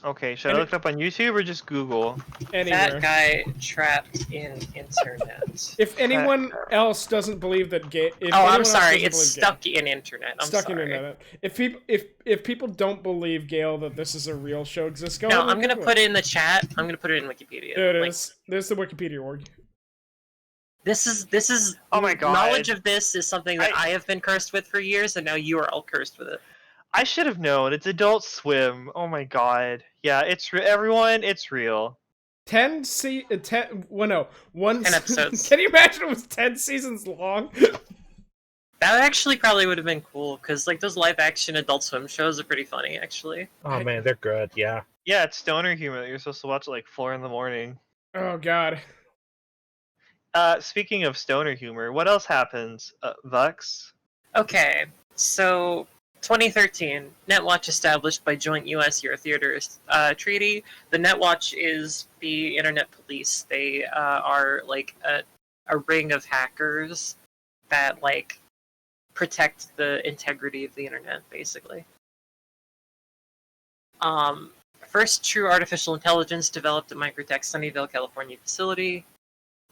Okay, should I look it up on YouTube or just Google? Anywhere. Fat guy trapped in internet. If anyone else doesn't believe that I'm sorry. It's stuck in internet. I'm stuck sorry. in internet. If people don't believe, Gail, that this is a real show exists, go. No, ahead and I'm gonna Google put it in the chat. I'm gonna put it in Wikipedia. There it is. There's the Wikipedia org. This is. Oh my god. Knowledge of this is something that I have been cursed with for years, and now you are all cursed with it. I should have known. It's Adult Swim. Oh my god. Yeah, everyone, it's real. 10 episodes. Can you imagine it was 10 seasons long? That actually probably would have been cool, because those live action Adult Swim shows are pretty funny, actually. Oh man, they're good. Yeah. Yeah, it's stoner humor that you're supposed to watch at 4 a.m. Oh god. Speaking of stoner humor, what else happens, Vux? Okay, so 2013, Netwatch established by joint U.S. Eurotheater treaty. The Netwatch is the internet police. They are a ring of hackers that protect the integrity of the internet, basically. First true artificial intelligence developed at Microtech's Sunnyvale, California facility.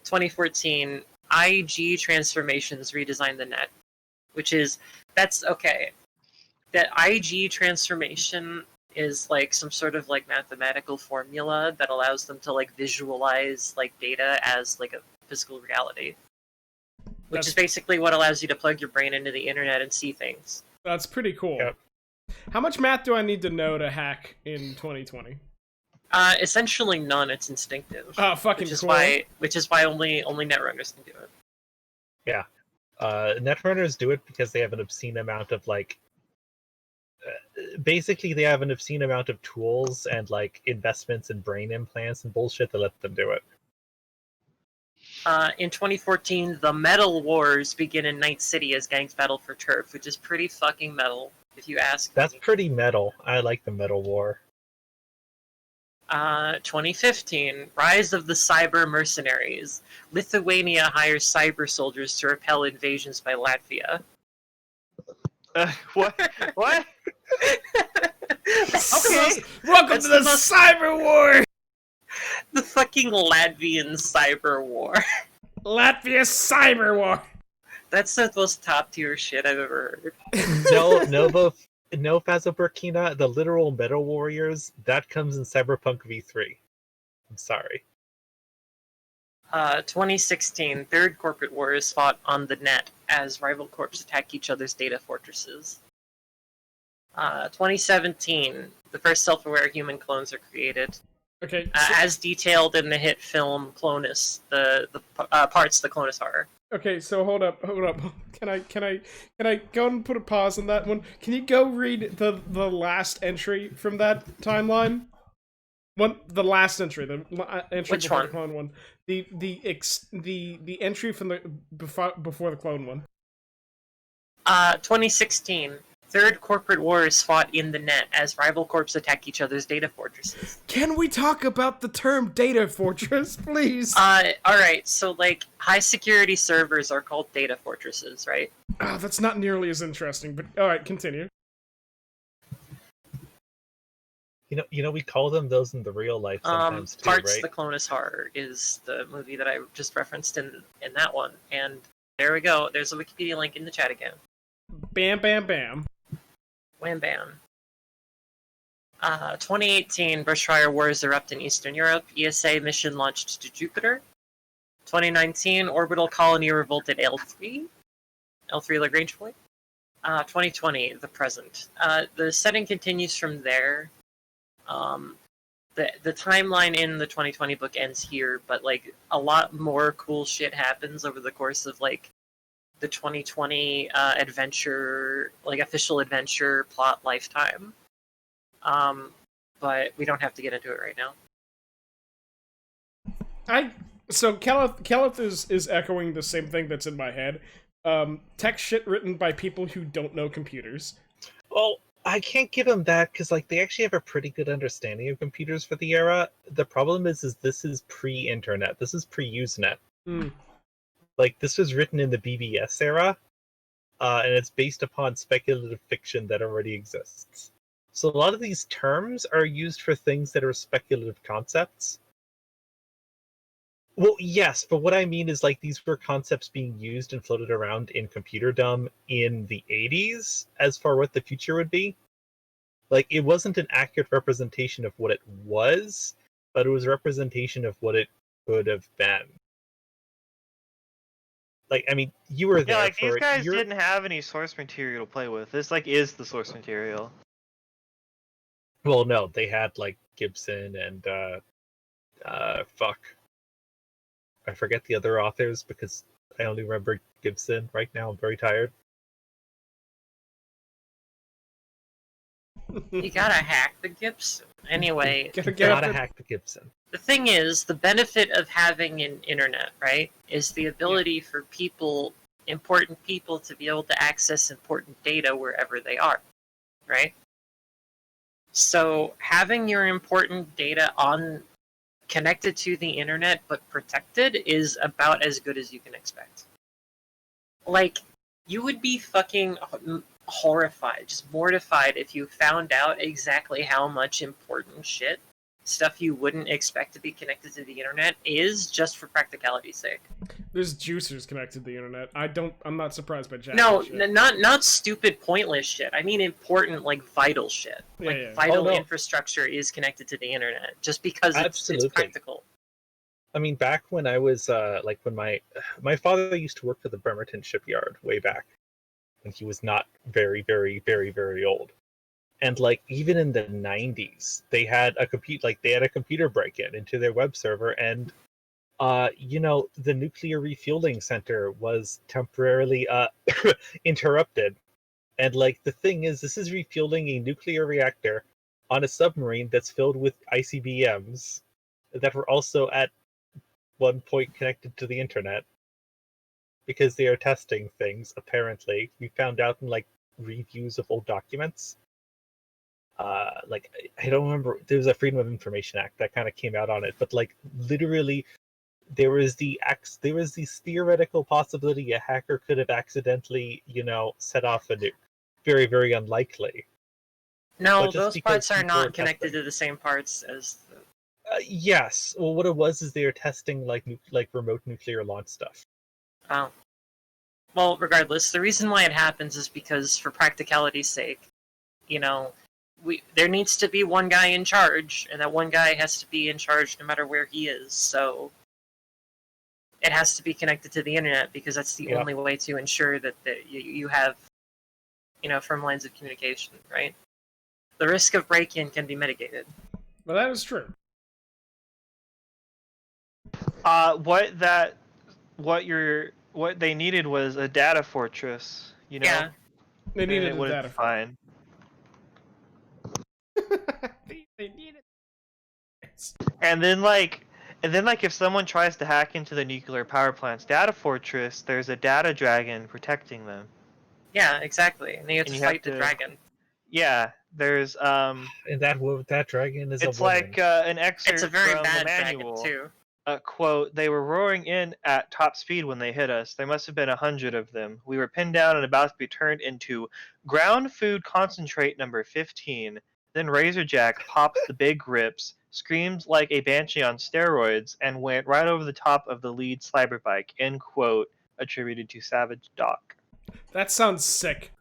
2014, IG transformations redesigned the net, that's okay. That IG transformation is like some sort of like mathematical formula that allows them to like visualize like data as like a physical reality, which is basically what allows you to plug your brain into the internet and see things. That's pretty cool. Yep. How much math do I need to know to hack in 2020? Essentially none. It's instinctive. Oh, fucking which is cool. why only netrunners can do it. Yeah. Netrunners do it because they have an obscene amount of like basically they have an obscene amount of tools and like investments in brain implants and bullshit that let them do it. In 2014, the Metal Wars begin in Night City as gangs battle for turf, which is pretty fucking metal, if you ask That's me. pretty metal. I like the Metal War. 2015, Rise of the Cyber Mercenaries. Lithuania hires cyber soldiers to repel invasions by Latvia. What? What? Okay. Welcome That's to the the most- Cyber War! The fucking Latvian Cyber War. Latvia Cyber War! That's the most top tier shit I've ever heard. No, Fazo Burkina, the literal Metal Warriors, that comes in Cyberpunk V3. I'm sorry. 2016, Third Corporate War is fought on the net as rival corps attack each other's data fortresses. 2017, the first self-aware human clones are created. Okay. As detailed in the hit film Clonus, the parts the Clonus horror. Okay, so hold up. Can I go and put a pause on that one? Can you go read the last entry from that timeline? The last entry, the entry Which before one? the clone one. The entry from the before the clone one. 2016, Third Corporate War is fought in the net as rival corps attack each other's data fortresses. Can we talk about the term data fortress, please? Alright, so like high security servers are called data fortresses, right? Oh, that's not nearly as interesting, but alright, continue. You know, we call them those in the real life sometimes too, Parts right? the Clonus horror is the movie that I just referenced in that one, and there we go. There's a Wikipedia link in the chat again. Bam, bam, bam. Wham bam. 2018, bushfire wars erupt in Eastern Europe. ESA mission launched to Jupiter. 2019, orbital colony revolted L3 Lagrange point. 2020, the present. The setting continues from there. The timeline in the 2020 book ends here, but like a lot more cool shit happens over the course of like the 2020 adventure, like official adventure plot lifetime. But we don't have to get into it right now. So Caliph is echoing the same thing that's in my head. Tech shit written by people who don't know computers. Well, I can't give them that because like they actually have a pretty good understanding of computers for the era. The problem is this is pre-internet. This is pre-Usenet. Like this was written in the BBS era, and it's based upon speculative fiction that already exists. So a lot of these terms are used for things that are speculative concepts. Well, yes, but what I mean is like these were concepts being used and floated around in computerdom in the 80s as for what the future would be. Like it wasn't an accurate representation of what it was, but it was a representation of what it could have been. Like, I mean, you were there. Yeah, like for these guys didn't have any source material to play with. This like is the source material. Well, no, they had like Gibson and fuck. I forget the other authors because I only remember Gibson right now. I'm very tired. You gotta hack the Gibson. Anyway, Gotta hack the Gibson. the thing is, the benefit of having an internet, right, is the ability for people, important people, to be able to access important data wherever they are, right? So having your important data connected to the internet but protected is about as good as you can expect. Like, You would be fucking horrified, just mortified if you found out exactly how much important stuff you wouldn't expect to be connected to the internet is, just for practicality's sake. There's juicers connected to the internet. I'm not surprised by Jack. No, not stupid, pointless shit. I mean important, like vital shit. Vital infrastructure is connected to the internet just because it's practical. I mean, back when I was when my father used to work for the Bremerton shipyard way back when he was not very, very, very, very old. And like even in the 90s, they had a computer break-in into their web server, and the nuclear refueling center was temporarily interrupted. And like the thing is, this is refueling a nuclear reactor on a submarine that's filled with ICBMs that were also at one point connected to the internet because they are testing things. Apparently, we found out in like reviews of old documents. I don't remember. There was a Freedom of Information Act that kind of came out on it, but like literally, there was the theoretical possibility a hacker could have accidentally, set off a nuke. Very, very unlikely. No, those parts are not connected to the same parts as. Yes. Well, what it was is they were testing like remote nuclear launch stuff. Oh. Well, regardless, the reason why it happens is because, for practicality's sake, there needs to be one guy in charge, and that one guy has to be in charge no matter where he is. So it has to be connected to the internet because that's the only way to ensure that you have, firm lines of communication, right? The risk of break-in can be mitigated. Well, that is true. What they needed was a data fortress, Yeah. They needed a data fine. They needed. And then if someone tries to hack into the nuclear power plant's data fortress, there's a data dragon protecting them. Yeah, exactly. And you have to fight the dragon. Yeah, there's And that dragon is. It's like an excerpt. It's a very from bad the manual. dragon too. Quote, "They were roaring in at top speed when they hit us. There must have been 100 of them. We were pinned down and about to be turned into ground food concentrate number 15. Then Razorjack pops the big rips, screamed like a banshee on steroids, and went right over the top of the lead Cyberbike." End quote, attributed to Savage Doc. That sounds sick.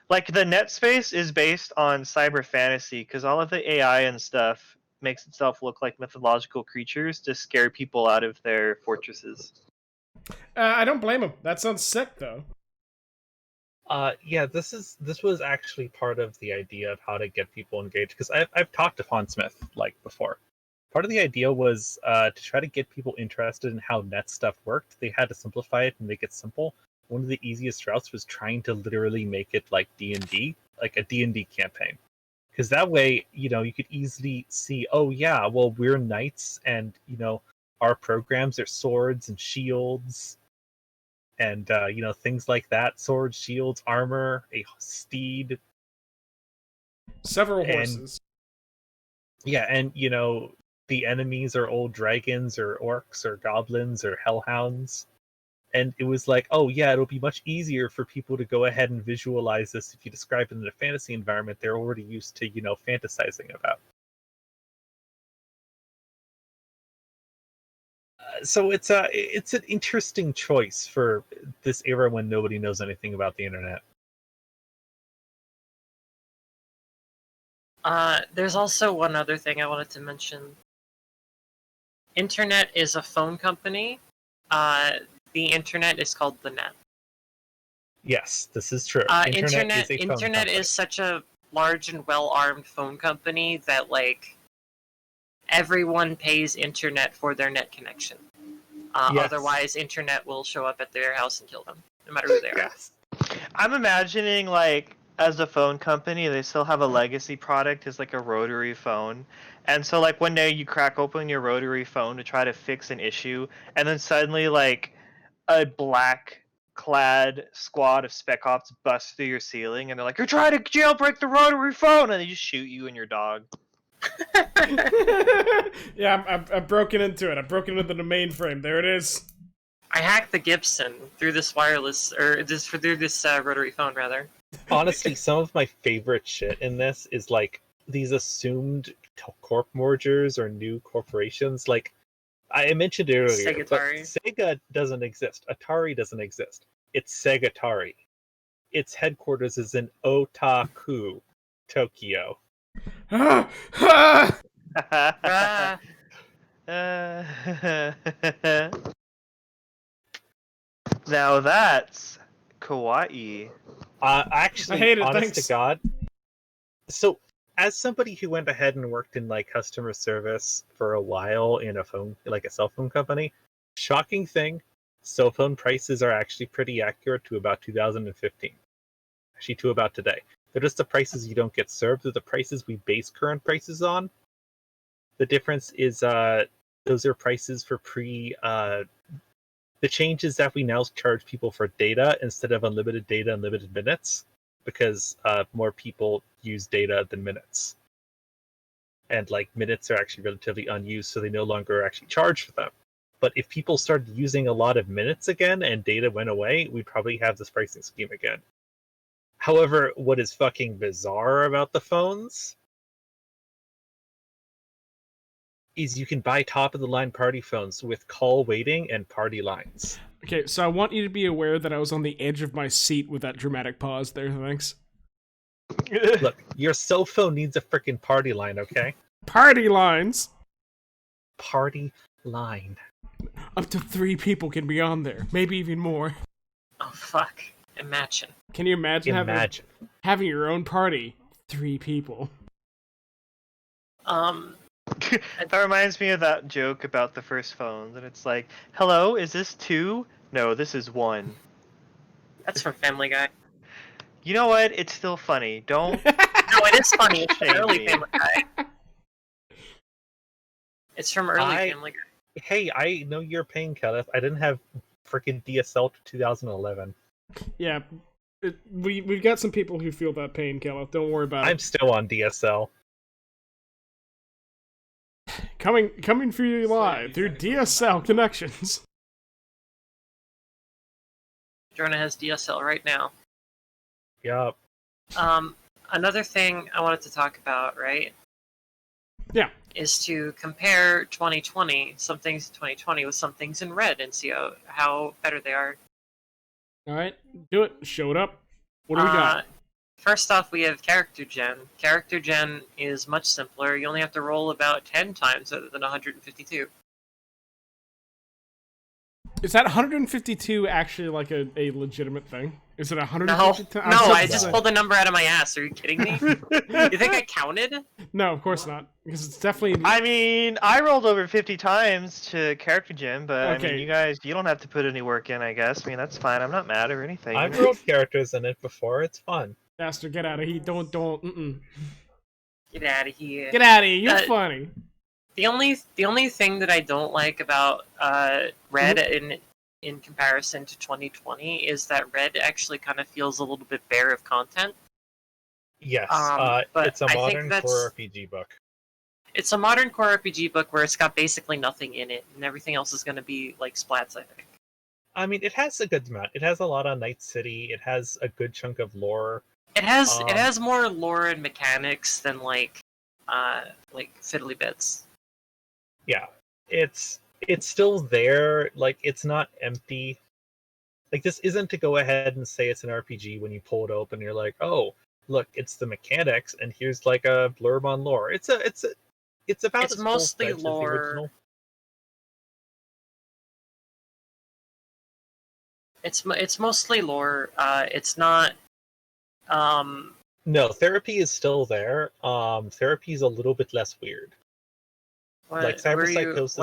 Like, the net space is based on cyber fantasy, because all of the AI and stuff makes itself look like mythological creatures to scare people out of their fortresses. I don't blame him. That sounds sick, though. Yeah, this was actually part of the idea of how to get people engaged, because I've talked to Fawn Smith before. Part of the idea was to try to get people interested in how net stuff worked. They had to simplify it and make it simple. One of the easiest routes was trying to literally make it like D&D, like a D&D campaign. Because that way, you could easily see, oh yeah, well, we're knights, and, our programs are swords and shields, and, things like that. Swords, shields, armor, a steed. Several horses. Yeah, and, the enemies are old dragons, or orcs, or goblins, or hellhounds. And it was like, oh yeah, it'll be much easier for people to go ahead and visualize this if you describe it in a fantasy environment they're already used to, fantasizing about. So it's an interesting choice for this era when nobody knows anything about the internet. There's also one other thing I wanted to mention. Internet is a phone company. The internet is called the net. Yes, this is true. Internet is such a large and well-armed phone company that everyone pays internet for their net connection. Yes. Otherwise, internet will show up at their house and kill them, no matter who they are. Yes. I'm imagining, as a phone company, they still have a legacy product as, a rotary phone. And so, one day you crack open your rotary phone to try to fix an issue, and then suddenly, a black-clad squad of spec ops busts through your ceiling, and they're like, "You're trying to jailbreak the rotary phone!" And they just shoot you and your dog. Yeah, I've broken into it. I've broken into the mainframe. There it is. I hacked the Gibson through this wireless, or through this rotary phone, rather. Honestly, some of my favorite shit in this is like these assumed corp mergers or new corporations. Like I mentioned it earlier, but Segatari. Sega doesn't exist. Atari doesn't exist. It's Segatari. Its headquarters is in Otaku, Tokyo. Ah, Now that's kawaii. Actually, I hate it, honest thanks. to God. So, as somebody who went ahead and worked in like customer service for a while in a phone, like a cell phone company, shocking thing, cell phone prices are actually pretty accurate to about 2015. Actually, to about today. They're just the prices you don't get served. They're the prices we base current prices on. The difference is those are prices for the change is that we now charge people for data instead of unlimited data, unlimited minutes, because more people use data than minutes. And like minutes are actually relatively unused, so they no longer actually charge for them. But if people started using a lot of minutes again and data went away, we'd probably have this pricing scheme again. However, what is fucking bizarre about the phones is you can buy top of the line party phones with call waiting and party lines. Okay, so I want you to be aware that I was on the edge of my seat with that dramatic pause there, thanks. Look, your cell phone needs a freaking party line, okay? Party lines! Party line. Up to 3 people can be on there, maybe even more. oh fuck! Imagine. Can you imagine Imagine. having your own party? 3 people. That reminds me of that joke about the first phones, and it's like, hello, is this 2? No, this is 1. That's from Family Guy. You know what? It's still funny. Don't. No, it is funny. It's from Shame early me. Family Guy. It's from early I- Family Guy. Hey, I know you're paying, Kenneth. I didn't have freaking DSL to 2011. Yeah, we've got some people who feel that pain, Kella. Don't worry about I'm it. still on DSL. Coming for you live through DSL connections. Jonah has DSL right now. Yup. Another thing I wanted to talk about, right? Yeah. Is to compare 2020, some things in 2020 with some things in red and see how better they are. Alright, do it. Show it up. What do we got? First off, we have character gen. Character gen is much simpler. You only have to roll about 10 times rather than 152. Is that 152 actually like a legitimate thing? Is it No, 152? no, I just pulled a number out of my ass. Are you kidding me? You think I counted? No, of course not. Because it's definitely... I mean, I rolled over 50 times to character gym, but I Okay. mean, you guys, you don't have to put any work in, I guess. I mean, that's fine. I'm not mad or anything. I've rolled characters in it before. It's fun. Master, get out of here. Don't, Get out of here. Get out of here. You're funny. The only thing that I don't like about Red in comparison to 2020 is that Red actually kind of feels a little bit bare of content. Yes, but it's a I think modern that's- core RPG book. It's a modern core RPG book where it's got basically nothing in it, and everything else is going to be like splats, I think. I mean, it has a good amount. It has a lot on Night City. It has a good chunk of lore. It has more lore and mechanics than like fiddly bits. Yeah, it's still there. Like, it's not empty. Like, this isn't to go ahead and say it's an RPG when you pull it open. You're like, oh, look, it's the mechanics, and here's like a blurb on lore. It's about It's as mostly full-fledged as the lore. original. It's mostly lore. It's not. No, therapy is still there. Therapy is a little bit less weird. Like cyberpsychosis.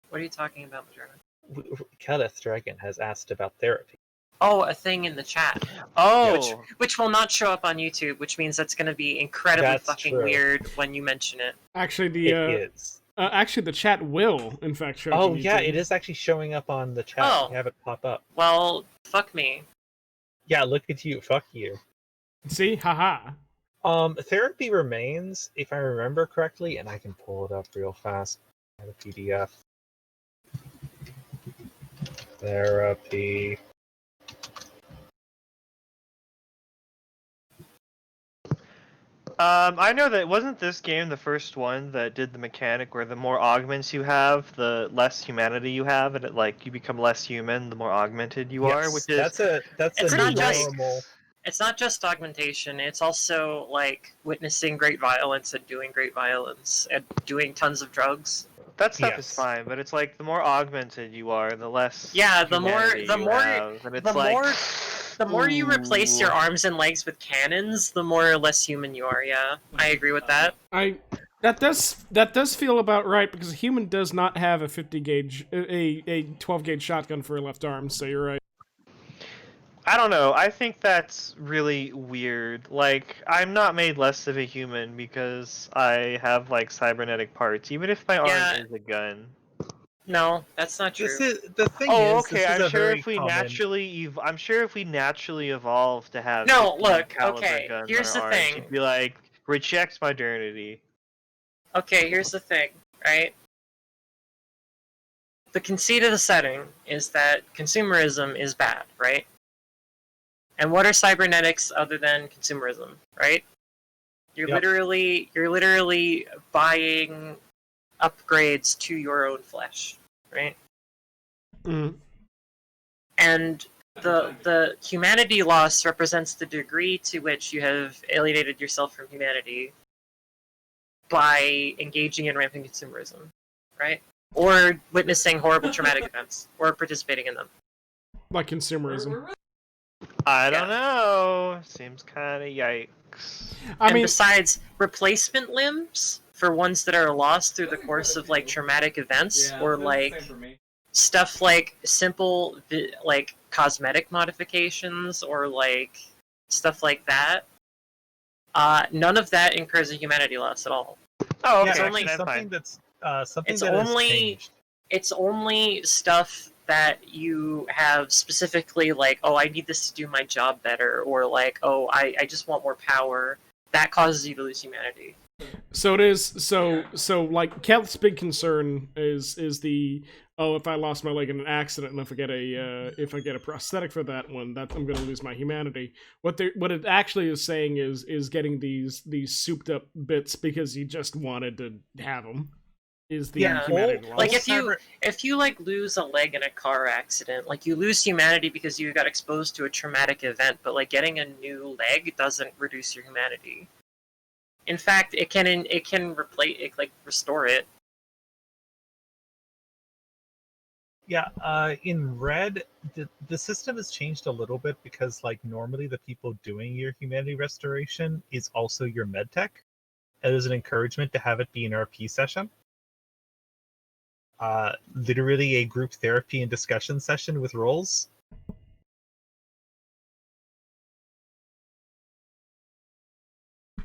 What are you talking about, Madrona? Kenneth Dragon has asked about therapy. Oh, a thing in the chat, Oh, which will not show up on YouTube, which means that's going to be incredibly That's fucking true. weird when you mention it. Actually, It is. Actually, the chat will, in fact, show up Oh on yeah, YouTube. it is actually showing up on the chat. Oh. You have it pop up. Well, fuck me. Yeah, look at you. Fuck you. See? Haha. Therapy remains, if I remember correctly, and I can pull it up real fast. I have a PDF. Therapy. I know that wasn't this game the first one that did the mechanic where the more augments you have, the less humanity you have, and you become less human the more augmented you are, which is that's It's a not just- normal. It's not just augmentation, it's also like witnessing great violence and doing great violence and doing tons of drugs. that stuff is Yes. fine, but it's like the more augmented you are, the less Yeah, humanity you have, and it's the more you replace ooh. your arms and legs with cannons, the more or less human you are, yeah. I agree with that. That does feel about right, because a human does not have a 50 gauge, a 12 gauge shotgun for a left arm. So you're right. I don't know. I think that's really weird. Like, I'm not made less of a human because I have like cybernetic parts, even if my Yeah. arm is a gun. No, that's not true. The thing Oh, is, okay. this is I'm a sure very if we common. I'm sure if we naturally evolved to have No, 50 look, caliber okay, guns here's on the our arms, thing. you'd be like, reject modernity. Okay, here's the thing, right? The conceit of the setting is that consumerism is bad, right? And what are cybernetics other than consumerism, right? You're Yep. literally buying upgrades to your own flesh, right? Mm. And the humanity loss represents the degree to which you have alienated yourself from humanity by engaging in rampant consumerism, right? Or witnessing horrible traumatic events, or participating in them. Like consumerism. I don't know. Seems kind of yikes. I mean, Besides, replacement limbs for ones that are lost through the course of like traumatic events, or like stuff like simple like cosmetic modifications, or like stuff like that. None of that incurs a humanity loss at all. Oh, Yeah, okay. only actually, I'm something fine. that's something It's that has only- changed. It's only stuff that you have specifically like, oh, I need this to do my job better, or like, oh, I just want more power. That causes you to lose humanity. so it is. So like Kel's big concern is the, oh, if I lost my leg in an accident and if I get a prosthetic for that one, that I'm gonna lose my humanity. What it actually is saying is getting these souped up bits because you just wanted to have them. Is the Yeah, humanity all- loss. Like all if you like lose a leg in a car accident, like you lose humanity because you got exposed to a traumatic event, but like getting a new leg doesn't reduce your humanity. In fact, it can replace it, like restore it. Yeah, in Red, the system has changed a little bit because, like, normally the people doing your humanity restoration is also your medtech. And there's an encouragement to have it be an RP session. Literally a group therapy and discussion session with roles.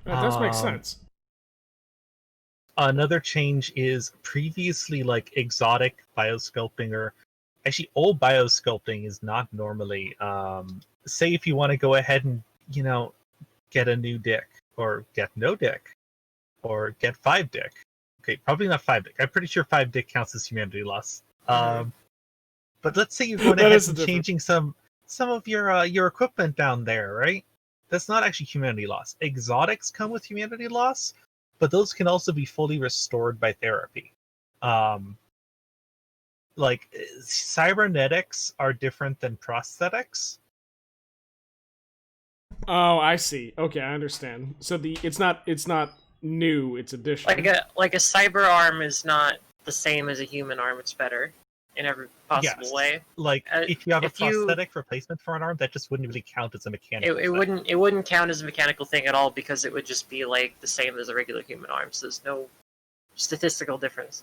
That does make Um, sense. Another change is previously like exotic biosculpting, or actually old biosculpting is not normally say if you want to go ahead and get a new dick, or get no dick, or get 5 dick. Okay, probably not 5 dick. I'm pretty sure 5 dick counts as humanity loss. But let's say you're going That ahead is and different. changing some of your equipment down there, right? That's not actually humanity loss. Exotics come with humanity loss, but those can also be fully restored by therapy. Like cybernetics are different than prosthetics. Oh, I see. Okay, I understand. So it's not new. It's additional. Like a cyber arm is not the same as a human arm. It's better in every possible Yes. way. Like if you have a if you- prosthetic replacement for an arm, that just wouldn't really count as a mechanical. It wouldn't count as a mechanical thing at all because it would just be like the same as a regular human arm. So there's no statistical difference.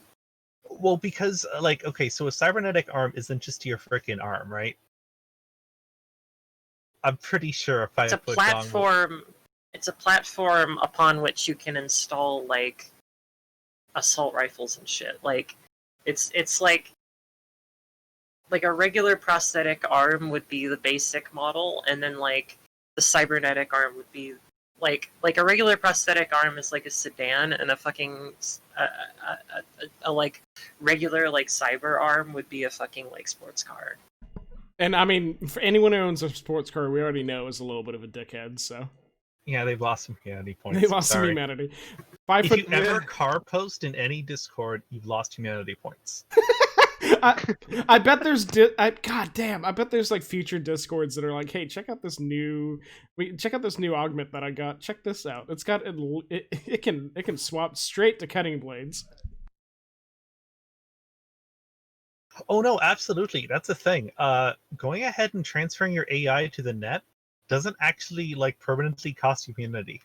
Well, because like, okay, so a cybernetic arm isn't just your freaking arm, right? I'm pretty sure if It's a platform. It's a platform upon which you can install like assault rifles and shit. Like it's like a regular prosthetic arm would be the basic model, and then like the cybernetic arm would be like a regular prosthetic arm is like a sedan, and a fucking a like regular like cyber arm would be a fucking like sports car. And I mean, for anyone who owns a sports car, we already know is a little bit of a dickhead. So Yeah, they've lost some humanity points. they lost some Sorry. humanity. If you ever car post in any Discord, you've lost humanity points. I bet there's god damn, I bet there's like future discords that are like, hey, check out this new augment that I got. Check this out. It's got it can swap straight to cutting blades. Oh no, absolutely. That's a thing. Going ahead and transferring your AI to the net doesn't actually like permanently cost you humanity.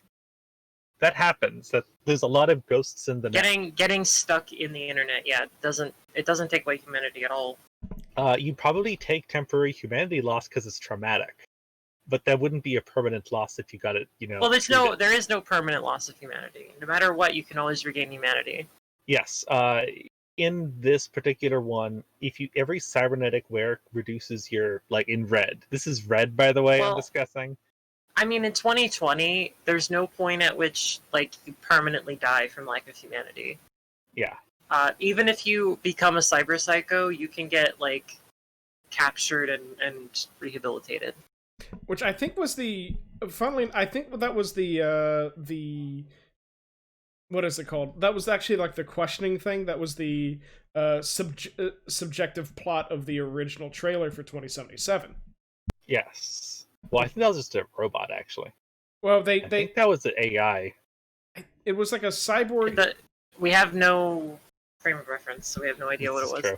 That happens. That there's a lot of ghosts in the net. Getting stuck in the internet, yeah, it doesn't take away humanity at all. You probably take temporary humanity loss because it's traumatic, but that wouldn't be a permanent loss if you got it. Well, there is no permanent loss of humanity. No matter what, you can always regain humanity. Yes. In this particular one, every cybernetic wear reduces your in red. This is red, by the way. I'm discussing. I mean, in 2020, there's no point at which you permanently die from lack of humanity. Yeah. Even if you become a cyber psycho, you can get captured and rehabilitated. Which I think was I think that was the what is it called? That was actually the questioning thing. That was the subjective plot of the original trailer for 2077. Yes. Well, I think that was just a robot, actually. Well, I think that was the AI. It was like a cyborg. We have no frame of reference, so we have no idea what it was. True.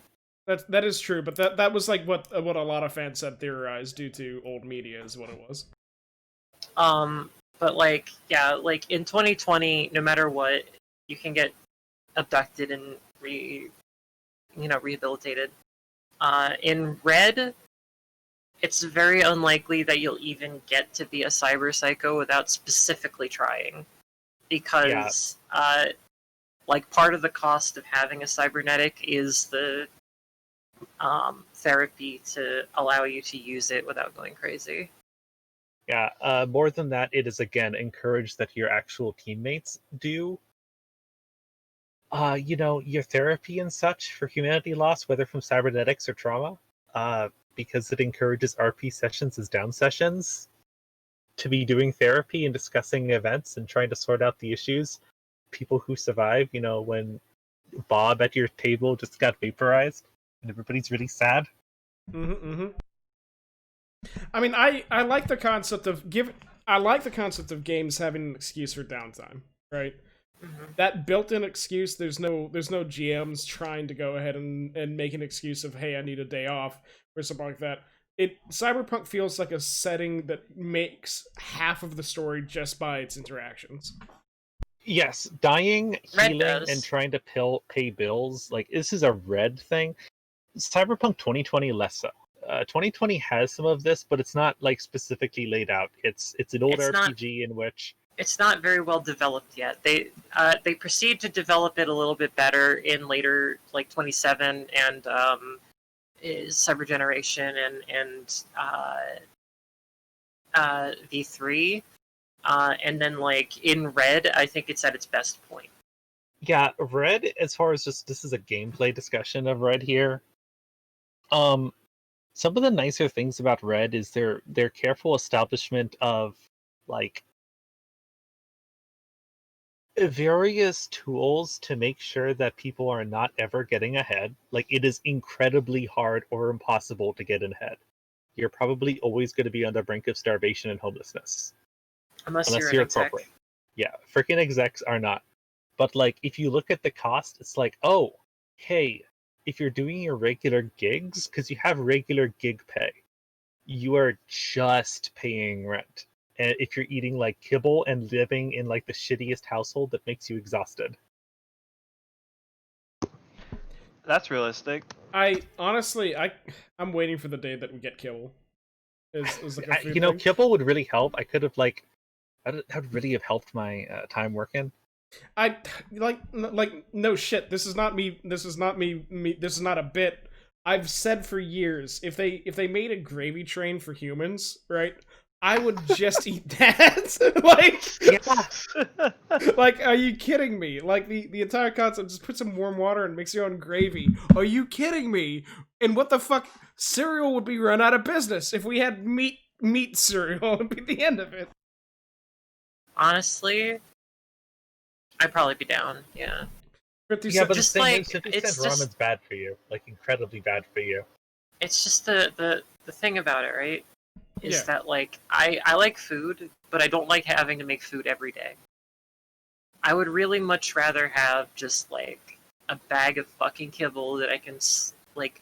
That is true, but that was what a lot of fans had theorized due to old media is what it was. But in 2020, no matter what, you can get abducted and rehabilitated. In Red, it's very unlikely that you'll even get to be a cyber psycho without specifically trying, because part of the cost of having a cybernetic is the therapy to allow you to use it without going crazy. Yeah, more than that, it is again encouraged that your actual teammates do your therapy and such for humanity loss, whether from cybernetics or trauma, because it encourages RP sessions as down sessions to be doing therapy and discussing events and trying to sort out the issues. People who survive, when Bob at your table just got vaporized and everybody's really sad. Mm-hmm. I mean, I like the concept of games having an excuse for downtime, right? Mm-hmm. That built-in excuse. There's no GMs trying to go ahead and make an excuse of, hey, I need a day off or something like that. Cyberpunk feels like a setting that makes half of the story just by its interactions. Yes, dying, healing, and trying to pay bills. This is a Red thing. Cyberpunk 2020 less so. 2020 has some of this, but it's not specifically laid out. It's an old RPG in which it's not very well developed yet. They proceed to develop it a little bit better in later 27 and Cyber Generation and V3, and then in Red, I think it's at its best point. Yeah, Red, as far as this is a gameplay discussion of Red here. Some of the nicer things about Red is their careful establishment of various tools to make sure that people are not ever getting ahead. It is incredibly hard or impossible to get ahead. You're probably always going to be on the brink of starvation and homelessness. Unless you're an exec. Corporate. Yeah, freaking execs are not. But if you look at the cost, it's oh, hey, if you're doing your regular gigs, because you have regular gig pay, you are just paying rent. And if you're eating kibble and living in the shittiest household that makes you exhausted. That's realistic. I honestly, I'm waiting for the day that we get kibble. Kibble would really help. I could have that would really have helped my time working. I no shit. This is not me. This is not me. This is not a bit. I've said for years, if they made a gravy train for humans, right? I would just eat that. Like, Yeah. like, are you kidding me? Like the entire concept, just put some warm water and mix your own gravy. Are you kidding me? And what the fuck? Cereal would be run out of business if we had meat cereal. Would be the end of it. Honestly, I'd probably be down. Yeah. 50 Yeah, but Just the thing like, is, 50 it's cent ramen's just bad for you. Like, incredibly bad for you. it's just the thing about it, right? Is Yeah. that like I like food, but I don't like having to make food every day. I would really much rather have just like a bag of fucking kibble that I can like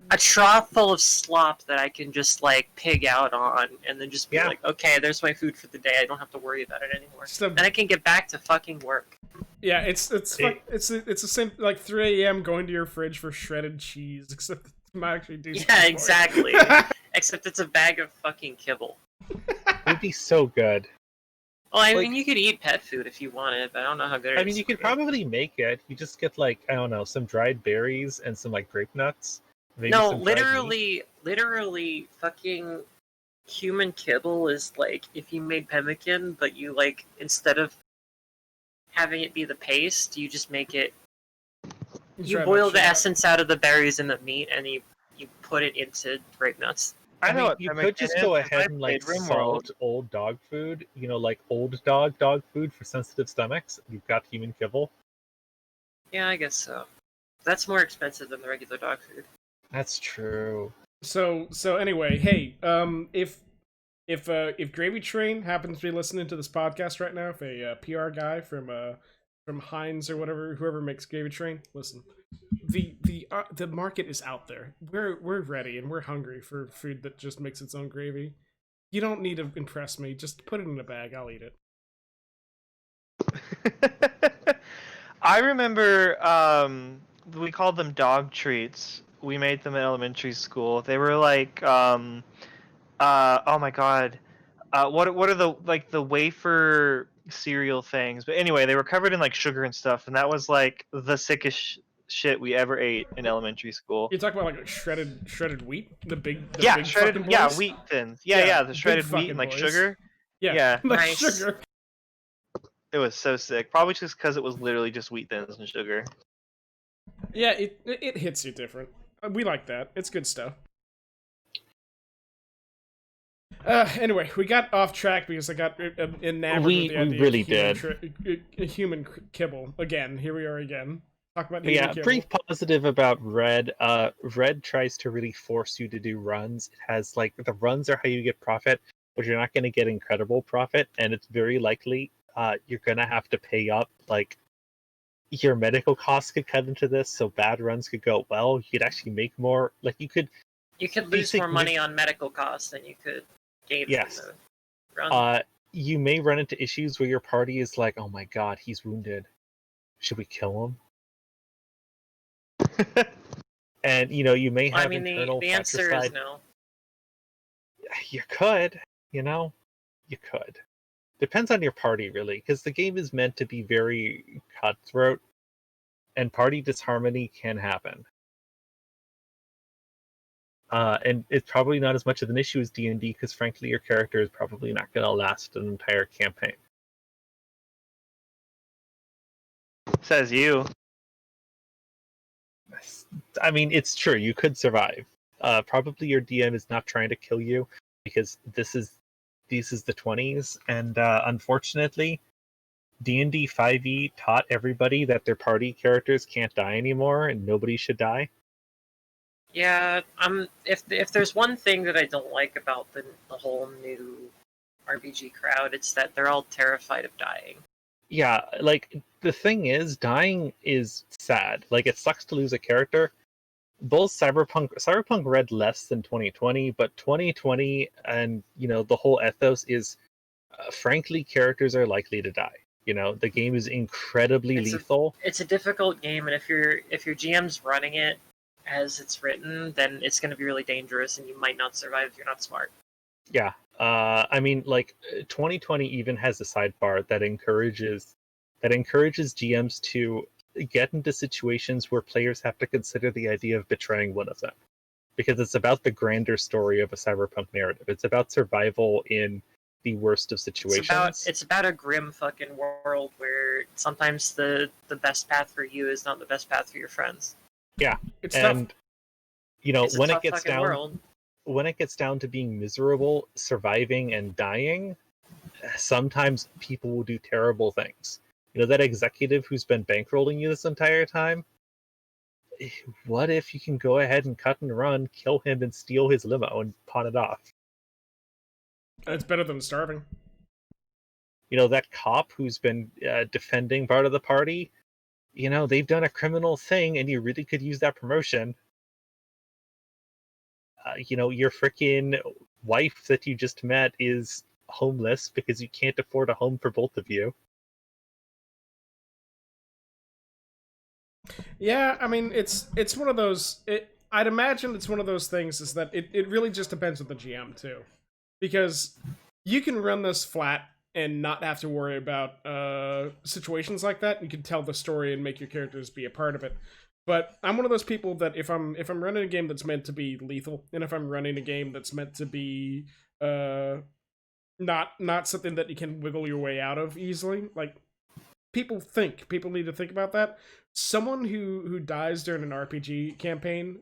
a trough full of slop that I can just like pig out on, and then just be Yeah. like, okay, there's my food for the day. I don't have to worry about it anymore, Just a- and I can get back to fucking work. Yeah, it's the same like 3 a.m. going to your fridge for shredded cheese, except it might actually do something Yeah, for you. exactly. Except it's a bag of fucking kibble. It'd be so good. Well, I Like- mean, you could eat pet food if you wanted, but I don't know how good it is. I mean, you could probably make it. You just get, like, I don't know, some dried berries and some, like, grape nuts. Maybe No, some dried meat. literally, fucking human kibble is like if you made pemmican, but you like instead of having it be the paste, you just make it. You try boil that the shit out. essence out of the berries and the meat, and you put it into grape nuts. I know mean, what you pemmican could just is, go 'cause I ahead and, like, played salt RimWorld. old dog food. You know, like old dog food for sensitive stomachs. You've got human kibble. Yeah, I guess so. That's more expensive than the regular dog food. That's true. So anyway, hey, if Gravy Train happens to be listening to this podcast right now, if a PR guy from Heinz or whatever, whoever makes Gravy Train, listen, the market is out there. We're ready and we're hungry for food that just makes its own gravy. You don't need to impress me. Just put it in a bag. I'll eat it. I remember we called them dog treats. We made them in elementary school. They were like oh my god. What are the wafer cereal things? But anyway, they were covered in like sugar and stuff, and that was like the sickest shit we ever ate in elementary school. You're talking about like shredded wheat, the big Yeah, shredded fucking yeah, boys? wheat thins. Yeah, the big shredded wheat fucking and like boys. sugar. Yeah, Yeah. like Nice. sugar. It was so sick. Probably just because it was literally just wheat thins and sugar. Yeah, it hits you different. We like that. It's good stuff. Anyway, we got off track because I got enamored We- with the we idea really of human kibble. Again, here we are again. Talk about But human yeah, kibble. brief positive about Red. Red tries to really force you to do runs. It has, like, the runs are how you get profit, but you're not going to get incredible profit, and it's very likely you're going to have to pay up. Like, your medical costs could cut into this, so bad runs could go well. You could actually make more. Like, you could You could lose more Basically- money on medical costs than you could gain Yes. from the run. you may run into issues where your party is like, oh my god, he's wounded. Should we kill him? And, you may have I mean, internal the answer is fratricide. no. You could, you could. Depends on your party, really, because the game is meant to be very cutthroat, and party disharmony can happen. And it's probably not as much of an issue as D&D, because frankly, your character is probably not going to last an entire campaign. Says you. I mean, it's true. You could survive. Probably your DM is not trying to kill you, because this is the 20s, and unfortunately, D&D 5e taught everybody that their party characters can't die anymore, and nobody should die. Yeah, if there's one thing that I don't like about the whole new RPG crowd, it's that they're all terrified of dying. Yeah, like, the thing is, dying is sad. Like, it sucks to lose a character. Both Cyberpunk read less than 2020, but 2020 and, the whole ethos is, frankly, characters are likely to die. The game is incredibly lethal. It's a difficult game, and if your GM's running it as it's written, then it's going to be really dangerous, and you might not survive if you're not smart. Yeah. I mean, like, 2020 even has a sidebar that encourages GMs to get into situations where players have to consider the idea of betraying one of them. because it's about the grander story of a cyberpunk narrative. It's about survival in the worst of situations. It's about a grim fucking world where sometimes the best path for you is not the best path for your friends. Yeah, It's and tough. you know It's a when it tough gets fucking down world. when it gets down to being miserable, surviving, and dying, sometimes people will do terrible things. You know, that executive who's been bankrolling you this entire time? What if you can go ahead and cut and run, kill him, and steal his limo and pawn it off? It's better than starving. You know, that cop who's been defending part of the party? You know, they've done a criminal thing and you really could use that promotion. You know, your freaking wife that you just met is homeless because you can't afford a home for both of you. Yeah, I mean, it's one of those. I'd imagine it's one of those things is that it really just depends on the GM too, because you can run this flat and not have to worry about situations like that. You can tell the story and make your characters be a part of it. But I'm one of those people that if I'm running a game that's meant to be lethal, and if I'm running a game that's meant to be not something that you can wiggle your way out of easily, like people need to think about that. Someone who dies during an RPG campaign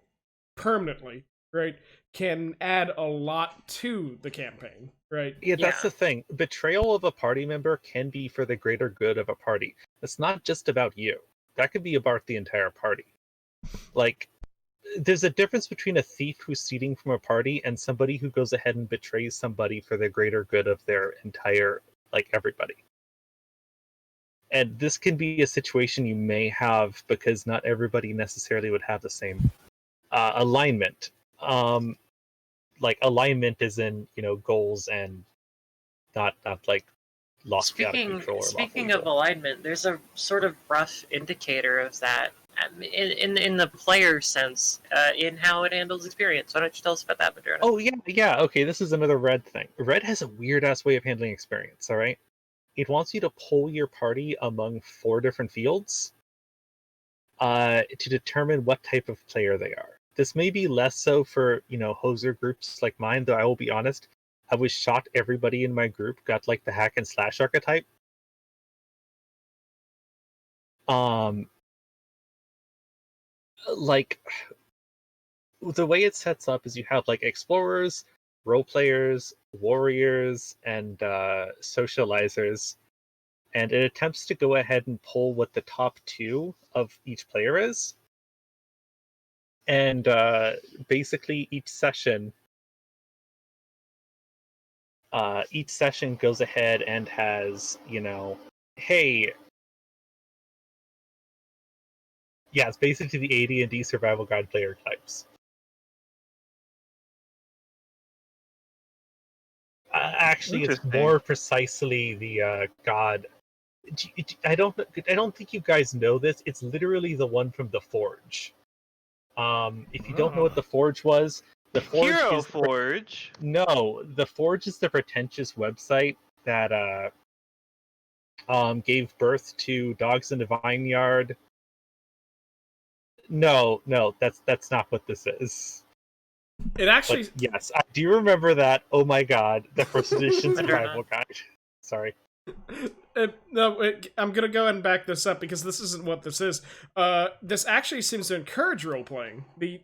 permanently, right, can add a lot to the campaign, right? Yeah, that's Yeah. the thing. Betrayal of a party member can be for the greater good of a party. It's not just about you. That could be about the entire party. Like, there's a difference between a thief who's stealing from a party and somebody who goes ahead and betrays somebody for the greater good of their entire, like, everybody. And this can be a situation you may have because not everybody necessarily would have the same alignment. Like, alignment is in, you know, goals and not like lost out of control or lawful Speaking of evil. alignment, there's a sort of rough indicator of that in the player sense, in how it handles experience. Why don't you tell us about that, Moderna? Oh yeah. Okay, this is another red thing. Red has a weird ass way of handling experience. All right, it wants you to poll your party among 4 different fields to determine what type of player they are. This may be less so for, you know, hoser groups like mine, though I will be honest. I was shocked everybody in my group got like the hack and slash archetype. Um, like the way it sets up is you have like explorers, role players, warriors, and socializers, and it attempts to go ahead and pull what the top 2 of each player is. And basically, each session goes ahead and has, you know, hey, yeah, it's basically the AD&D survival guide player types. Actually, it's Interesting. more precisely the god. I don't think you guys know this. It's literally the one from the Forge. If you don't know what the Forge was, the Forge Hero is Forge. no, the Forge is the pretentious website that gave birth to Dogs in the Vineyard. No, that's not what this is. It actually, But yes, I do remember that. Oh my god, the first edition Moderna. survival guide. Sorry. I'm gonna go ahead and back this up because this isn't what this is. This actually seems to encourage role playing. The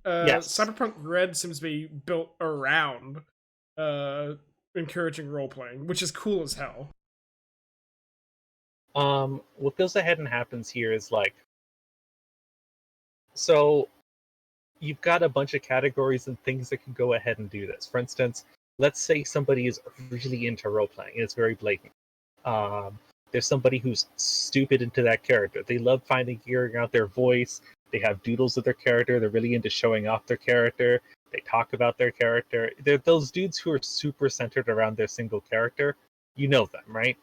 Yes. Cyberpunk Red seems to be built around encouraging role playing, which is cool as hell. What goes ahead and happens here is like, so you've got a bunch of categories and things that can go ahead and do this. For instance, let's say somebody is really into role playing and it's very blatant. There's somebody who's stupid into that character. They love figuring out their voice. They have doodles of their character. They're really into showing off their character. They talk about their character. They're those dudes who are super centered around their single character. You know them, right?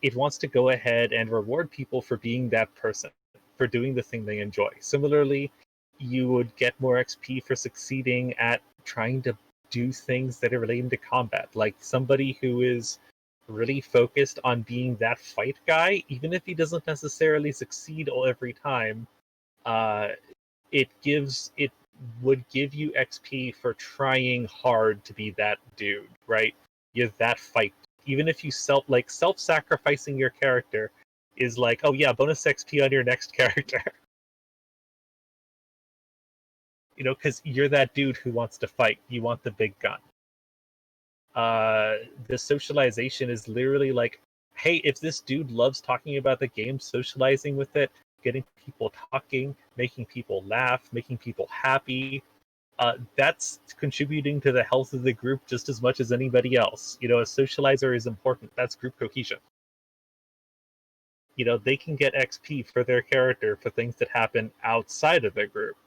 It wants to go ahead and reward people for being that person, for doing the thing they enjoy. Similarly, you would get more XP for succeeding at trying to do things that are related to combat. Like somebody who is really focused on being that fight guy, even if he doesn't necessarily succeed every time, it would give you XP for trying hard to be that dude, right? You're that fight. Even if you self-sacrificing your character is like, oh yeah, bonus XP on your next character. You know, because you're that dude who wants to fight. You want the big gun. The socialization is literally like, hey, if this dude loves talking about the game, socializing with it, getting people talking, making people laugh, making people happy, that's contributing to the health of the group just as much as anybody else. You know, a socializer is important. That's group cohesion. You know, they can get XP for their character for things that happen outside of their group.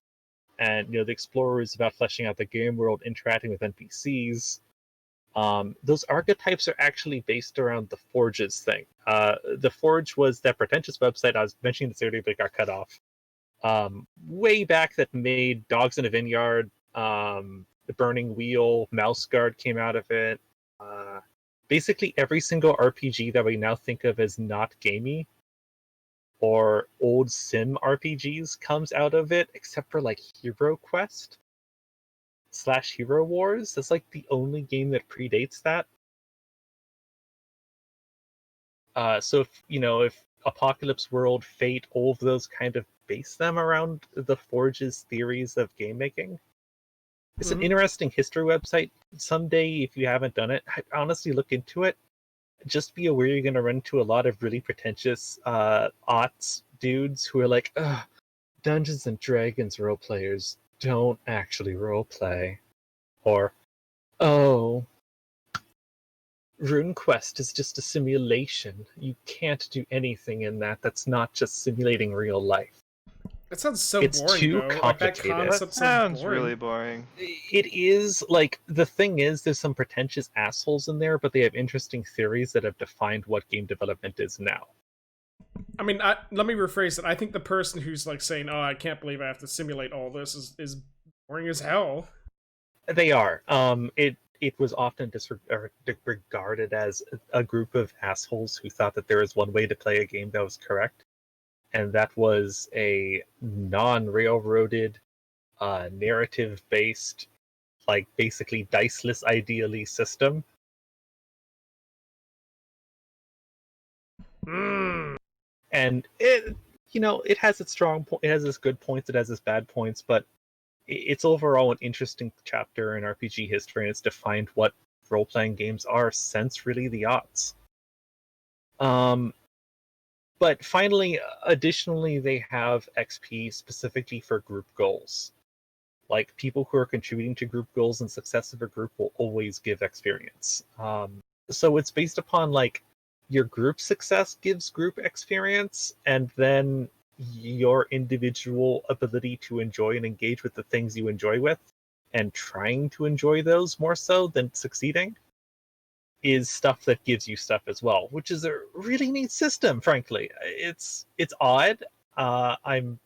And, you know, the explorer is about fleshing out the game world, interacting with NPCs. Those archetypes are actually based around the Forge's thing. The Forge was that pretentious website I was mentioning this earlier, but it got cut off. Way back that made Dogs in a Vineyard, The Burning Wheel, Mouse Guard came out of it. Basically, every single RPG that we now think of as not gamey or old sim RPGs comes out of it, except for like Hero Quest / Hero Wars. That's like the only game that predates that. So if Apocalypse World, Fate, all of those kind of base them around the Forge's theories of game making. It's an interesting history website. Someday, if you haven't done it, I'd honestly look into it. Just be aware you're going to run into a lot of really pretentious aughts dudes who are like, ugh, Dungeons and Dragons role players don't actually role play. Or, oh, RuneQuest is just a simulation. You can't do anything in that that's not just simulating real life. That sounds so It's boring, too though. Like, that complicated. concept That sounds boring. really boring. It is, like, the thing is, there's some pretentious assholes in there, but they have interesting theories that have defined what game development is now. I mean, let me rephrase it. I think the person who's like saying, "Oh, I can't believe I have to simulate all this," is boring as hell. They are. It was often regarded as a group of assholes who thought that there was one way to play a game that was correct, and that was a non-railroaded, narrative-based, like basically diceless, ideally system. And it has its it has its good points, it has its bad points, but it's overall an interesting chapter in RPG history, and it's defined what role-playing games are since really the aughts. But finally, additionally, they have XP specifically for group goals. Like, people who are contributing to group goals and success of a group will always give experience. So it's based upon, like, your group success gives group experience, and then your individual ability to enjoy and engage with the things you enjoy with, and trying to enjoy those more so than succeeding, is stuff that gives you stuff as well, which is a really neat system, frankly. It's odd. I'm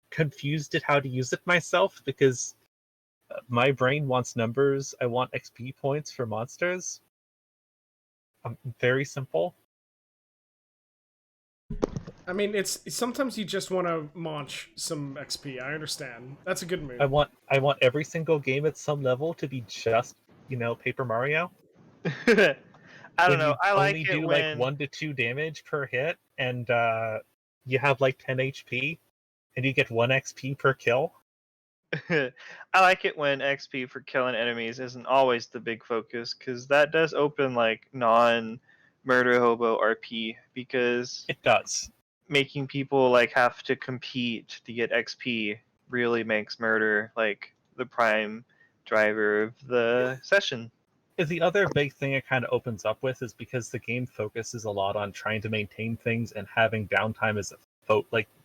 confused at how to use it myself, because my brain wants numbers. I want XP points for monsters. Very simple. I mean, it's sometimes you just want to launch some XP. I understand. That's a good move. I want every single game at some level to be just, Paper Mario. I don't know. I like only it do when like 1 to 2 damage per hit, and you have like 10 HP, and you get 1 XP per kill. I like it when XP for killing enemies isn't always the big focus, because that does open like non-murder hobo RP, because It does. making people like have to compete to get XP really makes murder like the prime driver of the session. The other big thing it kind of opens up with is because the game focuses a lot on trying to maintain things and having downtime as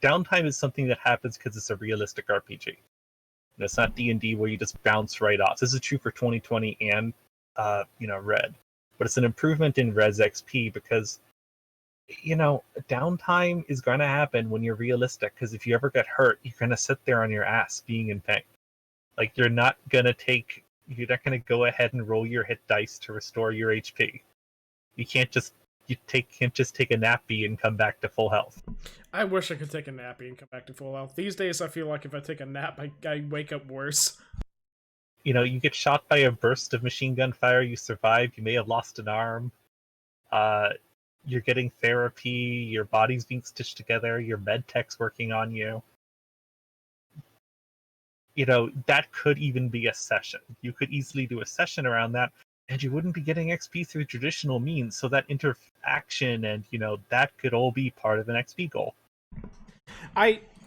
downtime is something that happens because it's a realistic RPG. And it's not D&D where you just bounce right off. This is true for 2020 and Red, but it's an improvement in Red's XP because downtime is going to happen when you're realistic, because if you ever get hurt, you're going to sit there on your ass being in pain. Like, you're not going to go ahead and roll your hit dice to restore your HP. You can't just you can't just take a nappy and come back to full health. I wish I could take a nappy and come back to full health. These days, I feel like if I take a nap, I wake up worse. You know, you get shot by a burst of machine gun fire, you survive, you may have lost an arm. You're getting therapy, your body's being stitched together, your med tech's working on you. You know, that could even be a session. You could easily do a session around that, and you wouldn't be getting XP through traditional means, so that interaction and, you know, that could all be part of an XP goal.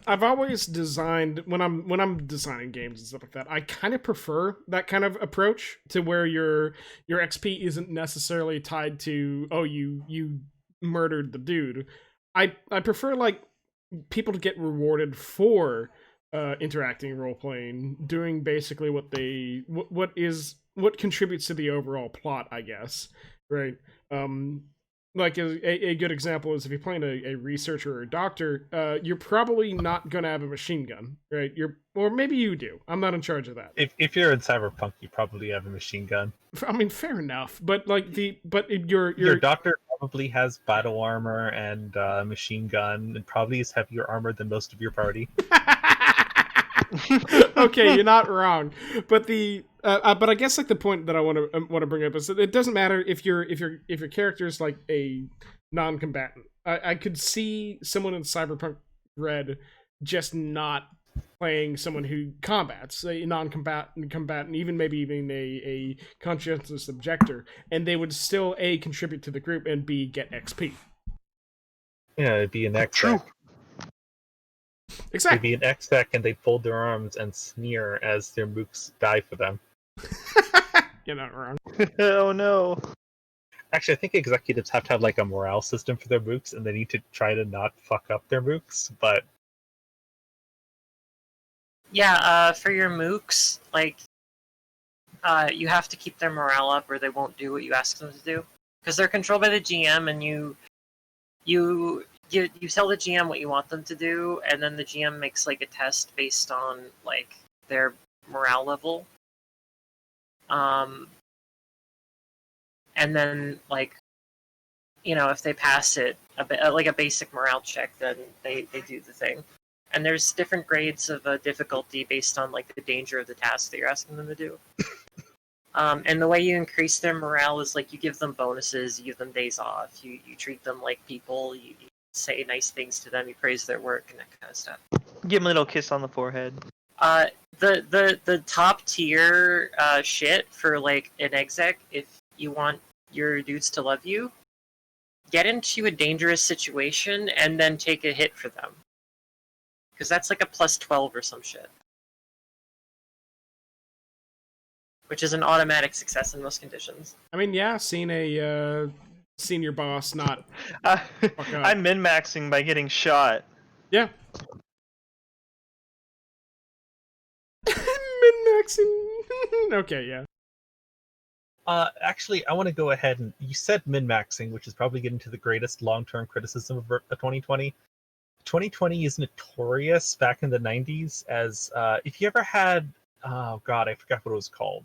I've always designed when I'm designing games and stuff like that, I kind of prefer that kind of approach to where your XP isn't necessarily tied to, oh, you murdered the dude. I prefer like people to get rewarded for interacting, role playing, doing basically what contributes to the overall plot, I guess, right? Like a good example is if you're playing a researcher or a doctor, you're probably not gonna have a machine gun, right? Or maybe you do. I'm not in charge of that. If you're in Cyberpunk, you probably have a machine gun. I mean, fair enough, but like your doctor probably has battle armor and machine gun, and probably is heavier armor than most of your party. Okay, you're not wrong, but but I guess like the point that I want to bring up is that it doesn't matter if your character is like a non-combatant. I could see someone in Cyberpunk Red just not playing someone who combats, a non-combatant, even a conscientious objector, and they would still A, contribute to the group, and B, get XP. Yeah, it'd be an exec. Exactly. It'd be an exec, and they fold their arms and sneer as their mooks die for them. You're not wrong. Oh no. Actually, I think executives have to have like a morale system for their mooks, and they need to try to not fuck up their mooks, but Yeah, for your mooks, like, you have to keep their morale up or they won't do what you ask them to do. Because they're controlled by the GM, and you tell the GM what you want them to do, and then the GM makes, like, a test based on, like, their morale level. And then, like, you know, if they pass it, like a basic morale check, then they do the thing. And there's different grades of difficulty based on like the danger of the task that you're asking them to do. And the way you increase their morale is like you give them bonuses, you give them days off, you treat them like people, you say nice things to them, you praise their work, and that kind of stuff. Give him a little kiss on the forehead. The top tier shit for like an exec, if you want your dudes to love you, get into a dangerous situation and then take a hit for them. Because that's like a plus 12 or some shit. Which is an automatic success in most conditions. I mean, yeah, seeing a senior boss not... I'm min-maxing by getting shot. Yeah. Min-maxing. Okay, yeah. Actually, I want to go ahead and... You said min-maxing, which is probably getting to the greatest long-term criticism of 2020. 2020 is notorious back in the 90s as if you ever had I forgot what it was called,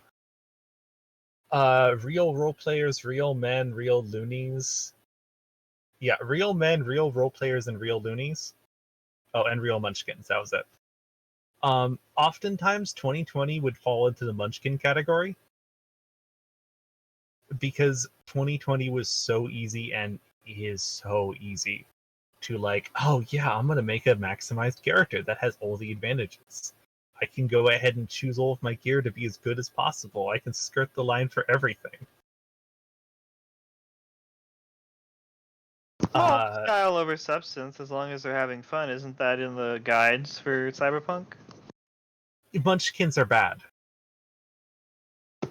real role players, real men, real loonies. Yeah, real men, real role players, and real loonies. Oh, and real munchkins. That was it. Oftentimes 2020 would fall into the munchkin category because 2020 was so easy and is so easy to like, oh yeah, I'm gonna make a maximized character that has all the advantages. I can go ahead and choose all of my gear to be as good as possible. I can skirt the line for everything. Well, style over substance, as long as they're having fun. Isn't that in the guides for Cyberpunk? Munchkins are bad.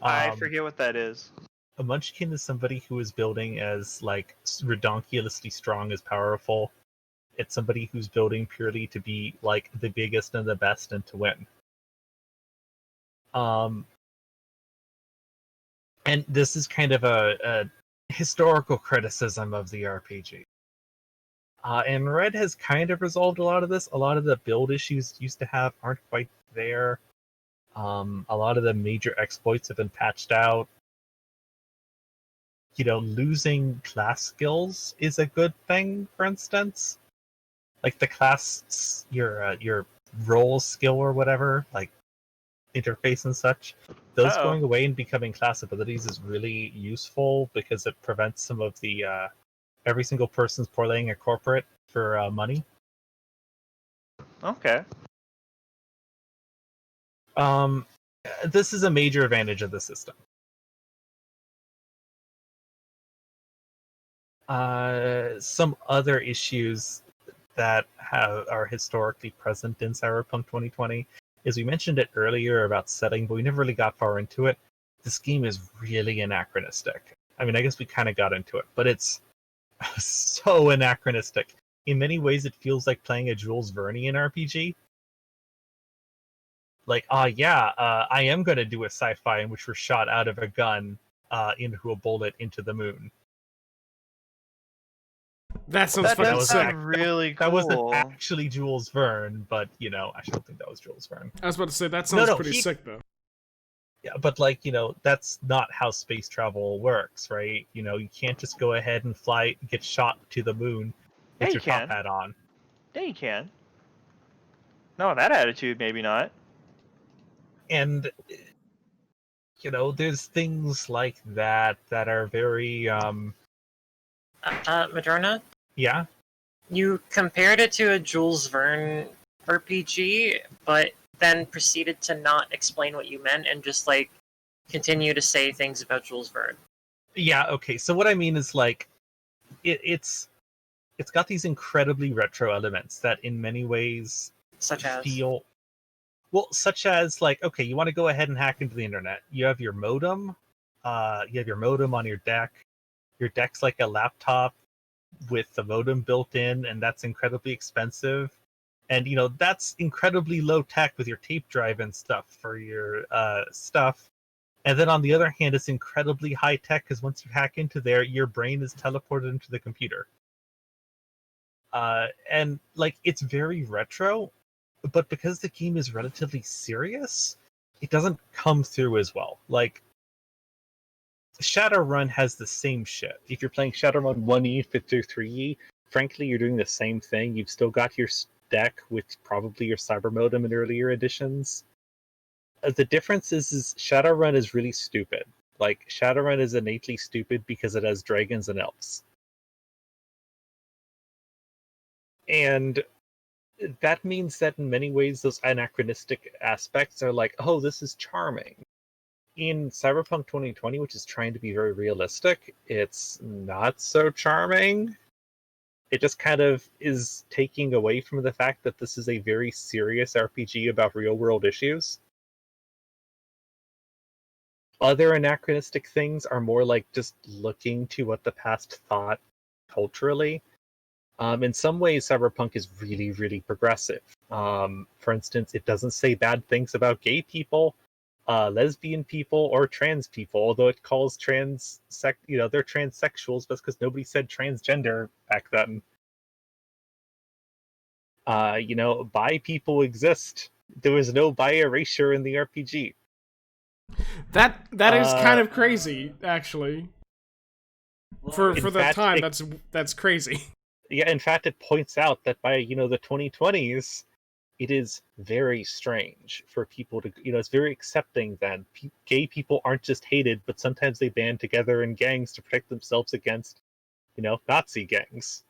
I forget what that is. A munchkin is somebody who is building as like redonkulously strong as powerful. It's somebody who's building purely to be like the biggest and the best and to win. And this is kind of a historical criticism of the RPG. And Red has kind of resolved a lot of this. A lot of the build issues used to have aren't quite there. A lot of the major exploits have been patched out. losing class skills is a good thing, for instance. Like the class, your role skill or whatever, like interface and such, those Uh-oh. going away and becoming class abilities is really useful because it prevents some of the every single person's parlaying a corporate for money. Okay. This is a major advantage of the system. Some other issues that are historically present in Cyberpunk 2020 is we mentioned it earlier about setting, but we never really got far into it. This game is really anachronistic. I mean, I guess we kind of got into it, but it's so anachronistic. In many ways, it feels like playing a Jules Verne RPG. Like, I am going to do a sci-fi in which we're shot out of a gun into a bullet into the moon. That sounds That fucking does sick. sound really cool. That wasn't actually Jules Verne, but I don't think that was Jules Verne. I was about to say that sounds pretty he- sick though. Yeah, but that's not how space travel works, right? You can't just go ahead and get shot to the moon with Yeah, you your top can. hat on. Yeah, you can. No, that attitude, maybe not. And there's things like that are very Madrona, yeah. you compared it to a Jules Verne RPG, but then proceeded to not explain what you meant and just like continue to say things about Jules Verne. Yeah, okay. So what I mean is like it's got these incredibly retro elements that in many ways Such as such as like, okay, you want to go ahead and hack into the internet. You have your modem. You have your modem on your deck. Your deck's like a laptop with the modem built in, and that's incredibly expensive. And that's incredibly low tech with your tape drive and stuff for your stuff. And then on the other hand, it's incredibly high tech because once you hack into there, your brain is teleported into the computer. And like it's very retro, but because the game is relatively serious, it doesn't come through as well. Like Shadowrun has the same shit. If you're playing Shadowrun 1E, 3E, frankly, you're doing the same thing. You've still got your deck with probably your cyber modem in earlier editions. The difference is Shadowrun is really stupid. Like Shadowrun is innately stupid because it has dragons and elves. And that means that in many ways those anachronistic aspects are like, oh, this is charming. In Cyberpunk 2020, which is trying to be very realistic, it's not so charming. It just kind of is taking away from the fact that this is a very serious RPG about real-world issues. Other anachronistic things are more like just looking to what the past thought culturally. In some ways, Cyberpunk is really, really progressive. For instance, it doesn't say bad things about gay people, lesbian people, or trans people. Although it calls they're transsexuals, just because nobody said transgender back then. Bi people exist. There was no bi erasure in the RPG. That is kind of crazy, actually. For the time, that's crazy. Yeah, in fact, it points out that by the 2020s, it is very strange for people to it's very accepting that gay people aren't just hated, but sometimes they band together in gangs to protect themselves against Nazi gangs.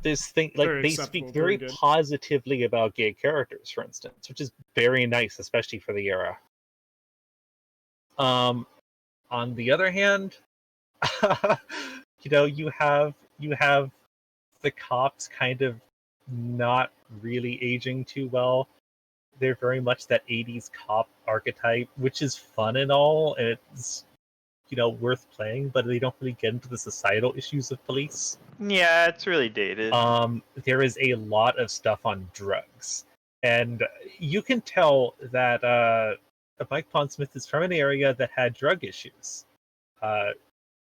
This thing like Very they acceptable, speak very very good. positively about gay characters, for instance, which is very nice, especially for the era. On the other hand, you have the cops kind of not really aging too well. They're very much that 80s cop archetype, which is fun and all, and it's worth playing, but they don't really get into the societal issues of police. Yeah, it's really dated. There is a lot of stuff on drugs, and you can tell that Mike Pondsmith is from an area that had drug issues.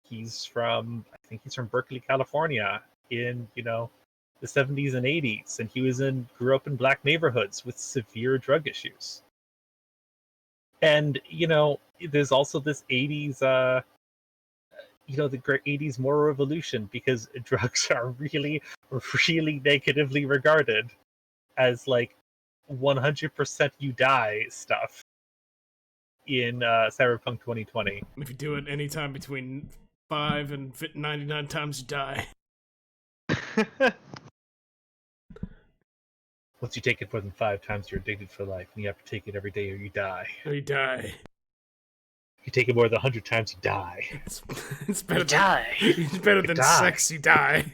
He's from Berkeley, California, in the 70s and 80s, and he grew up in black neighborhoods with severe drug issues. And there's also this 80s the great 80s moral revolution, because drugs are really, really negatively regarded as like 100% you die stuff in Cyberpunk 2020. If you do it anytime between 5 and 99 times, you die. Once you take it more than 5 times, you're addicted for life, and you have to take it every day or you die. Or you die. If you take it more than 100 times, you die. It's better You than die. It's better than die. sex. You die.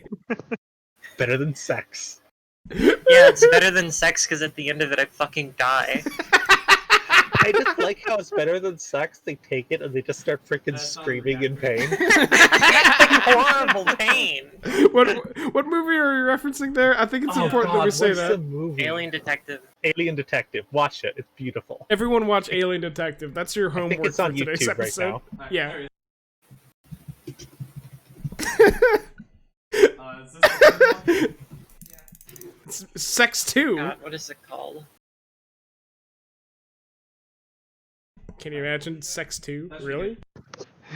Better than sex. Yeah, it's better than sex because at the end of it, I fucking die. I just like how it's better than sex. They take it and they just start freaking screaming in pain. Like horrible pain. What movie are you referencing there? I think it's important that we say what's that. the movie? Alien Detective. Alien Detective. Watch it. It's beautiful. Everyone watch Alien Detective. That's your I homework think it's on for today's YouTube right episode. now. Yeah. It's Sex 2. God, what is it called? Can you imagine Sex 2? Really?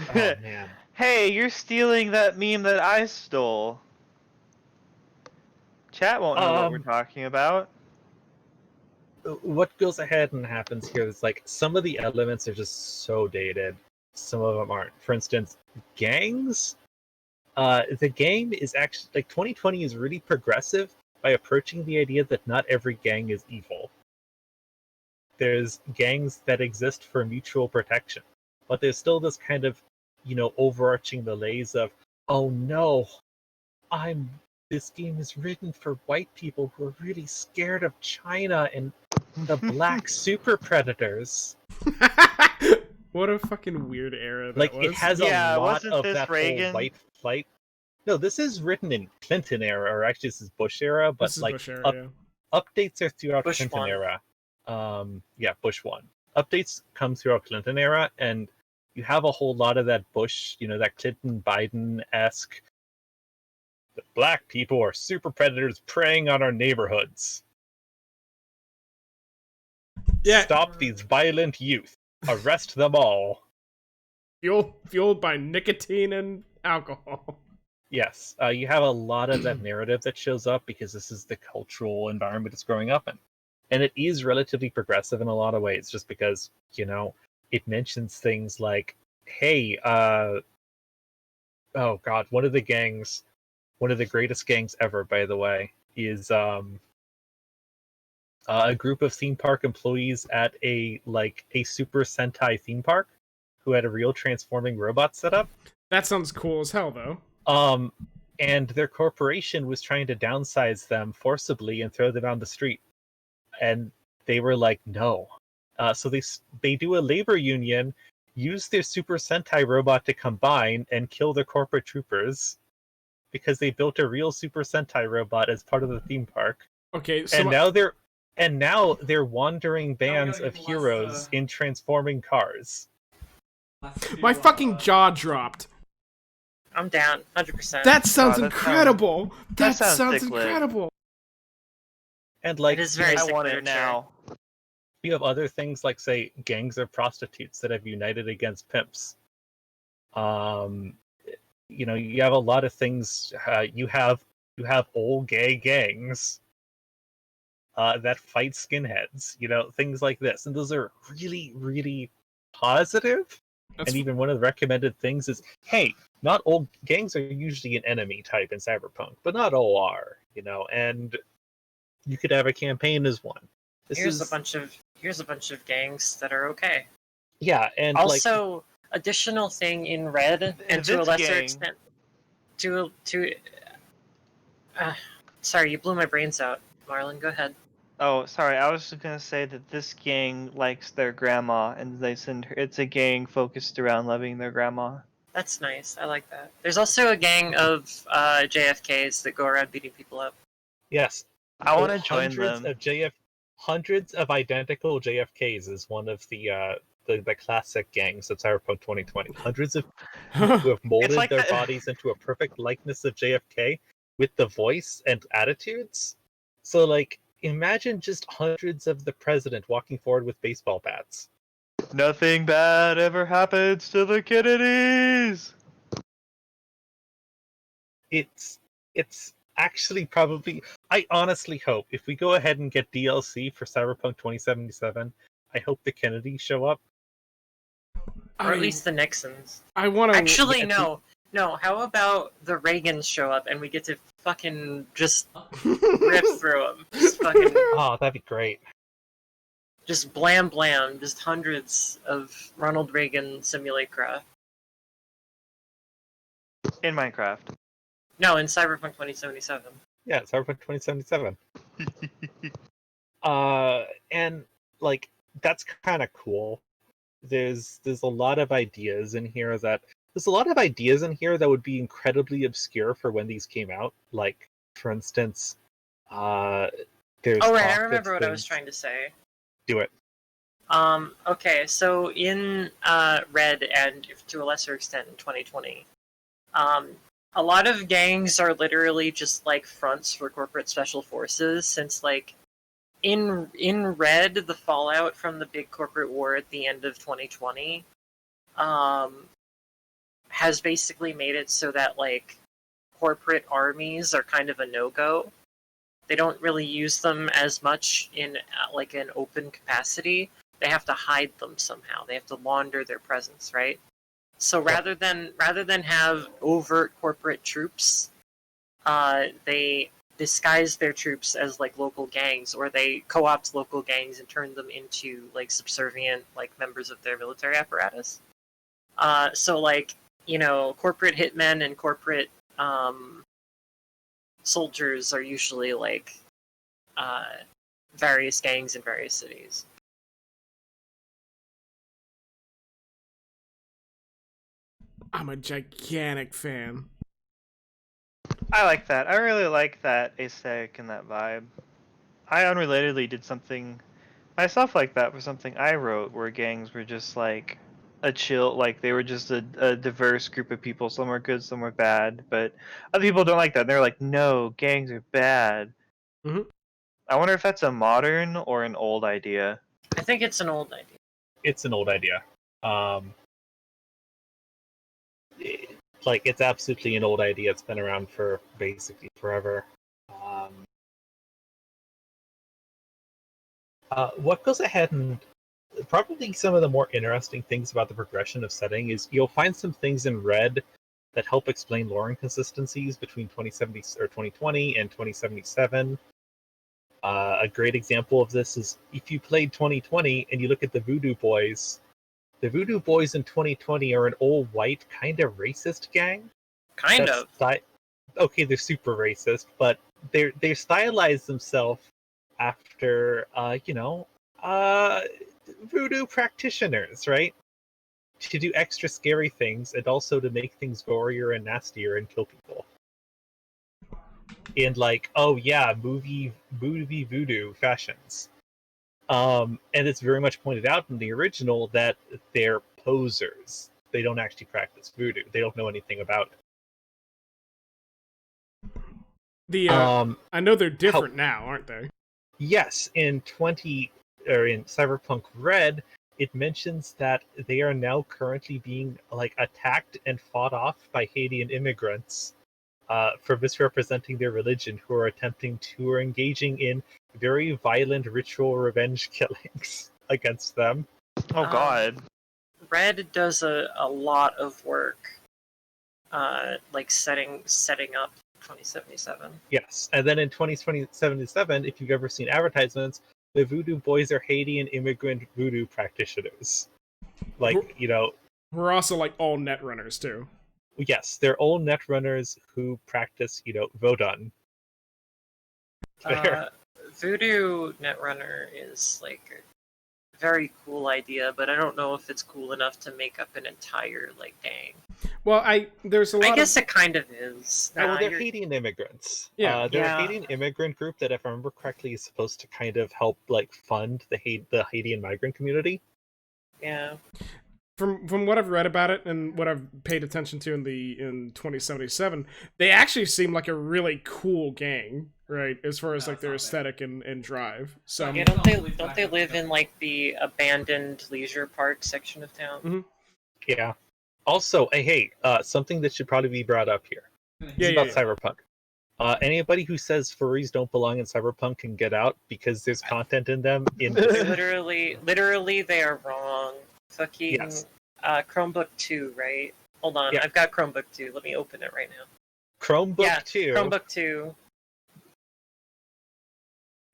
Oh man. Hey, you're stealing that meme that I stole. Chat won't know what we're talking about. What goes ahead and happens here is like some of the elements are just so dated. Some of them aren't. For instance, gangs. The game is actually like 2020 is really progressive by approaching the idea that not every gang is evil. There's gangs that exist for mutual protection, but there's still this kind of, overarching malaise of, oh no, this game is written for white people who are really scared of China and the black super predators. What a fucking weird era that Like, was. it has Yeah, a lot wasn't of this that Reagan? whole white flight. No, this is written in Clinton era, or actually this is Bush era, but This is like Bush era, yeah. updates are throughout Bush Clinton one. era. Yeah, Bush 1. Updates come throughout Clinton era, and you have a whole lot of that Bush, that Clinton Biden-esque, the black people are super predators preying on our neighborhoods. Yeah. Stop these violent youth. Arrest them all. Fueled by nicotine and alcohol. Yes, you have a lot of that narrative that shows up because this is the cultural environment it's growing up in. And it is relatively progressive in a lot of ways, just because, it mentions things like, hey, oh god, one of the greatest gangs ever, by the way, is a group of theme park employees at a Super Sentai theme park who had a real transforming robot setup. That sounds cool as hell, though. And their corporation was trying to downsize them forcibly and throw them on the street. And they were like, no. So they do a labor union, use their Super Sentai robot to combine and kill the corporate troopers because they built a real Super Sentai robot as part of the theme park. Okay, so and now they're wandering bands of heroes in transforming cars. my fucking jaw dropped. I'm down, 100%. That sounds that incredible. That sounds sounds sick lit. incredible. And like, It is very I sick want it literature. now. you have other things like, say, gangs of prostitutes that have united against pimps. You have a lot of things. You have old gay gangs that fight skinheads. Things like this, and those are really, really positive. That's And even one of the recommended things is, hey, not all gangs are usually an enemy type in Cyberpunk, but not all are. And you could have a campaign as one. Here's a bunch of gangs that are okay. Yeah, and Also, additional thing in Red, and to a this lesser gang- extent, sorry, you blew my brains out, Marlon. Go ahead. Oh, sorry. I was just gonna say that this gang likes their grandma, and they send her. It's a gang focused around loving their grandma. That's nice. I like that. There's also a gang of JFKs that go around beating people up. yes, I want to join hundreds them. hundreds of identical JFKs is one of the classic gangs of Cyberpunk 2020. Hundreds of who have molded like their the- bodies into a perfect likeness of JFK with the voice and attitudes. So, like, imagine just hundreds of the president walking forward with baseball bats. Nothing bad ever happens to the Kennedys. it's actually probably. I honestly hope if we go ahead and get DLC for Cyberpunk 2077, I hope the Kennedys show up. Or at least the Nixons. I want to Actually, no. No, how about the Reagans show up and we get to fucking just rip through them? Just fucking... Oh, that'd be great. Just blam blam. Just hundreds of Ronald Reagan simulacra. In Minecraft. No, in Cyberpunk 2077. Yeah, Cyberpunk 2077. And like that's kind of cool. There's a lot of ideas in here that would be incredibly obscure for when these came out. Like, for instance, there's. Oh right, I remember what I was trying to say. Do it. Okay, so in Red and to a lesser extent in 2020, a lot of gangs are literally just like fronts for corporate special forces, since like in Red, the fallout from the big corporate war at the end of 2020 has basically made it so that like corporate armies are kind of a no-go. They don't really use them as much in like an open capacity. They have to hide them somehow. They have to launder their presence, right? So rather than have overt corporate troops, they disguise their troops as like local gangs, or they co-opt local gangs and turn them into like subservient like members of their military apparatus. So like, you know, corporate hitmen and corporate soldiers are usually like various gangs in various cities. I'm a gigantic fan. I like that. I really like that aesthetic and that vibe. I unrelatedly did something myself like that for something I wrote, where gangs were just like a chill, like they were just a diverse group of people. Some were good, some were bad, but other people don't like that. They're like, no, gangs are bad. Mm-hmm. I wonder if that's a modern or an old idea. I think it's an old idea. It's an old idea. Like, it's absolutely an old idea. It's been around for basically forever. What goes ahead and probably some of the more interesting things about the progression of setting is you'll find some things in Red that help explain lore inconsistencies between 2020 and 2077. A great example of this is if you played 2020 and you look at the Voodoo Boys. The Voodoo Boys in 2020 are an all-white, kind of racist gang. Kind of. Okay, they're super racist, but they stylized themselves after, voodoo practitioners, right? To do extra scary things, and also to make things gorier and nastier and kill people. In like, oh yeah, movie voodoo fashions. And it's very much pointed out in the original that they're posers. They don't actually practice voodoo. They don't know anything about it. I know they're different now, aren't they? Yes, in Cyberpunk Red, it mentions that they are now currently being like attacked and fought off by Haitian immigrants for misrepresenting their religion, who are engaging in very violent ritual revenge killings against them. Oh god. Red does a lot of work, like setting up 2077. Yes, and then in 2077, if you've ever seen advertisements, the Voodoo Boys are Haitian immigrant voodoo practitioners. Like, you know... We're also, like, all netrunners, too. Yes, they're all netrunners who practice, Vodun. Voodoo Netrunner is, like, a very cool idea, but I don't know if it's cool enough to make up an entire, like, gang. Well, there's a lot I guess it kind of is. Well, they're Haitian immigrants. Yeah. They're a Haitian immigrant group that, if I remember correctly, is supposed to kind of help, like, fund the Haitian migrant community. Yeah. From what I've read about it and what I've paid attention to in 2077, they actually seem like a really cool gang, right? As far as like their aesthetic and drive. So yeah, don't they live in like the abandoned leisure park section of town? Mm-hmm. Yeah. Also, hey, something that should probably be brought up here. This is about Cyberpunk. Anybody who says furries don't belong in Cyberpunk can get out because there's content in them. Literally, they are wrong. Fucking Yes. Chromebook 2, right? Hold on, Yeah. I've got Chromebook 2. Let me open it right now. Chromebook 2. Chromebook 2.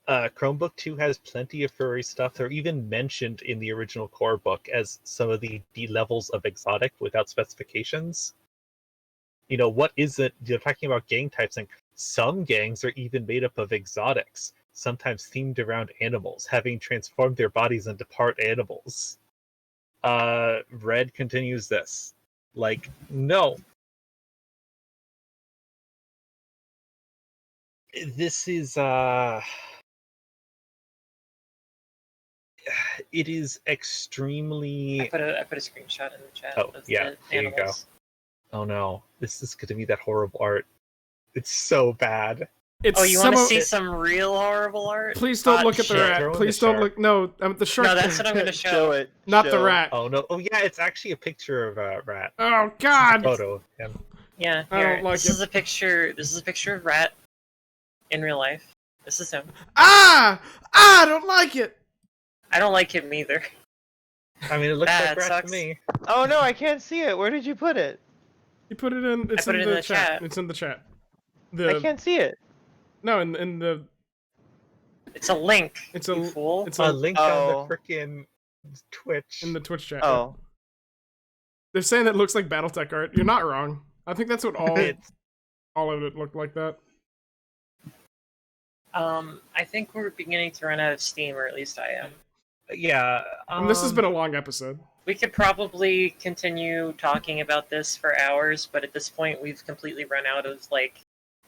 Chromebook 2 has plenty of furry stuff. They're even mentioned in the original core book as some of the D levels of exotic without specifications. You know, what is it? You're talking about gang types, and some gangs are even made up of exotics, sometimes themed around animals, having transformed their bodies into part animals. Red continues this. Like, no. This is, it is extremely... I put a screenshot in the chat. Oh, of yeah, the here you go. animals. Oh no, this is going to be that horrible art. It's so bad. It's Oh, you want to some see of- some real horrible art? Please don't look at the shit. rat. Throw in Please the don't shark. look. No, the shark. No, that's what I'm gonna show. it. Not the Show. rat. Oh no, oh yeah, it's actually a picture of a rat. Oh This is a God. photo of him. Yeah, I here. don't like This it. is a picture. This is a picture of Rat in real life. This is him. I don't like it. I don't like him either. I mean, it looks That like rat sucks. to me. Oh no, I can't see it. Where did you put it? You put it in. It's put in it in the the chat. chat. It's in the chat. I can't see it. No, in the. It's a link. It's you a- fool. It's A link Oh. on the frickin' Twitch. in the Twitch chat. Oh, They're saying it looks like BattleTech art. You're not wrong. I think that's what It's- all of it looked like that. I think we're beginning to run out of steam, or at least I am. yeah. And this has been a long episode. We could probably continue talking about this for hours, but at this point, we've completely run out of like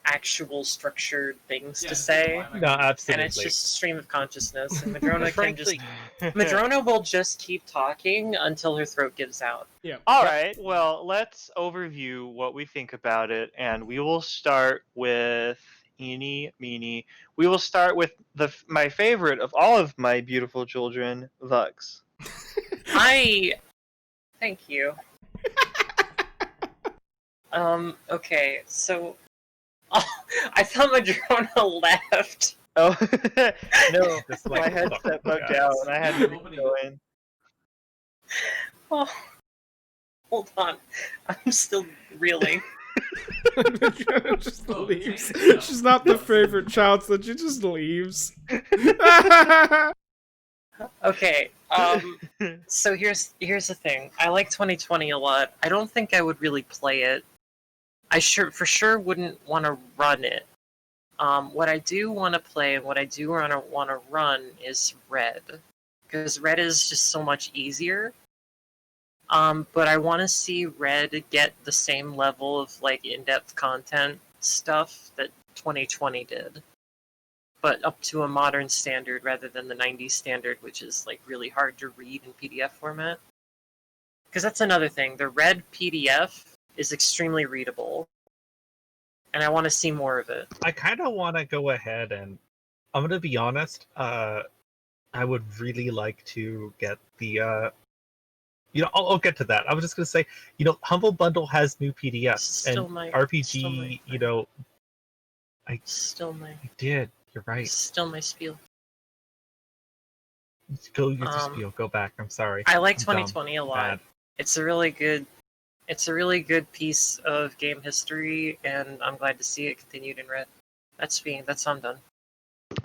actual structured things to say, No, absolutely. and it's just a stream of consciousness. And Madrona can just Frankly, Madrona will just keep talking until her throat gives out. all right. Well, let's overview what we think about it, and we will start with eeny, meeny. We will start with my favorite of all of my beautiful children, Vugs. Thank you. Okay, so I thought Madrona left. Oh no, This my might headset suck, bugged guys. out, and I had to go in. Oh, hold on, I'm still reeling. Just leaves. She's not the favorite child, so she just leaves. Okay, so here's the thing. I like 2020 a lot. I don't think I would really play it. I for sure wouldn't want to run it. What I do want to play and what I do want to run is Red, because Red is just so much easier. But I want to see Red get the same level of like in-depth content stuff that 2020 did, but up to a modern standard rather than the 90s standard, which is like really hard to read in PDF format. Because that's another thing. The Red PDF is extremely readable, and I want to see more of it. I kind of want to go ahead and I'm going to be honest. I would really like to get the. I'll get to that. I was just going to say, Humble Bundle has new PDFs Still and my- RPG. still my- Still my I did. You're right. Still my spiel. Go use your spiel. Go back. I'm sorry. I like I'm dumb. 2020 a lot. Bad. It's a really good piece of game history, and I'm glad to see it continued in Red. That's I'm done.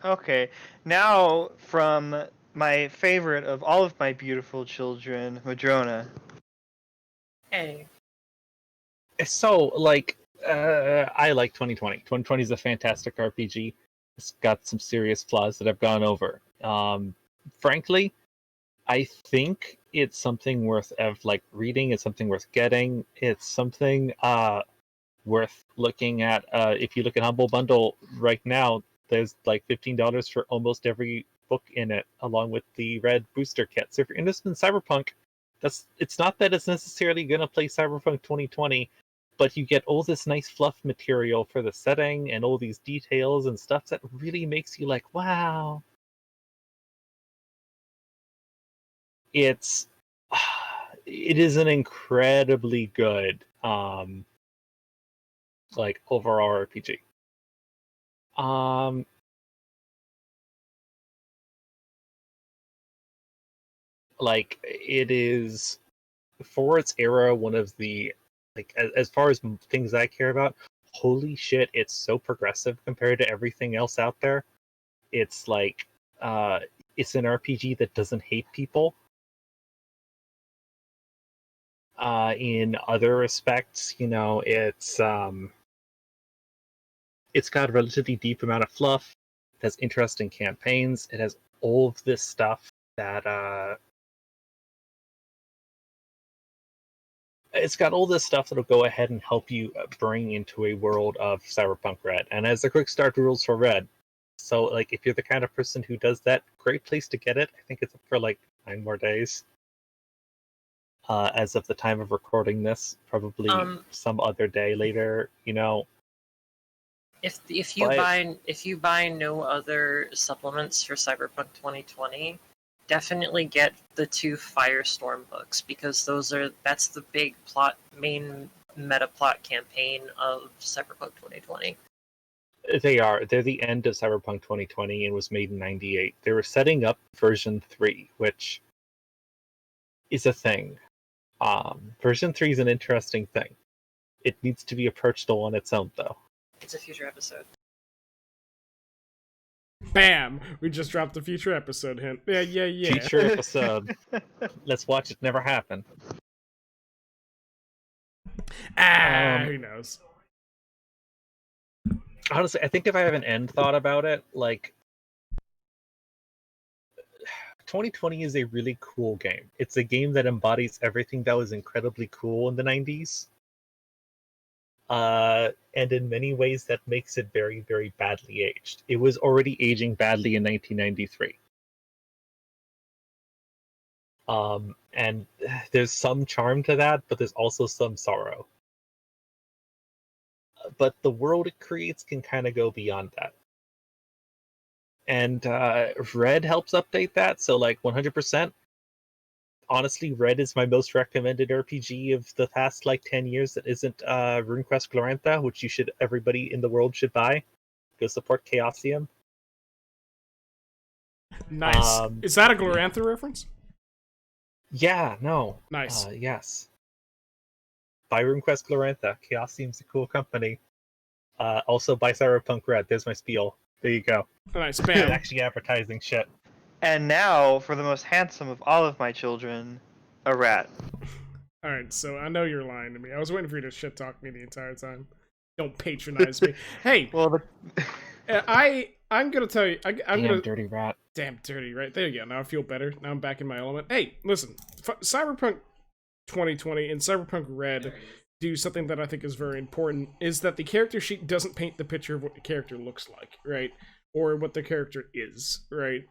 Okay, now from my favorite of all of my beautiful children, Madrona. Hey. So, I like 2020. 2020 is a fantastic RPG. It's got some serious flaws that I've gone over. Frankly, I think it's something worth reading. It's something worth getting. It's something worth looking at. If you look at Humble Bundle right now, there's like $15 for almost every book in it, along with the Red booster kit. So if you're interested in Cyberpunk, it's not that it's necessarily going to play Cyberpunk 2020, but you get all this nice fluff material for the setting and all these details and stuff that really makes you like, wow. It is an incredibly good like overall RPG. Like it is for its era one of the like as far as things I care about. Holy shit! It's so progressive compared to everything else out there. It's like it's an RPG that doesn't hate people. In other respects, it's got a relatively deep amount of fluff. It has interesting campaigns. It has all of this stuff that it's got all this stuff that'll go ahead and help you bring into a world of Cyberpunk Red. And as the quick start rules for Red, so like if you're the kind of person who does that, great place to get it. I think it's up for like 9 more days. As of the time of recording this, probably some other day later, If you buy no other supplements for Cyberpunk 2020, definitely get the 2 Firestorm books, because that's the big main meta plot campaign of Cyberpunk 2020. They're the end of Cyberpunk 2020 and was made in 98. They were setting up version 3, which is a thing. Version 3 is an interesting thing. It needs to be approached all on its own, though. It's a future episode. Bam! We just dropped a future episode hint. Yeah. Future episode. Let's watch it never happen. Who knows? Honestly, I think if I have an end thought about it, like 2020 is a really cool game. It's a game that embodies everything that was incredibly cool in the 90s. And in many ways that makes it very, very badly aged. It was already aging badly in 1993. And there's some charm to that, but there's also some sorrow. But the world it creates can kind of go beyond that. And Red helps update that, so like 100%. Honestly, Red is my most recommended RPG of the past like 10 years that isn't RuneQuest Glorantha, which everybody in the world should buy. Go support Chaosium. Nice. Is that a Glorantha reference? Yeah, no. Nice. Yes. Buy RuneQuest Glorantha. Chaosium's a cool company. Also buy Cyberpunk Red. There's my spiel. There you go. Nice, bam. Actually advertising shit. And now, for the most handsome of all of my children, a rat. Alright, so I know you're lying to me. I was waiting for you to shit talk me the entire time. Don't patronize me. Hey, Well, I'm gonna tell you. Damn dirty rat. Damn dirty, right? There you go. Now I feel better. Now I'm back in my element. Hey, listen. Cyberpunk 2020 and Cyberpunk Red do something that I think is very important, is that the character sheet doesn't paint the picture of what the character looks like, right? Or what the character is, right?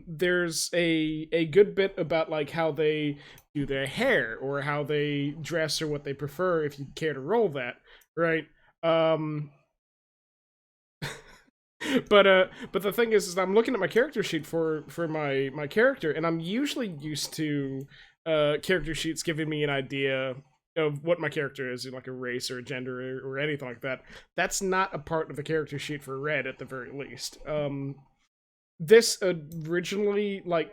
There's a good bit about like how they do their hair or how they dress or what they prefer, if you care to roll that, right? But the thing is I'm looking at my character sheet for my character, and I'm usually used to character sheets giving me an idea of what my character is, like a race or a gender or anything like that. That's not a part of the character sheet for Red, at the very least. This originally, like,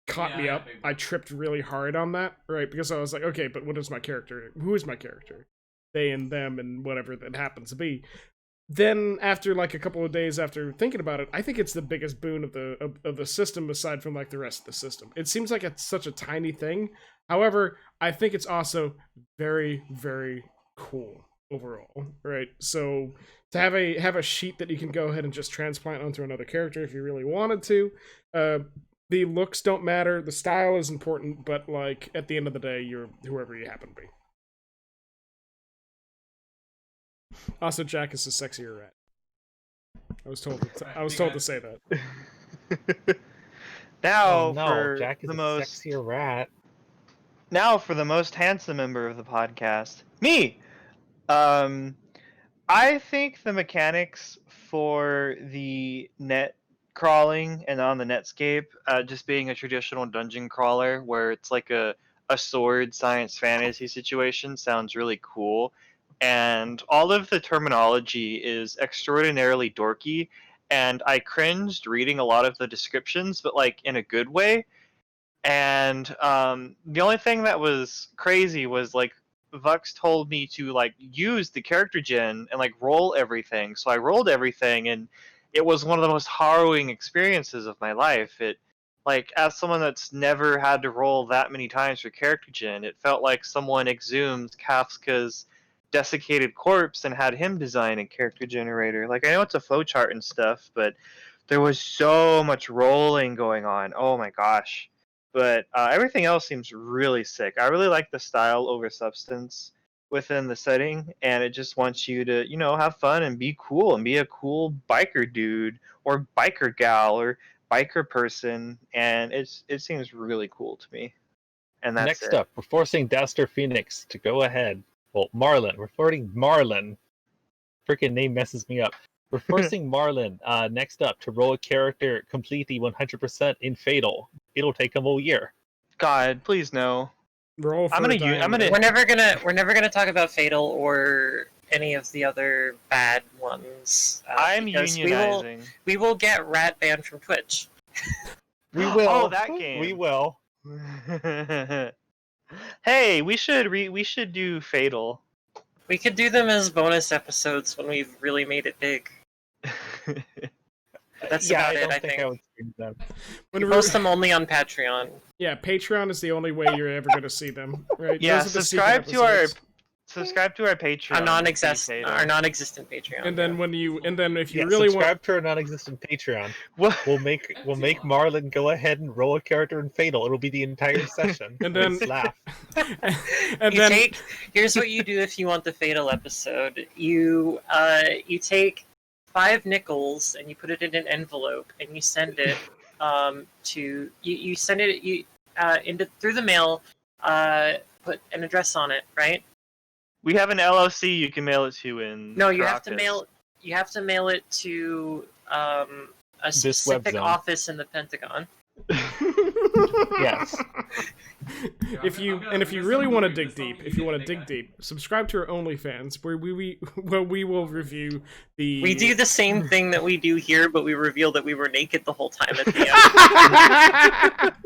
caught me up. I tripped really hard on that, right? Because I was like, okay, but what is my character? Who is my character? They and them and whatever that happens to be. Then, after like a couple of days after thinking about it, I think it's the biggest boon of the system, aside from like the rest of the system. It seems like it's such a tiny thing. However, I think it's also very, very cool overall, right? So to have a sheet that you can go ahead and just transplant onto another character if you really wanted to. The looks don't matter. The style is important, but like at the end of the day, you're whoever you happen to be. Also, Jack is a sexier rat. I was told to say that. Now Jack is a sexier rat. Now for the most handsome member of the podcast, me. I think the mechanics for the net crawling and on the Netscape, just being a traditional dungeon crawler where it's like a sword science fantasy situation, sounds really cool. and all of the terminology is extraordinarily dorky, and I cringed reading a lot of the descriptions, but like in a good way. And the only thing that was crazy was like Vux told me to like use the character gen and like roll everything. So I rolled everything, and it was one of the most harrowing experiences of my life. It like as someone that's never had to roll that many times for character gen, it felt like someone exhumed Kafka's desiccated corpse and had him design a character generator. Like I know it's a flowchart and stuff, but there was so much rolling going on. Oh my gosh. But everything else seems really sick. I really like the style over substance within the setting, and it just wants you to, have fun and be cool and be a cool biker dude or biker gal or biker person, and it seems really cool to me. And that's Next it. up, we're forcing Daster Phoenix to go ahead. Well, Marlin. We're forcing Marlin. Freaking name messes me up. We're forcing Marlin, next up, to roll a character completely 100% in Fatal. It'll take him a year. God, please no. Roll for I'm gonna diameter. We're never gonna talk about Fatal or any of the other bad ones. I'm because unionizing. We will get rat banned from Twitch. We will. Oh, that game. We will. Hey, we should do Fatal. We could do them as bonus episodes when we've really made it big. That's about it, I think. I would stream them. We post them only on Patreon. Yeah, Patreon is the only way you're ever going to see them, right? Yeah, Those are the secret subscribe to our Patreon. Our non-existent Patreon. And then if you really subscribe want to our non-existent Patreon, What? we'll make Marlin go ahead and roll a character in Fatal. It'll be the entire session. And then- Let's laugh. Here's what you do if you want the Fatal episode. You take 5 nickels and you put it in an envelope and you send it you send it through the mail. Put an address on it, right? We have an LLC you can mail it to in. No, you have to Caracas. mail it to a This web specific zone. office in the Pentagon. Yes. if you really want to dig deep, subscribe to our OnlyFans where we will review the. We do the same thing that we do here, but we reveal that we were naked the whole time at the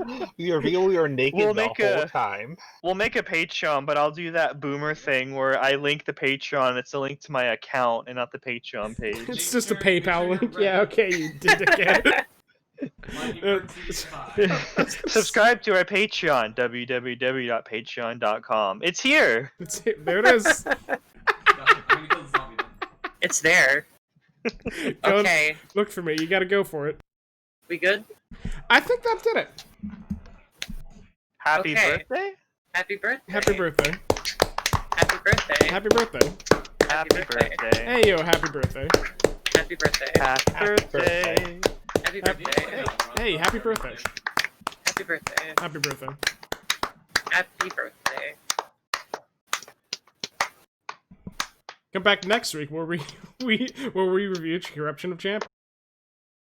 end. We reveal we are naked We'll the make whole time. We'll make a Patreon, but I'll do that boomer thing where I link the Patreon. It's a link to my account and not the Patreon page. It's just a PayPal link. Yeah, okay, you did it again. Subscribe to our Patreon, www.patreon.com. It's here. There it is. It's there. Go Okay, look for me. You got to go for it. we good? I think that did it. Happy Okay. birthday? Happy birthday! Happy birthday. Happy birthday! Happy birthday. Happy birthday. Hey yo, happy birthday. Happy birthday! Happy birthday. Happy birthday! Hey, happy birthday. Happy birthday! Happy birthday. Happy birthday! Come back next week where we review Corruption of Champions.